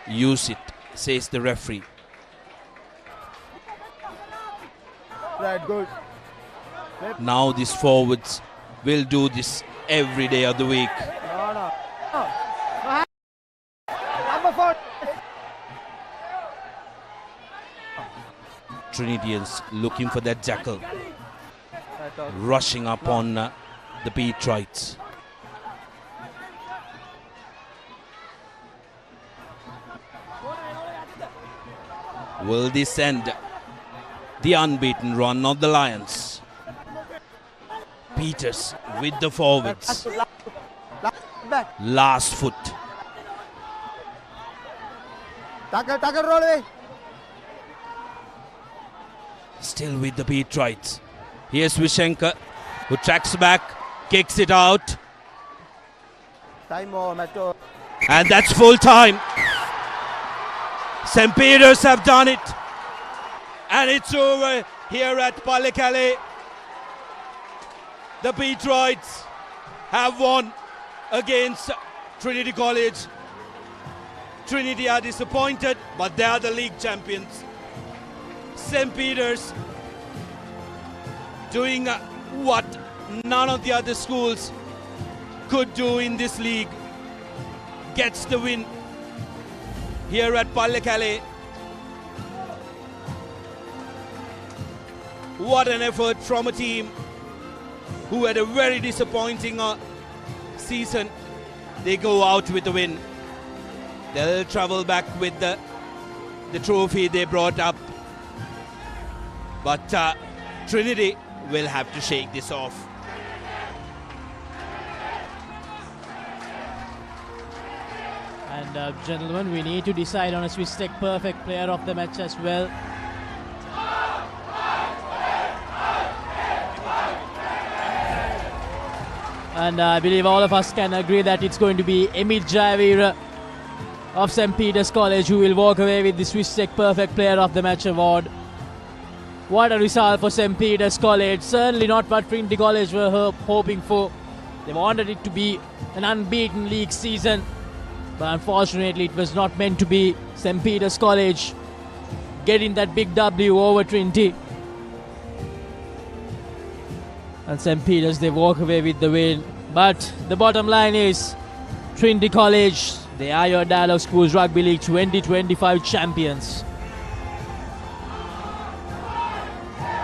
Use it, says the referee. Right, good. Now these forwards will do this every day of the week. No. Number 4. Trinitians looking for that jackal. Rushing up on the Patriots. Will this end the unbeaten run of the Lions? Peters with the forwards. Last foot. Tackle, roll away. Still with the Patriots. Here's Vishenka, who tracks back, kicks it out. Time over, and that's full time. St. Peter's have done it. And it's over here at Pallekele. The Patriots have won against Trinity College. Trinity are disappointed, but they are the league champions. St. Peter's doing what none of the other schools could do in this league. Gets the win here at Pallekele. What an effort from a team who had a very disappointing season. They go out with a win. They'll travel back with the trophy they brought up. But Trinity will have to shake this off. And gentlemen, we need to decide on a Swiss Tech Perfect Player of the Match as well. And I believe all of us can agree that it's going to be Emit Jayaveera of St. Peter's College who will walk away with the Swiss Tech Perfect Player of the Match award. What a result for St. Peter's College. Certainly not what Trinity College were hoping for. They wanted it to be an unbeaten league season. But unfortunately, it was not meant to be. St. Peter's College getting that big W over Trinity. And St. Peter's, they walk away with the win. But the bottom line is, Trinity College, they are your Dialog Schools Rugby League 2025 champions.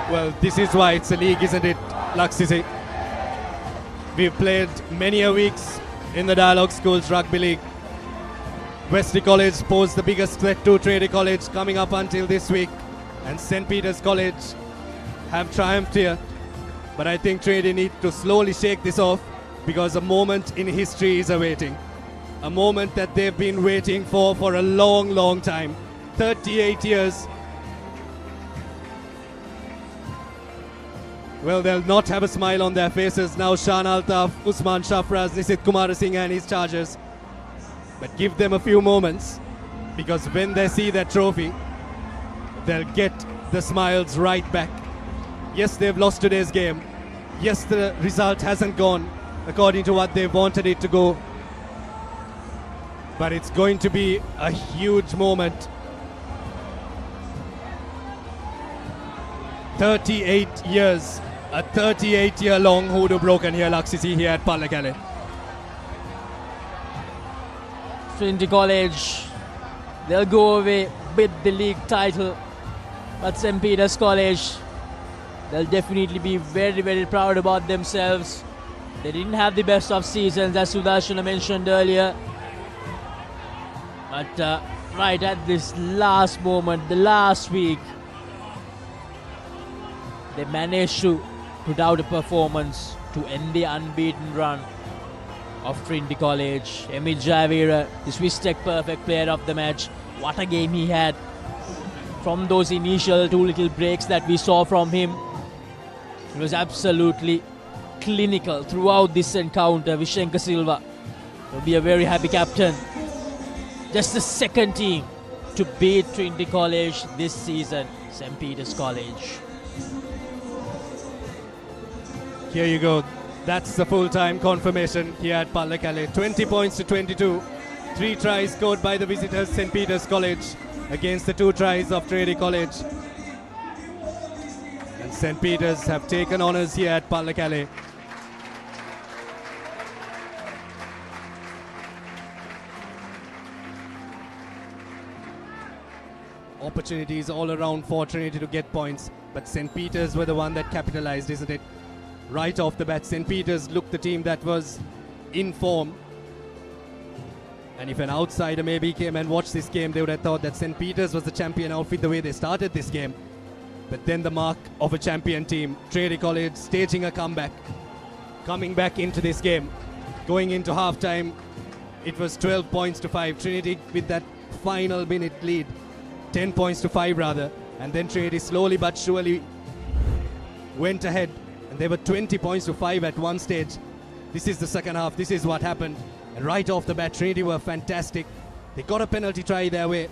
Well, this is why it's a league, isn't it, Laksisi? We've played many a weeks in the Dialog Schools Rugby League. Wesley College posed the biggest threat to Trinity College coming up until this week, and St. Peter's College have triumphed here. But I think Trinity need to slowly shake this off, because a moment in history is awaiting. A moment that they've been waiting for a long, long time. 38 years. Well, they'll not have a smile on their faces now. Shan Altaf, Usman Shafraz, Nisit Kumar Singh and his chargers. But give them a few moments, because when they see that trophy, they'll get the smiles right back. Yes, they've lost today's game. Yes, the result hasn't gone according to what they wanted it to go. But it's going to be a huge moment. 38 years. A 38-year-long hoodoo broken here, Laksisi, here at Pallekele. Trinity College, they'll go away with the league title. But St. Peter's College, they'll definitely be very, very proud about themselves. They didn't have the best of seasons, as Sudarshana mentioned earlier. But right at this last moment, the last week, they managed to put out a performance to end the unbeaten run of Trinity College. Emil Javira, the Swiss Tech perfect player of the match. What a game he had. From those initial two little breaks that we saw from him, it was absolutely clinical throughout this encounter. Vishenka Silva will be a very happy captain. Just the second team to beat Trinity College this season, St. Peter's College. Here you go. That's the full-time confirmation here at Pallekele. 20 points to 22. 3 tries scored by the visitors, St. Peter's College, against the 2 tries of Trinity College. And St. Peter's have taken honours here at Pallekele. Opportunities all around for Trinity to get points, but St. Peter's were the one that capitalised, isn't it? Right off the bat, St. Peter's looked the team that was in form. And if an outsider maybe came and watched this game, they would have thought that St. Peter's was the champion outfit the way they started this game. But then the mark of a champion team, Trinity College staging a comeback, coming back into this game. Going into halftime, it was 12 points to 5. Trinity with that final minute lead, 10 points to 5 rather. And then Trinity slowly but surely went ahead. And they were 20 points to 5 at one stage. This is the second half. This is what happened. And right off the bat, Trinity were fantastic. They got a penalty try their way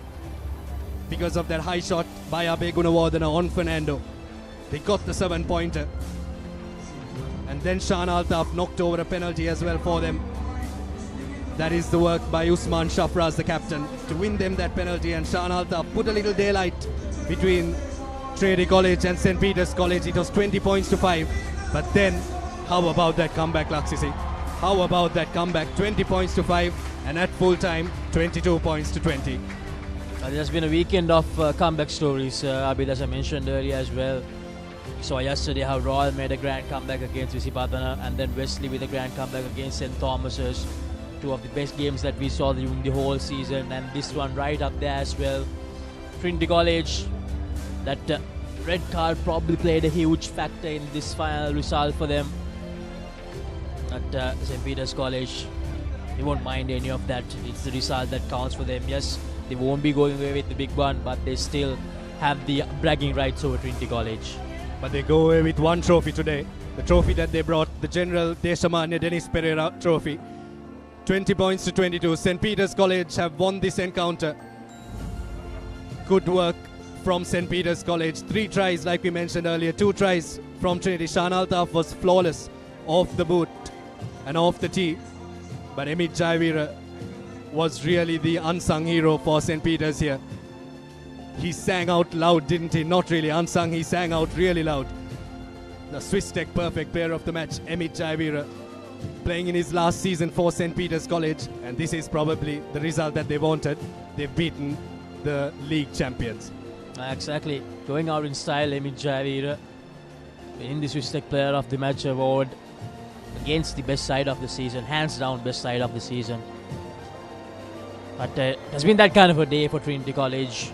because of that high shot by Abe Gunawardena on Fernando. They got the 7-pointer. And then Shan Altaf knocked over a penalty as well for them. That is the work by Usman Shafraz, the captain, to win them that penalty. And Shan Altaf put a little daylight between Trinity College and St. Peter's College. It was 20 points to 5. But then, how about that comeback, Laksisi? How about that comeback? 20 points to 5, and at full time, 22 points to 20. There's been a weekend of comeback stories, Abid, as I mentioned earlier as well. We saw yesterday how Royal made a grand comeback against Visipatana, and then Wesley with a grand comeback against St. Thomas's. 2 of the best games that we saw during the whole season, and this one right up there as well. Trinity College, that red card probably played a huge factor in this final result for them. At St. Peter's College, they won't mind any of that. It's the result that counts for them. Yes, they won't be going away with the big one, but they still have the bragging rights over Trinity College. But they go away with one trophy today. The trophy that they brought, the General Deshamanya Dennis Perera trophy. 20 points to 22. St. Peter's College have won this encounter. Good work from St. Peter's College. 3 tries, like we mentioned earlier. 2 tries from Trinity. Shan Altaf was flawless off the boot and off the tee. But Emil Javira was really the unsung hero for St. Peter's here. He sang out loud, didn't he? Not really unsung, he sang out really loud. The Swiss Tech perfect player of the match, Emil Javira, playing in his last season for St. Peter's College. And this is probably the result that they wanted. They've beaten the league champions. Exactly. Going out in style, Emil Javira winning the Swiss Tech Player of the Match award. against the best side of the season, hands down best side of the season. But it has been that kind of a day for Trinity College.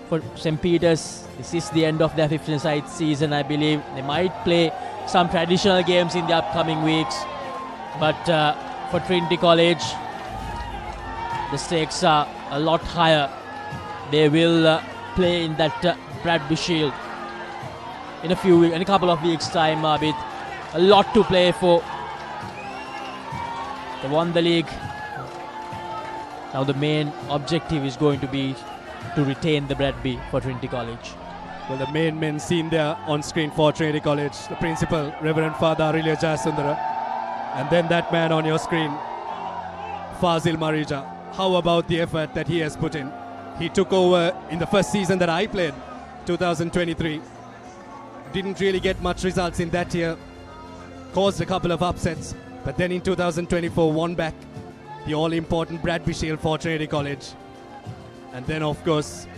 For St. Peter's, this is the end of their 15-side season, I believe. They might play some traditional games in the upcoming weeks. But for Trinity College, the stakes are a lot higher. They will play in that Rugby Shield in a couple of weeks' time, with a lot to play for. They won the league. Now the main objective is going to be to retain the Rugby for Trinity College. Well, the main men seen there on screen for Trinity College, the principal, Reverend Father Aurelia Jayasundara, and then that man on your screen, Fazil Marija. How about the effort that he has put in? He took over in the first season that I played, 2023. Didn't really get much results in that year. Caused a couple of upsets. But then in 2024, won back the all-important Rugby Shield for Trinity College. And then, of course,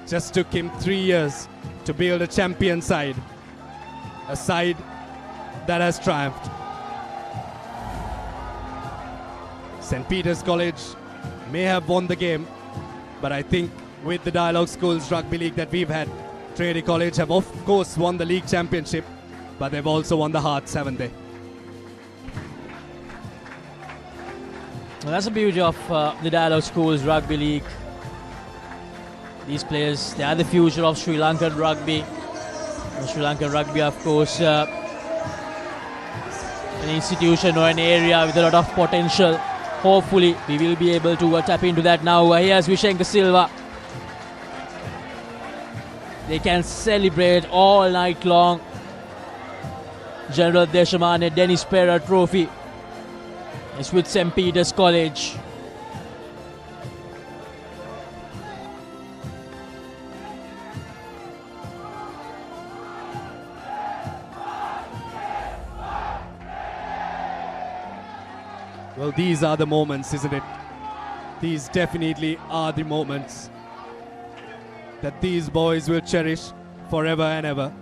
just took him 3 years to build a champion side. A side that has triumphed. St. Peter's College may have won the game, but I think with the Dialog Schools Rugby League that we've had, Trinity College have of course won the league championship, but they've also won the hearts, haven't they? Well, that's the beauty of the Dialog Schools Rugby League. These players, they are the future of Sri Lankan rugby. And Sri Lankan rugby, of course, an institution or an area with a lot of potential. Hopefully, we will be able to tap into that now. Here's Vishenka Silva. They can celebrate all night long. General Deshamanya Dennis Perera Trophy is with St. Peter's College. Well, these are the moments, isn't it? These definitely are the moments that these boys will cherish forever and ever.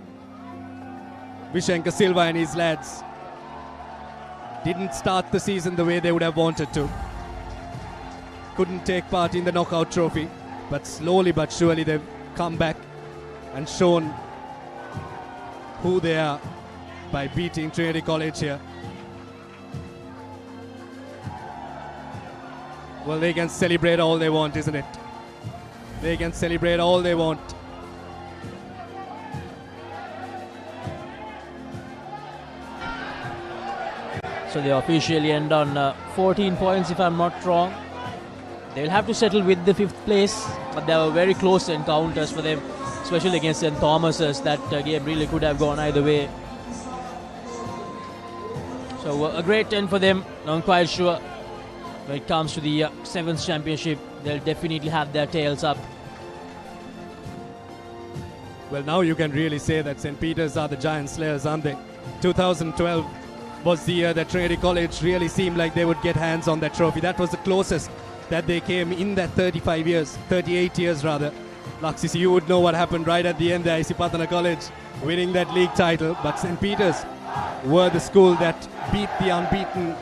Vishenka Silva and his lads didn't start the season the way they would have wanted to. Couldn't take part in the knockout trophy, but slowly but surely they've come back and shown who they are by beating Trinity College here. Well, they can celebrate all they want, isn't it? They can celebrate all they want. So they officially end on 14 points, if I'm not wrong. They'll have to settle with the 5th place, but there were very close encounters for them, especially against St. Thomas's. That game really could have gone either way. So a great 10 for them. I'm quite sure when it comes to the 7th championship, they'll definitely have their tails up. Well, now you can really say that St. Peter's are the giant slayers, aren't they? 2012 was the year that Trinity College really seemed like they would get hands on that trophy. That was the closest that they came in that 38 years rather. Laxis, you would know what happened right at the end there. Isipatana College winning that league title, but St. Peter's were the school that beat the unbeaten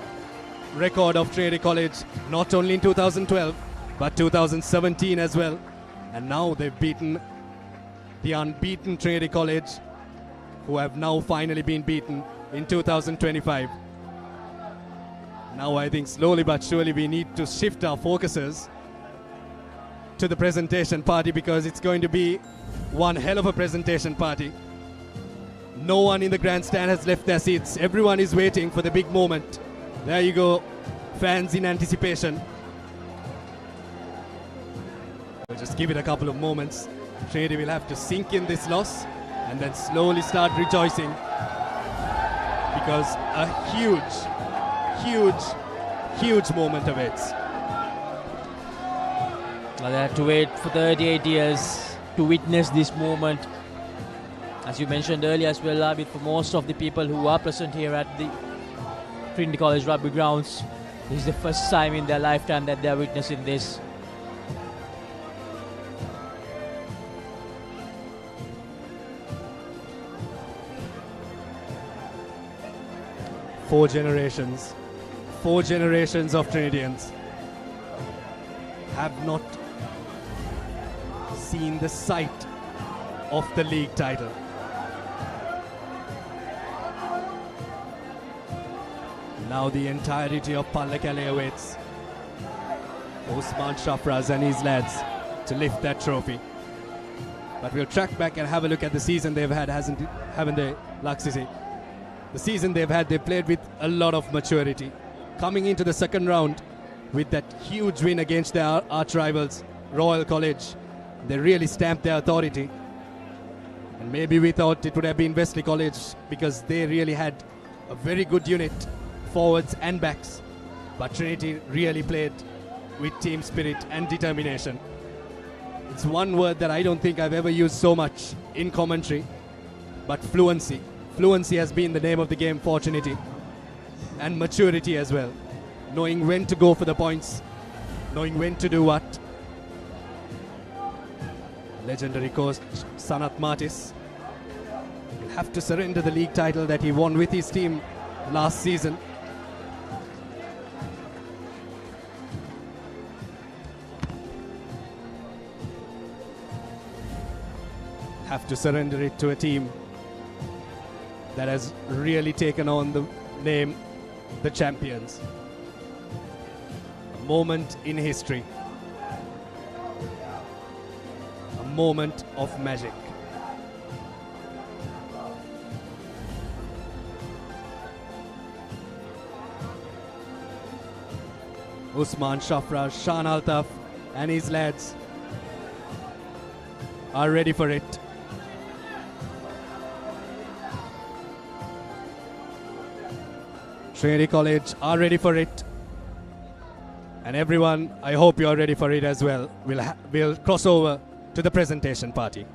record of Trinity College, not only in 2012 but 2017 as well, and now they've beaten the unbeaten Trinity College, who have now finally been beaten in 2025. Now I think slowly but surely we need to shift our focuses to the presentation party, because it's going to be one hell of a presentation party. No one in the grandstand has left their seats. Everyone is waiting for the big moment. There you go, fans in anticipation. We'll just give it a couple of moments. Trinity will have to sink in this loss and then slowly start rejoicing, because a huge moment awaits. Well, they had to wait for 38 years to witness this moment. As you mentioned earlier as well, Abid, for most of the people who are present here at the Trinity College Rugby grounds, this is the first time in their lifetime that they are witnessing this. 4 generations of Trinitians have not seen the sight of the league title. Now the entirety of Pallakele awaits Usman Shafraz and his lads to lift that trophy. But we'll track back and have a look at the season they've had, haven't they, Laksisi? The season they've had, they played with a lot of maturity. Coming into the second round with that huge win against their arch rivals, Royal College, they really stamped their authority. And maybe we thought it would have been Wesley College because they really had a very good unit, forwards and backs. But Trinity really played with team spirit and determination. It's one word that I don't think I've ever used so much in commentary, but fluency. Fluency has been the name of the game for Trinity. And maturity as well. Knowing when to go for the points, knowing when to do what. Legendary coach Sanat Martis will have to surrender the league title that he won with his team last season. Have to surrender it to a team that has really taken on the name the champions. A moment in history. A moment of magic. Usman Shafraz, Shan Altaf and his lads are ready for it. Trinity College are ready for it. And everyone, I hope you are ready for it as well. We'll cross over to the presentation party.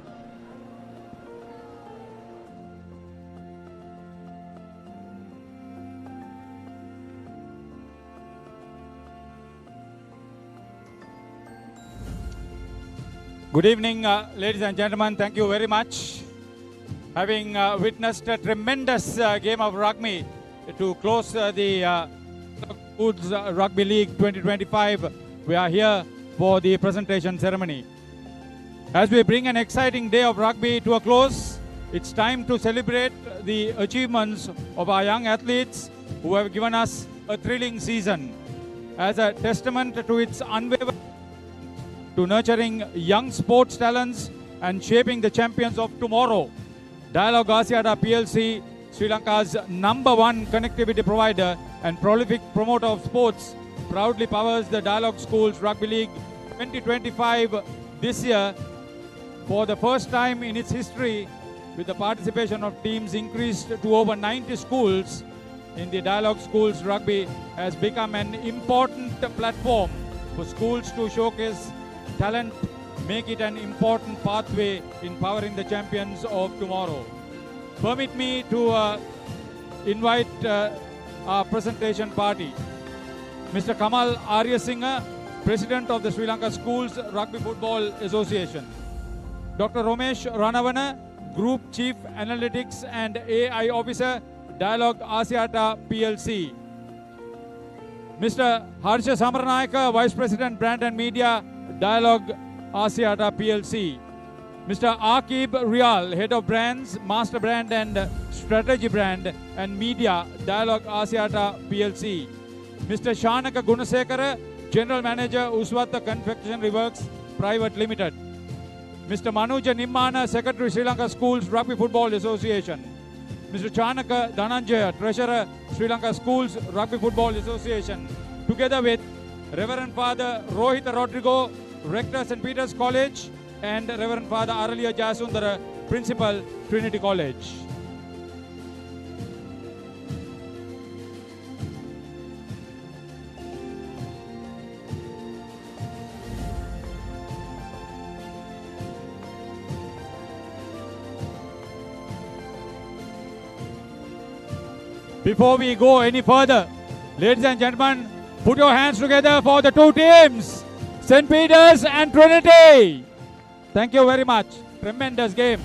Good evening, ladies and gentlemen. Thank you very much. Having witnessed a tremendous game of rugby to close the Foods Rugby League 2025, we are here for the presentation ceremony. As we bring an exciting day of rugby to a close, it's time to celebrate the achievements of our young athletes who have given us a thrilling season. As a testament to its unwavering to nurturing young sports talents and shaping the champions of tomorrow, Dialog Asiata PLC, Sri Lanka's #1 connectivity provider and prolific promoter of sports, proudly powers the Dialog Schools Rugby League 2025 this year. For the first time in its history, with the participation of teams increased to over 90 schools, in the Dialog Schools Rugby has become an important platform for schools to showcase talent, make it an important pathway in powering the champions of tomorrow. Permit me to invite our presentation party. Mr. Kamal Aryasinghe, President of the Sri Lanka Schools Rugby Football Association. Dr. Romesh Ranavana, Group Chief Analytics and AI Officer, Dialog Asiata PLC. Mr. Harsha Samaranayaka, Vice President Brand and Media, Dialog Asiata PLC. Mr. Akib Rial, Head of Brands, Master Brand and Strategy Brand and Media, Dialog Asiata PLC. Mr. Shanaka Gunasekara, General Manager, Uswata Confectionery Works Private Limited. Mr. Manuja Nimmana, Secretary, Sri Lanka Schools Rugby Football Association. Mr. Chanaka Dhananjaya, Treasurer, Sri Lanka Schools Rugby Football Association. Together with Reverend Father Rohita Rodrigo, Rector St. Peter's College, and Reverend Father Aralia Jasundara, Principal, Trinity College. Before we go any further, ladies and gentlemen, put your hands together for the two teams, St. Peter's and Trinity. Thank you very much. Tremendous game.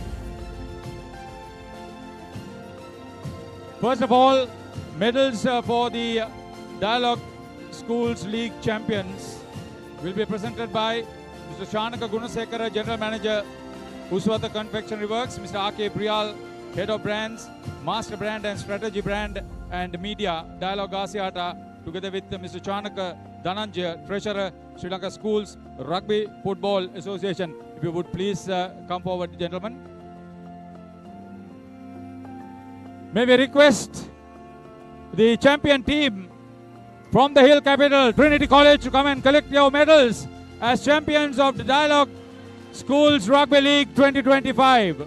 First of all, medals for the Dialog Schools League champions will be presented by Mr. Shanaka Gunasekara, General Manager, Uswata Confectionery Works, Mr. R.K. Priyal, Head of Brands, Master Brand and Strategy Brand and Media, Dialog Asiata, together with Mr. Chanaka Dhananjaya, Treasurer, Sri Lanka Schools Rugby Football Association. If you would please come forward, gentlemen. May we request the champion team from the Hill Capital, Trinity College, to come and collect your medals as champions of the Dialog Schools Rugby League 2025.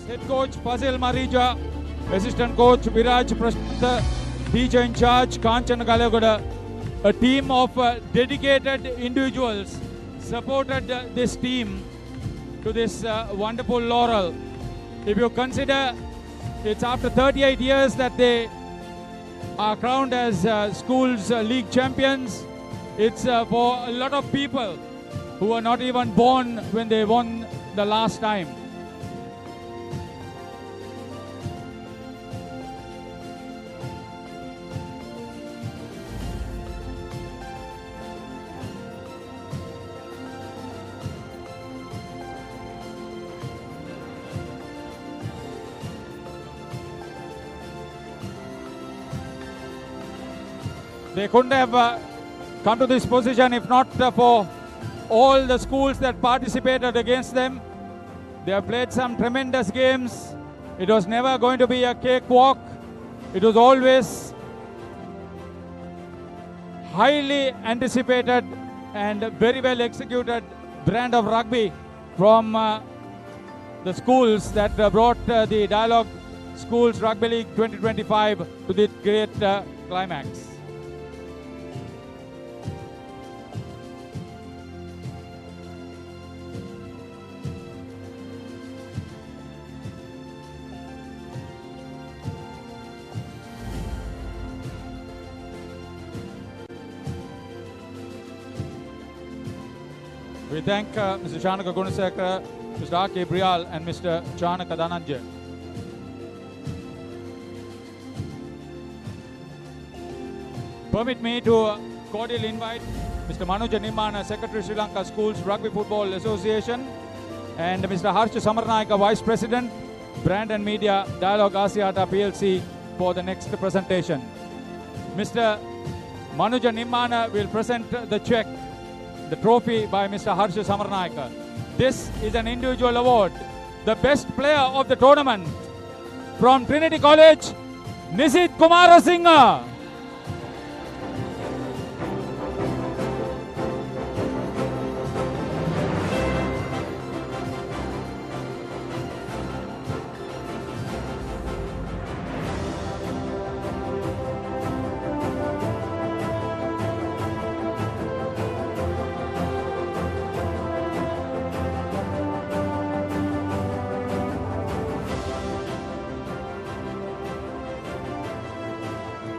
Head coach Fazil Marija, assistant coach Viraj Prashant, teacher in charge Kanchan Galagoda. A team of dedicated individuals supported this team to this wonderful laurel. If you consider it's after 38 years that they are crowned as schools league champions, it's for a lot of people who were not even born when they won the last time. They couldn't have come to this position if not for all the schools that participated against them. They have played some tremendous games. It was never going to be a cakewalk. It was always highly anticipated and very well executed brand of rugby from the schools that brought the Dialog Schools Rugby League 2025 to this great climax. We thank Mr. Shanaka Gunasekara, Mr. R.K. Priyal and Mr. Chanaka Dhananjaya. Permit me to cordially invite Mr. Manuja Nimmana, Secretary Sri Lanka Schools Rugby Football Association, and Mr. Harsha Samarnayaka, Vice President, Brand and Media, Dialog Asiata PLC for the next presentation. Mr. Manuja Nimmana will present the check, the trophy by Mr. Harsha Samarnayaka. This is an individual award. The best player of the tournament from Trinity College, Nisit Kumarasinghe.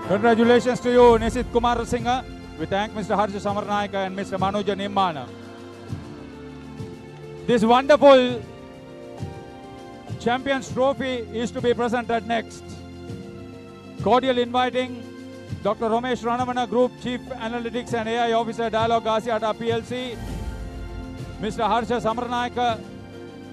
Congratulations to you, Nisit Kumarasinghe. We thank Mr. Harsha Samarnayaka and Mr. Manuja Nimmana. This wonderful Champions Trophy is to be presented next. Cordial inviting Dr. Ramesh Ranamana, Group Chief Analytics and AI Officer, Dialog Asiata PLC. Mr. Harsha Samarnayaka,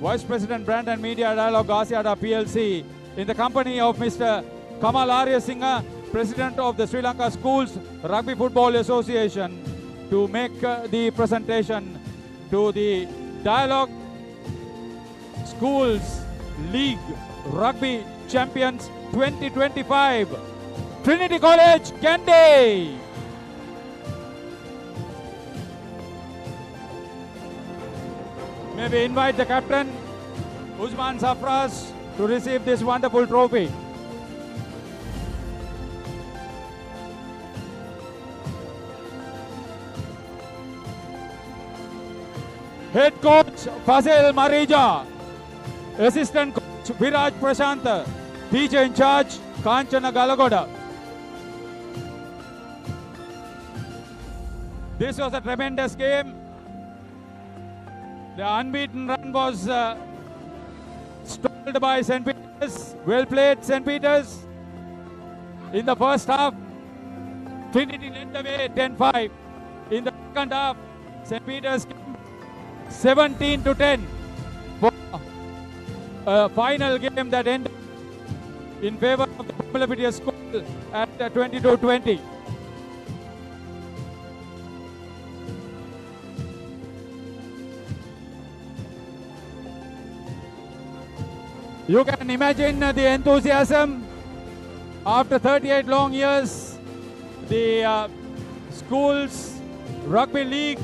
Vice President, Brand and Media, Dialog Asiata PLC. In the company of Mr. Kamal Arya Singha, President of the Sri Lanka Schools Rugby Football Association, to make the presentation to the Dialog Schools League Rugby Champions 2025. Trinity College, Kandy. May we invite the captain, Usman Safras, to receive this wonderful trophy. Head coach Fazil Marija, assistant coach Viraj Prashant, teacher in charge Kanchana Galagoda. This was a tremendous game. The unbeaten run was stalled by St. Peters. Well played, St. Peters. In the first half, Trinity led the way 10-5. In the second half, St. Peters came 17-10 for a final game that ended in favor of the Bambalapitiya school at 22-20. You can imagine the enthusiasm. After 38 long years, the school's rugby league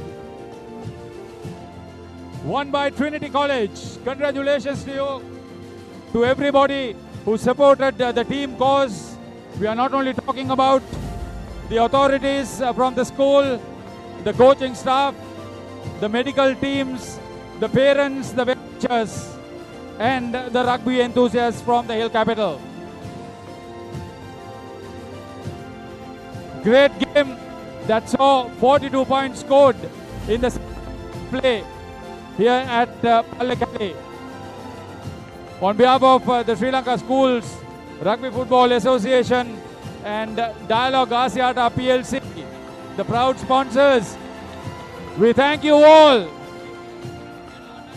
won by Trinity College. Congratulations to you, to everybody who supported the team cause. We are not only talking about the authorities from the school, the coaching staff, the medical teams, the parents, the teachers, and the rugby enthusiasts from the Hill Capital. Great game that saw 42 points scored in the play here at Pallekele. On behalf of the Sri Lanka Schools Rugby Football Association and Dialog Asiata PLC, the proud sponsors, we thank you all.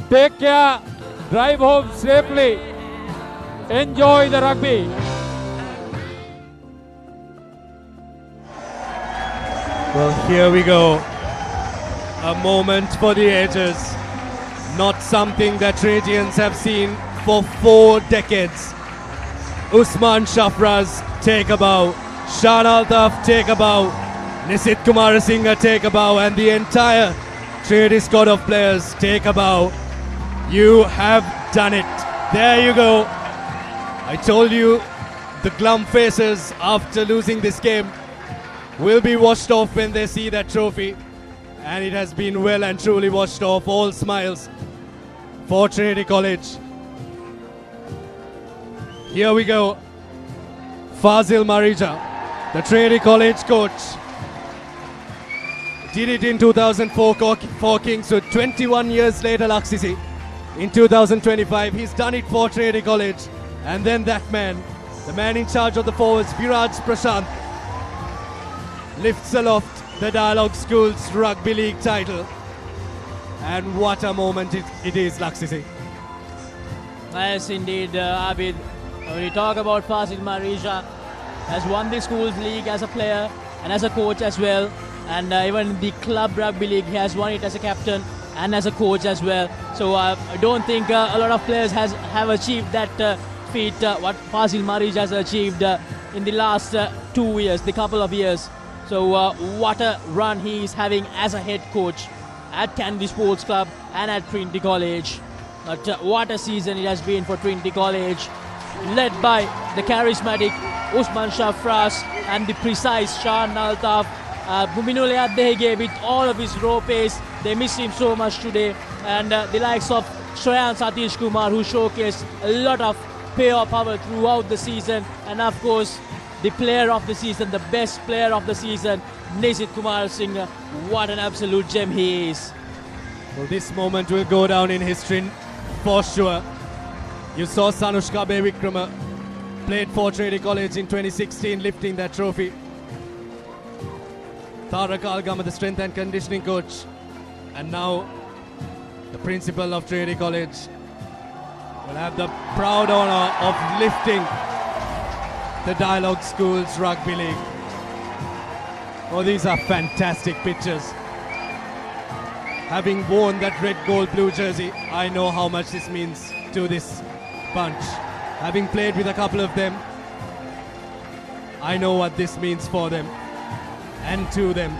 Take care, drive home safely, enjoy the rugby. Well, here we go. A moment for the ages. Not something that Trinitians have seen for 4 decades. Usman Shafraz, take a bow. Shan Altaf, take a bow. Nisit Kumarasinghe, take a bow. And the entire Trinity squad of players, take a bow. You have done it. There you go. I told you, the glum faces after losing this game will be washed off when they see that trophy. And it has been well and truly washed off. All smiles for Trinity College. Here we go. Fazil Marija, the Trinity College coach. Did it in 2004 for Kingswood. 21 years later, Laksisi. In 2025, he's done it for Trinity College. And then that man, the man in charge of the forwards, Viraj Prashant, lifts aloft the Dialog Schools Rugby League title. And what a moment it is, Laksisi. Yes, indeed, Abid. When you talk about Fazil Marija, has won the schools league as a player and as a coach as well. And even the club rugby league, he has won it as a captain and as a coach as well. So I don't think a lot of players have achieved that feat, what Fazil Marija has achieved in the last 2 years, the couple of years. So what a run he is having as a head coach at Kandy Sports Club and at Trinity College. But what a season it has been for Trinity College, led by the charismatic Usman Shafraz and the precise Shan Altaf. Buminule Adehege with all of his raw pace, they miss him so much today. And the likes of Shreyan Satish Kumar, who showcased a lot of payoff power throughout the season. And of course, the player of the season, the best player of the season, Nisit Kumarasinghe. What an absolute gem he is. Well, this moment will go down in history for sure. You saw Sanushka Bevikrama played for Trinity College in 2016, lifting that trophy. Tarak Algama, the strength and conditioning coach, and now the principal of Trinity College, will have the proud honor of lifting the Dialog Schools Rugby League. Oh, these are fantastic pictures. Having worn that red, gold, blue jersey, I know how much this means to this bunch. Having played with a couple of them, I know what this means for them and to them.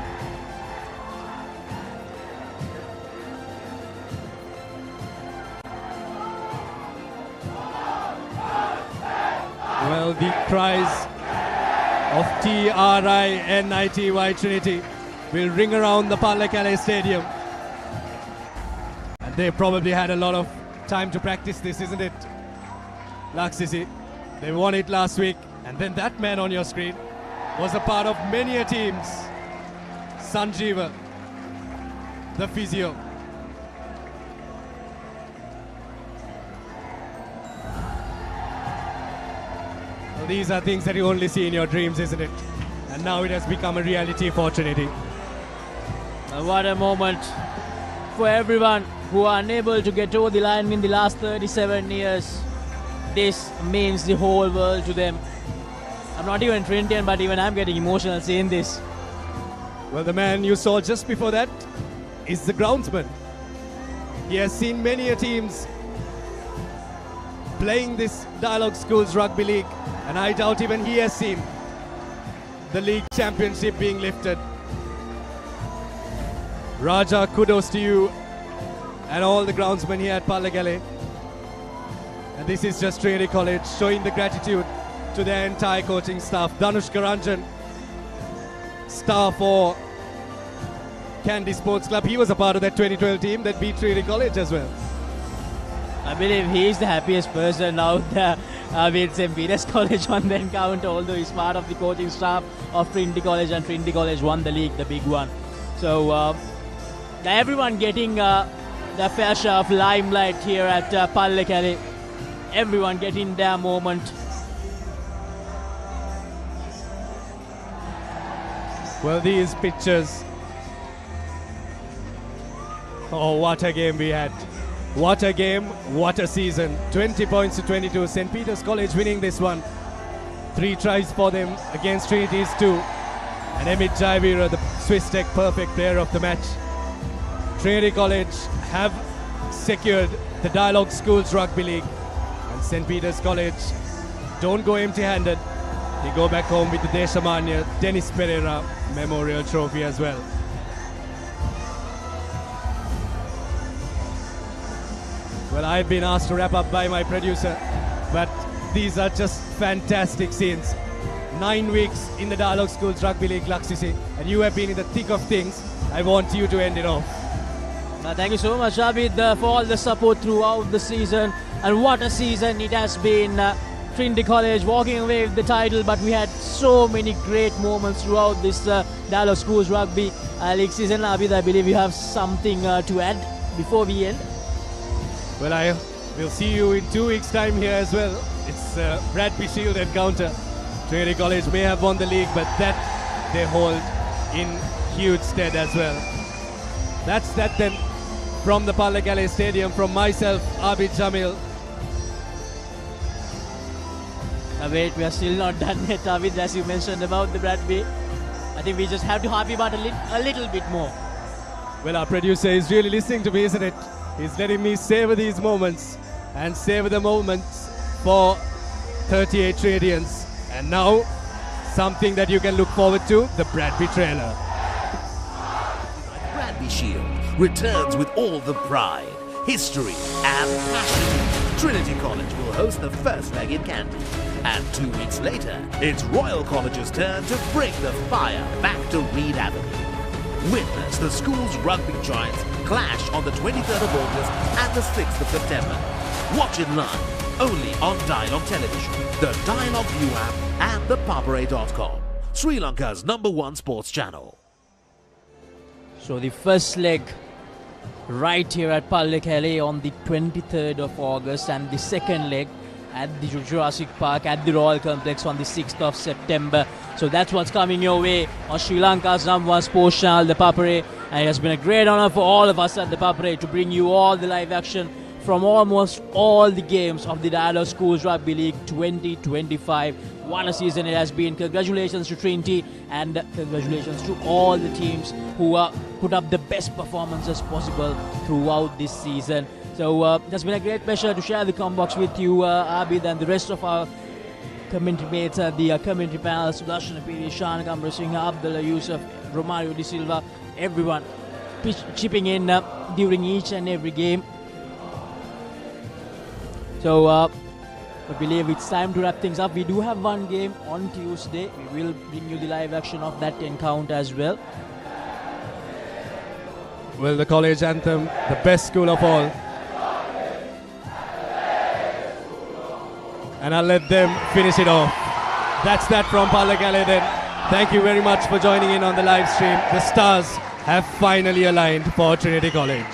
Well, the cries of Trinity Trinity will ring around the Pallekele Stadium. And they probably had a lot of time to practice this, isn't it? Laksisi, they won it last week. And then that man on your screen was a part of many a teams. Sanjeeva, the physio. Well, these are things that you only see in your dreams, isn't it? And now it has become a reality for Trinity. What a moment for everyone who are unable to get over the line in the last 37 years. This means the whole world to them. I'm not even Trinitian, but even I'm getting emotional seeing this. Well, the man you saw just before that is the groundsman. He has seen many a teams playing this Dialog Schools Rugby League, and I doubt even he has seen the league championship being lifted. Raja, kudos to you and all the groundsmen here at Pallagale. And this is just Trinity College showing the gratitude to their entire coaching staff. Dhanushka Ranjan, star for Kandy Sports Club. He was a part of that 2012 team that beat Trinity College as well. I believe he is the happiest person out there with St. Peter's College on the encounter, although he's part of the coaching staff of Trinity College, and Trinity College won the league, the big one. So everyone getting their fair share of limelight here at Pallagale. Everyone getting their moment. Well, these pictures. Oh, what a game we had. What a game, what a season. 20 points to 22. St. Peter's College winning this one. 3 tries for them against Trinity's 2. And Emit Jaivira, the Swiss Tech perfect player of the match. Trinity College have secured the Dialog Schools Rugby League. And St. Peter's College don't go empty-handed. They go back home with the Deshamanya Dennis Perera Memorial Trophy as well. Well, I've been asked to wrap up by my producer, but these are just fantastic scenes. 9 weeks in the Dialog Schools Rugby League, Laksisi, and you have been in the thick of things. I want you to end it off. Thank you so much, Abid, for all the support throughout the season. And what a season it has been. Trinity College walking away with the title, but we had so many great moments throughout this Dialog Schools Rugby League season. Abid, I believe you have something to add before we end. Well, I will see you in 2 weeks' time here as well. It's Rugby Shield encounter. Trinity College may have won the league, but that they hold in huge stead as well. That's that then from the Pallagale Stadium, from myself, Abid Jamil. Wait, we are still not done yet, Abid, as you mentioned about the Rugby. I think we just have to happy about a little bit more. Well, our producer is really listening to me, isn't it? He's letting me savor these moments and savor the moments for 38 Trinitians. And now, something that you can look forward to, the Rugby trailer. Rugby Shield returns with all the pride, history and passion. Trinity College will host the first leg in Kandy. And 2 weeks later, it's Royal College's turn to bring the fire back to Reed Avenue. Witness the school's rugby giants clash on the 23rd of August and the 6th of September. Watch it live, only on Dialog Television, the Dialog ViU app and ThePapare.com, Sri Lanka's #1 sports channel. So the first leg right here at Pallagale on the 23rd of August, and the second leg at the Jurassic Park at the Royal Complex on the 6th of September. So that's what's coming your way on Sri Lanka's #1 sports channel, the Papare. And it has been a great honor for all of us at the Papare to bring you all the live action from almost all the games of the Dialog Schools Rugby League 2025. What a season it has been. Congratulations to Trinity, and congratulations to all the teams who put up the best performances possible throughout this season. So it has been a great pleasure to share the combox with you, Abid, and the rest of our commentary mates at the commentary panel. Sudarshan Piri, Shan Kamra Singh, Abdullah Yusuf, Romario De Silva, everyone chipping in during each and every game. So I believe it's time to wrap things up. We do have one game on Tuesday. We will bring you the live action of that encounter as well. Well, the college anthem, the best school of all. And I'll let them finish it off. That's that from Pallagale then. Thank you very much for joining in on the live stream. The Stars have finally aligned for Trinity College.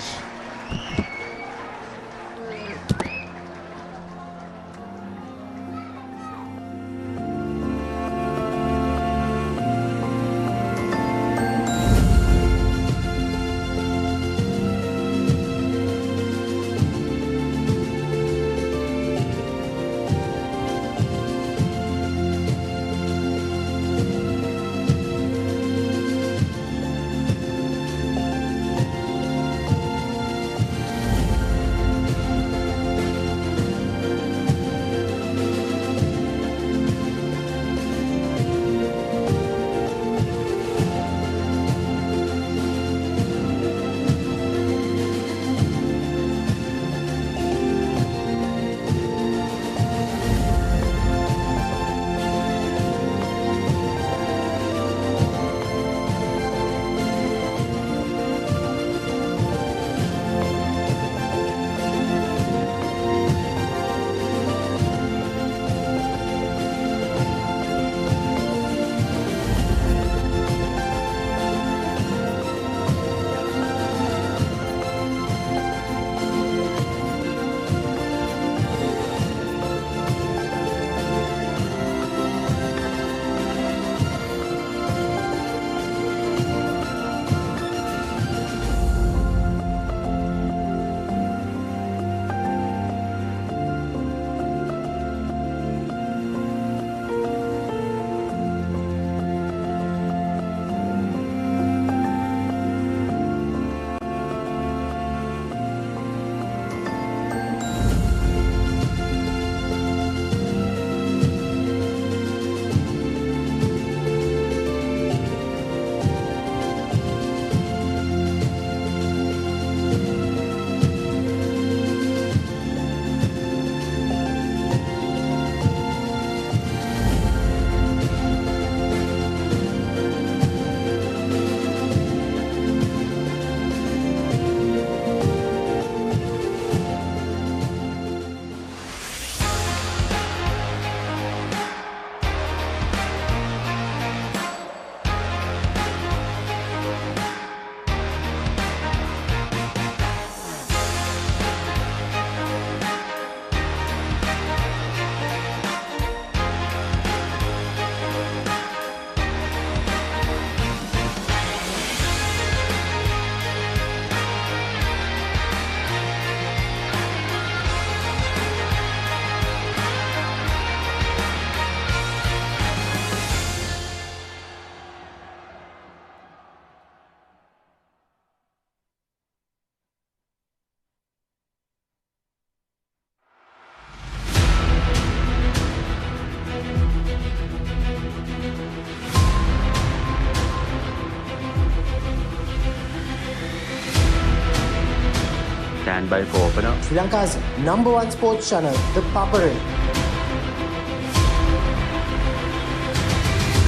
Stand by for opener. Sri Lanka's #1 sports channel, ThePapare.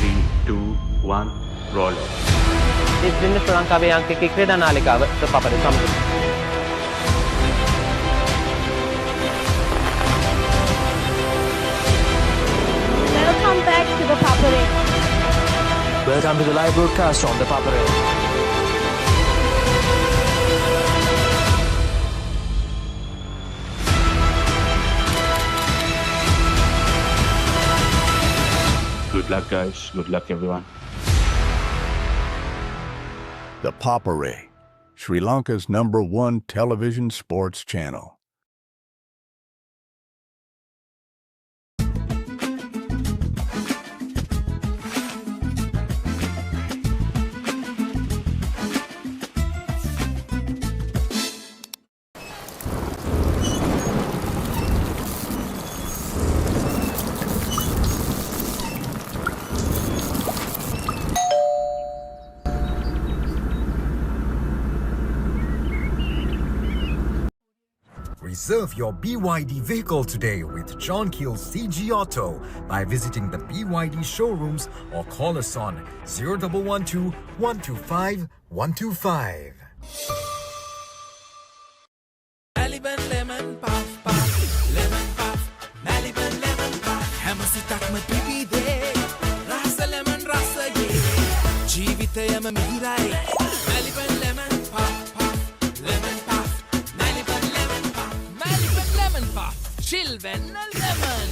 3, 2, 1, roll. ඉතින් ශ්‍රී ලංකාවේ අංකික ක්‍රීඩා නාලිකාව ThePapare සමග. Welcome back to ThePapare. Welcome to the live broadcast on ThePapare. Good luck, guys. Good luck, everyone. ThePapare, Sri Lanka's #1 television sports channel. Reserve your BYD vehicle today with John Keel CG Auto by visiting the BYD showrooms or call us on 0112 125 125. Maliban lemon puff puff, lemon puff, Maliban lemon puff. Hamasitakma pipide, rasa lemon rasa ye. Jeevithayama mihirai. Maliban lemon puff puff, lemon puff. Maliban lemon puff, Maliban lemon puff. Chilven lemon.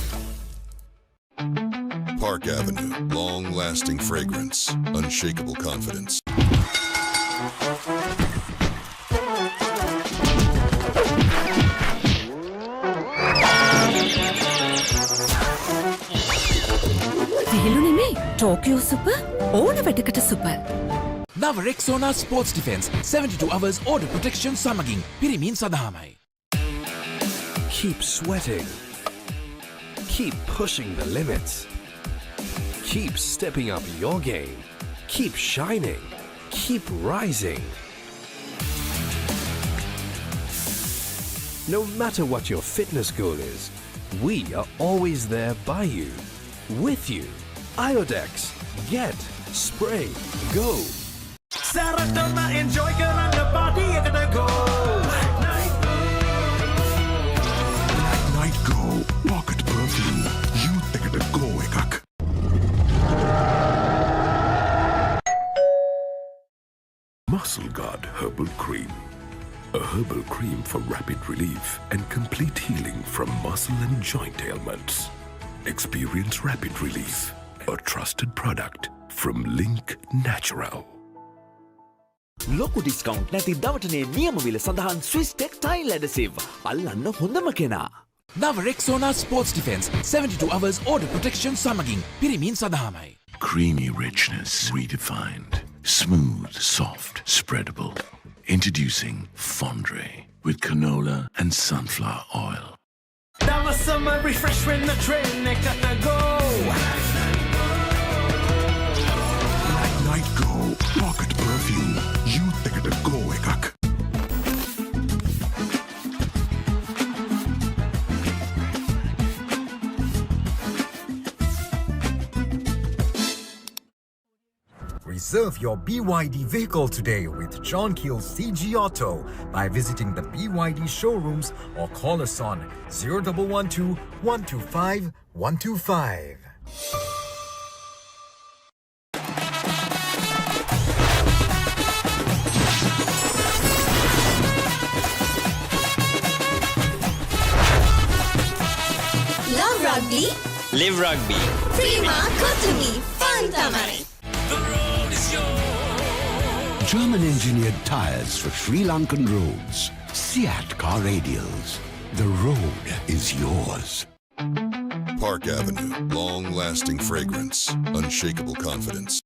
Park Avenue, long-lasting fragrance, unshakable confidence. Tokyo Super ඕන වැඩකට super. නව Rexona Sports Defense 72 hours order protection සමගින් පිරිමින් සඳහාමයි. Keep sweating. Keep pushing the limits. Keep stepping up your game. Keep shining. Keep rising. No matter what your fitness goal is, we are always there by you, with you. Iodex. Get. Spray. Go. Saratona enjoy කරන්න party එකට go. Night Go Pocket Perfume Youth එකට go එකක්. Muscle Guard Herbal Cream. A herbal cream for rapid relief and complete healing from muscle and joint ailments. Experience rapid relief. A trusted product from Link Natural. ලොකු discount නැති දවටනේ නියම විල සඳහන් Swiss tech tile ඇඩසිව් අල්ලන්න හොඳම කෙනා. නව Rexona Sports Defense 72 hours order protection සමගින් පිරිමින් සඳහාමයි. Creamy richness redefined. Smooth, soft, spreadable. Introducing Fondre with canola and sunflower oil. That was summer refresh when the train එකට go. Night Go Pocket Perfume Youth එකට go එකක්. Reserve your BYD vehicle today with John Keel CG Auto by visiting the BYD showrooms or call us on 0112 125 125. Love rugby. Live rugby. Prima Kotumi. Fun tamai. German engineered tires for Sri Lankan roads. Seat car radials. The road is yours. Park Avenue, long-lasting fragrance, unshakable confidence.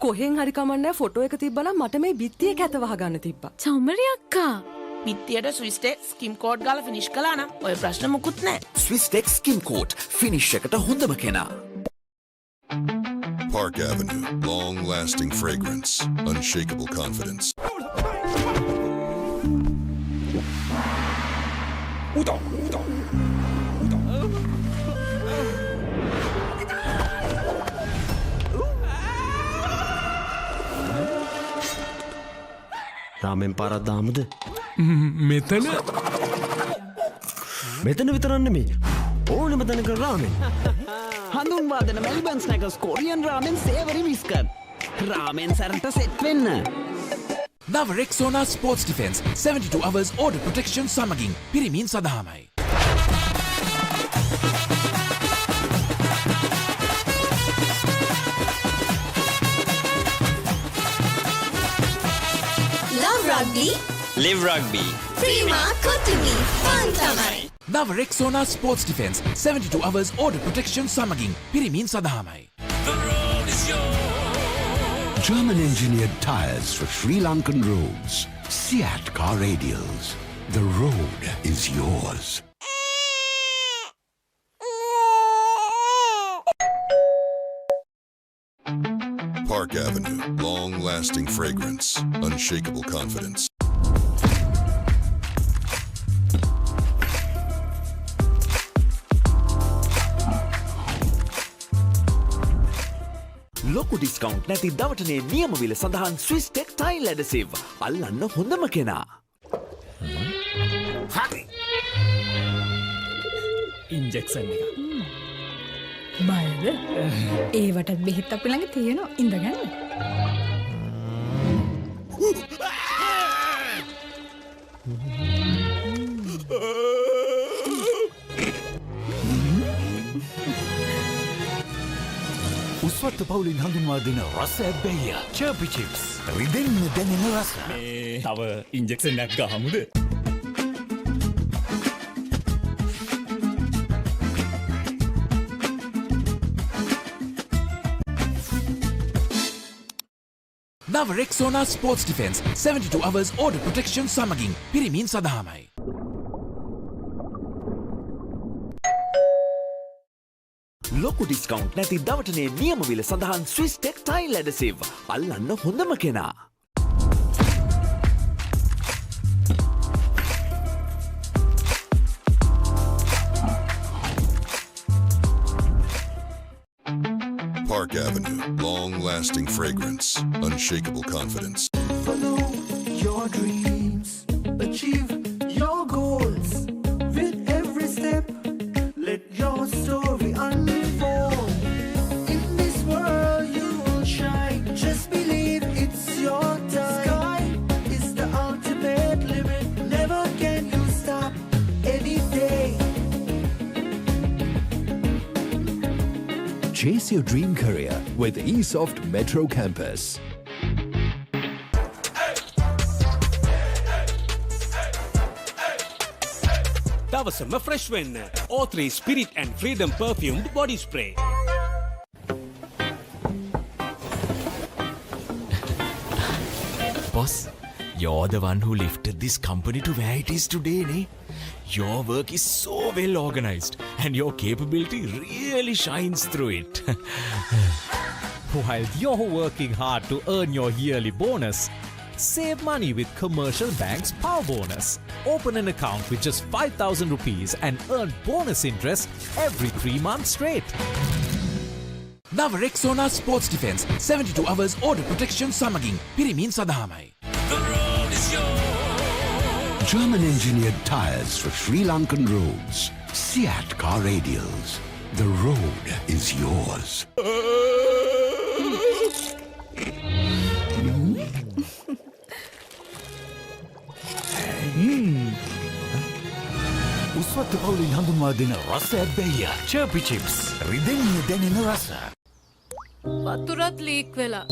කොහෙන් හරි කමන්නේ photo එක තිබ්බනම් මට මේ බිත්තිය කැත වහගන්න තිබ්බා. චෞමරි අක්කා. බිත්තියට ස්විස් ටෙක් ස්කිම් කෝඩ් ගාලා ෆිනිෂ් කළා නම් ඔය ප්‍රශ්න මුකුත් නැහැ. ස්විස් ටෙක් ස්කිම් කෝඩ් ෆිනිෂ් එකට හොඳම කෙනා. Park Avenue, long-lasting fragrance, unshakable confidence. රාමෙන් පාරක් දාමුද? මෙතන විතරක් නෙමෙයි. ඕනෙම තැනක රාමෙන්. හඳුන්වා දෙන Melbourne snackers Korean ramen savoury whisker. රාමෙන් සැරට set වෙන්න. නව Rexona Sports Defense 72 hours order protection සමගින් පිරිමින් සඳහාමයි. Love rugby. Live rugby. Prima Kotumi. Fun tamai. නව Rexona Sports Defense 72 hours order protection සමගින් පිරිමින් සඳහාමයි. German engineered tires for Sri Lankan roads. Seat car radials. The road is yours. Park Avenue, long-lasting fragrance, unshakable confidence. ලොකු discount නැති දවටනේ නියම විල සඳහන් Swiss tech tile ඇඩසිව් අල්ලන්න හොඳම කෙනා. හරි. ඉන්ජෙක්ෂන් එක. බයද? ඒවටත් බෙහෙත් අපි ළඟ තියෙනවා. ඉඳගන්න. උස්වත්ත පවුලින් හඳුන්වා දෙන රස ඇබ්බැහිය චර්පි චිප්ස් රිදෙන්න දැනෙන රස. තව ඉන්ජෙක්ෂන් එකක් ගහමුද? නව Rexona sports defence 72 hours order protection සමගින් පිරිමින් සඳහාමයි. ලොකු ඩිස්කවුන්ට් නැති දවටනේ නියම විල සඳහන් ස්විස් ටෙක් ටයිල් ඇඩසිව් අල්ලන්න හොඳම කෙනා. Park Avenue, long-lasting fragrance, unshakable confidence. Follow your dreams, achieve your goals. With every step, let your story unfold. In this world you will shine. Just believe it's your time. Sky is the ultimate limit. Never can you stop any day. Chase your dream career with eSoft Metro Campus. දවසම fresh වෙන්න. O3 Spirit and Freedom perfumed body spray. Boss, you're the one who lifted this company to where it is today, ne? Your work is so well organized and your capability really shines through it. While you're working hard to earn your yearly bonus, save money with Commercial Bank's Power Bonus. Open an account with just 5,000 rupees and earn bonus interest every 3 months straight. නව Rexona sports defence 72 hours order protection සමගින් පිරිමින් සඳහාමයි. German engineered tires for Sri Lankan roads. Seat car radials. The road is yours. උස්වත්ත පවුලින් හඳුන්වා දෙන රස ඇබ්බැහිය චර්පි chips රිදෙන්න දැනෙන රස. වතුරත් leak වෙලා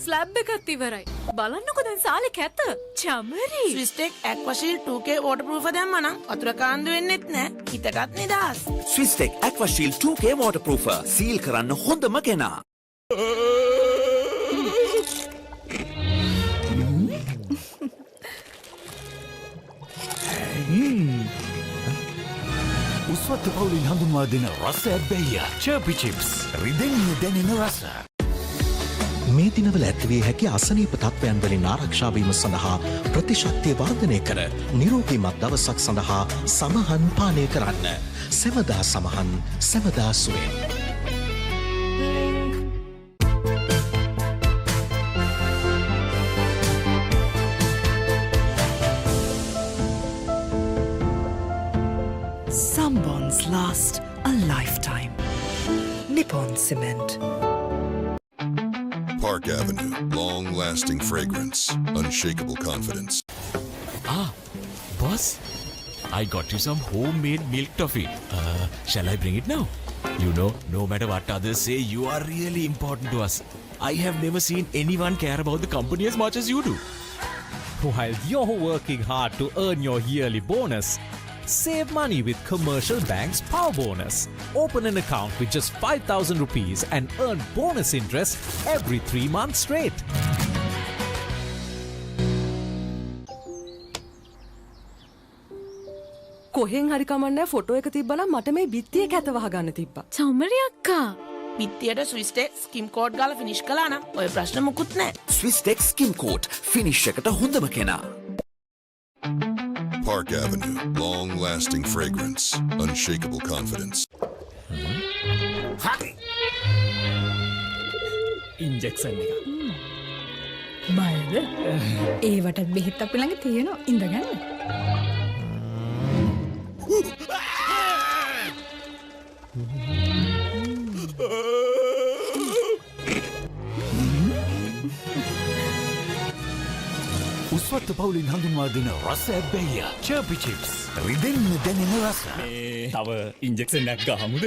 ස්ලැබ් එකත් ඉවරයි. බලන්නකො දැන් සාලේ කැත. චමරි. ස්විස්ටෙක් ඇක්වාෂීල්ඩ් 2K waterproof දැම්මනම් වතුර කාන්දු වෙන්නෙත් නෑ. හිතටත් නිදහස්. Swiss tech Aquashield 2K waterproofer seal කරන්න හොඳම කෙනා. උස්වත්ත පවුලින් හඳුන්වා දෙන රස ඇබ්බැහිය චර්පි චිප්ස් රිදෙන්න දැනෙන රස. මේ දිනවල ඇතිවිය හැකි අසනීප තත්ත්වයන් වලින් ආරක්ෂා වීම සඳහා ප්‍රතිශක්තිය වර්ධනය කර නිරෝගීමත් දවසක් සඳහා සමහන් පානය කරන්න. සෙවදා සමහන් සෙවදා සුවේ. Some bonds last a lifetime. Nippon Cement. Park Avenue, long-lasting fragrance, unshakable confidence. Boss, I got you some homemade milk toffee. Shall I bring it now? You know, no matter what others say, you are really important to us. I have never seen anyone care about the company as much as you do. While you're working hard to earn your yearly bonus, save money with Commercial Bank's Power Bonus. Open an account with just 5,000 rupees and earn bonus interest every 3 months straight. කොහෙන් හරි කමන්නේ photo එක තිබ්බනම් මට මේ බිත්තිය කැත වහගන්න තිබ්බා. චමරි අක්කා. පිත්තියට ස්විස්ටෙක් ස්කිම් කෝඩ් ගාලා ෆිනිෂ් කළා නම් ඔය ප්‍රශ්න මුකුත් නෑ. ස්විස් ටෙක් ස්කිම් කෝට් ෆිනිෂ් එකට හොඳම කෙනා. Park Avenue, long-lasting fragrance, unshakable confidence. හරි. ඉන්ජෙක්ෂන් එක. බයද? ඒවටත් බෙහෙත් අපි ළඟ තියෙනවා. ඉඳගන්න. උස්වත්ත පවුලින් හඳුන්වා දෙන රස ඇබ්බැහිය චර්පි චිප්ස් රිදෙන්න දැනෙන රස තව ඉන්ජෙක්ෂන් එකක් ගහමුද?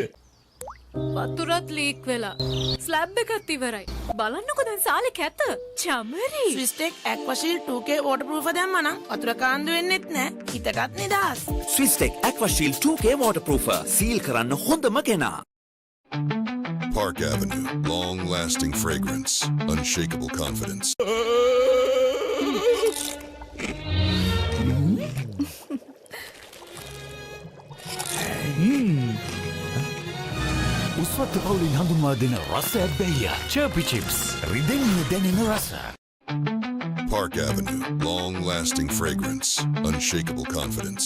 වතුරත් ලීක් වෙලා ස්ලැබ් එකත් ඉවරයි. බලන්නකෝ දැන් සාලේ කැත. චමරි. ස්විස්ටෙක් ඇක්වාෂීල් 2K waterproof දැම්මනම් වතුර කාන්දු වෙන්නෙත් නෑ. හිතටත් නිදහස්. ස්විස්ටෙක් ඇක්වාෂීල් 2K waterproofer සීල් කරන්න හොඳම කෙනා. Park Avenue, long-lasting fragrance, unshakable confidence. උස්වත්ත පවුලින් හඳුන්වා දෙන රස ඇබ්බැහිය චර්පි චිප්ස් රිදෙන්න දැනෙන රස Park Avenue, long-lasting fragrance, unshakable confidence.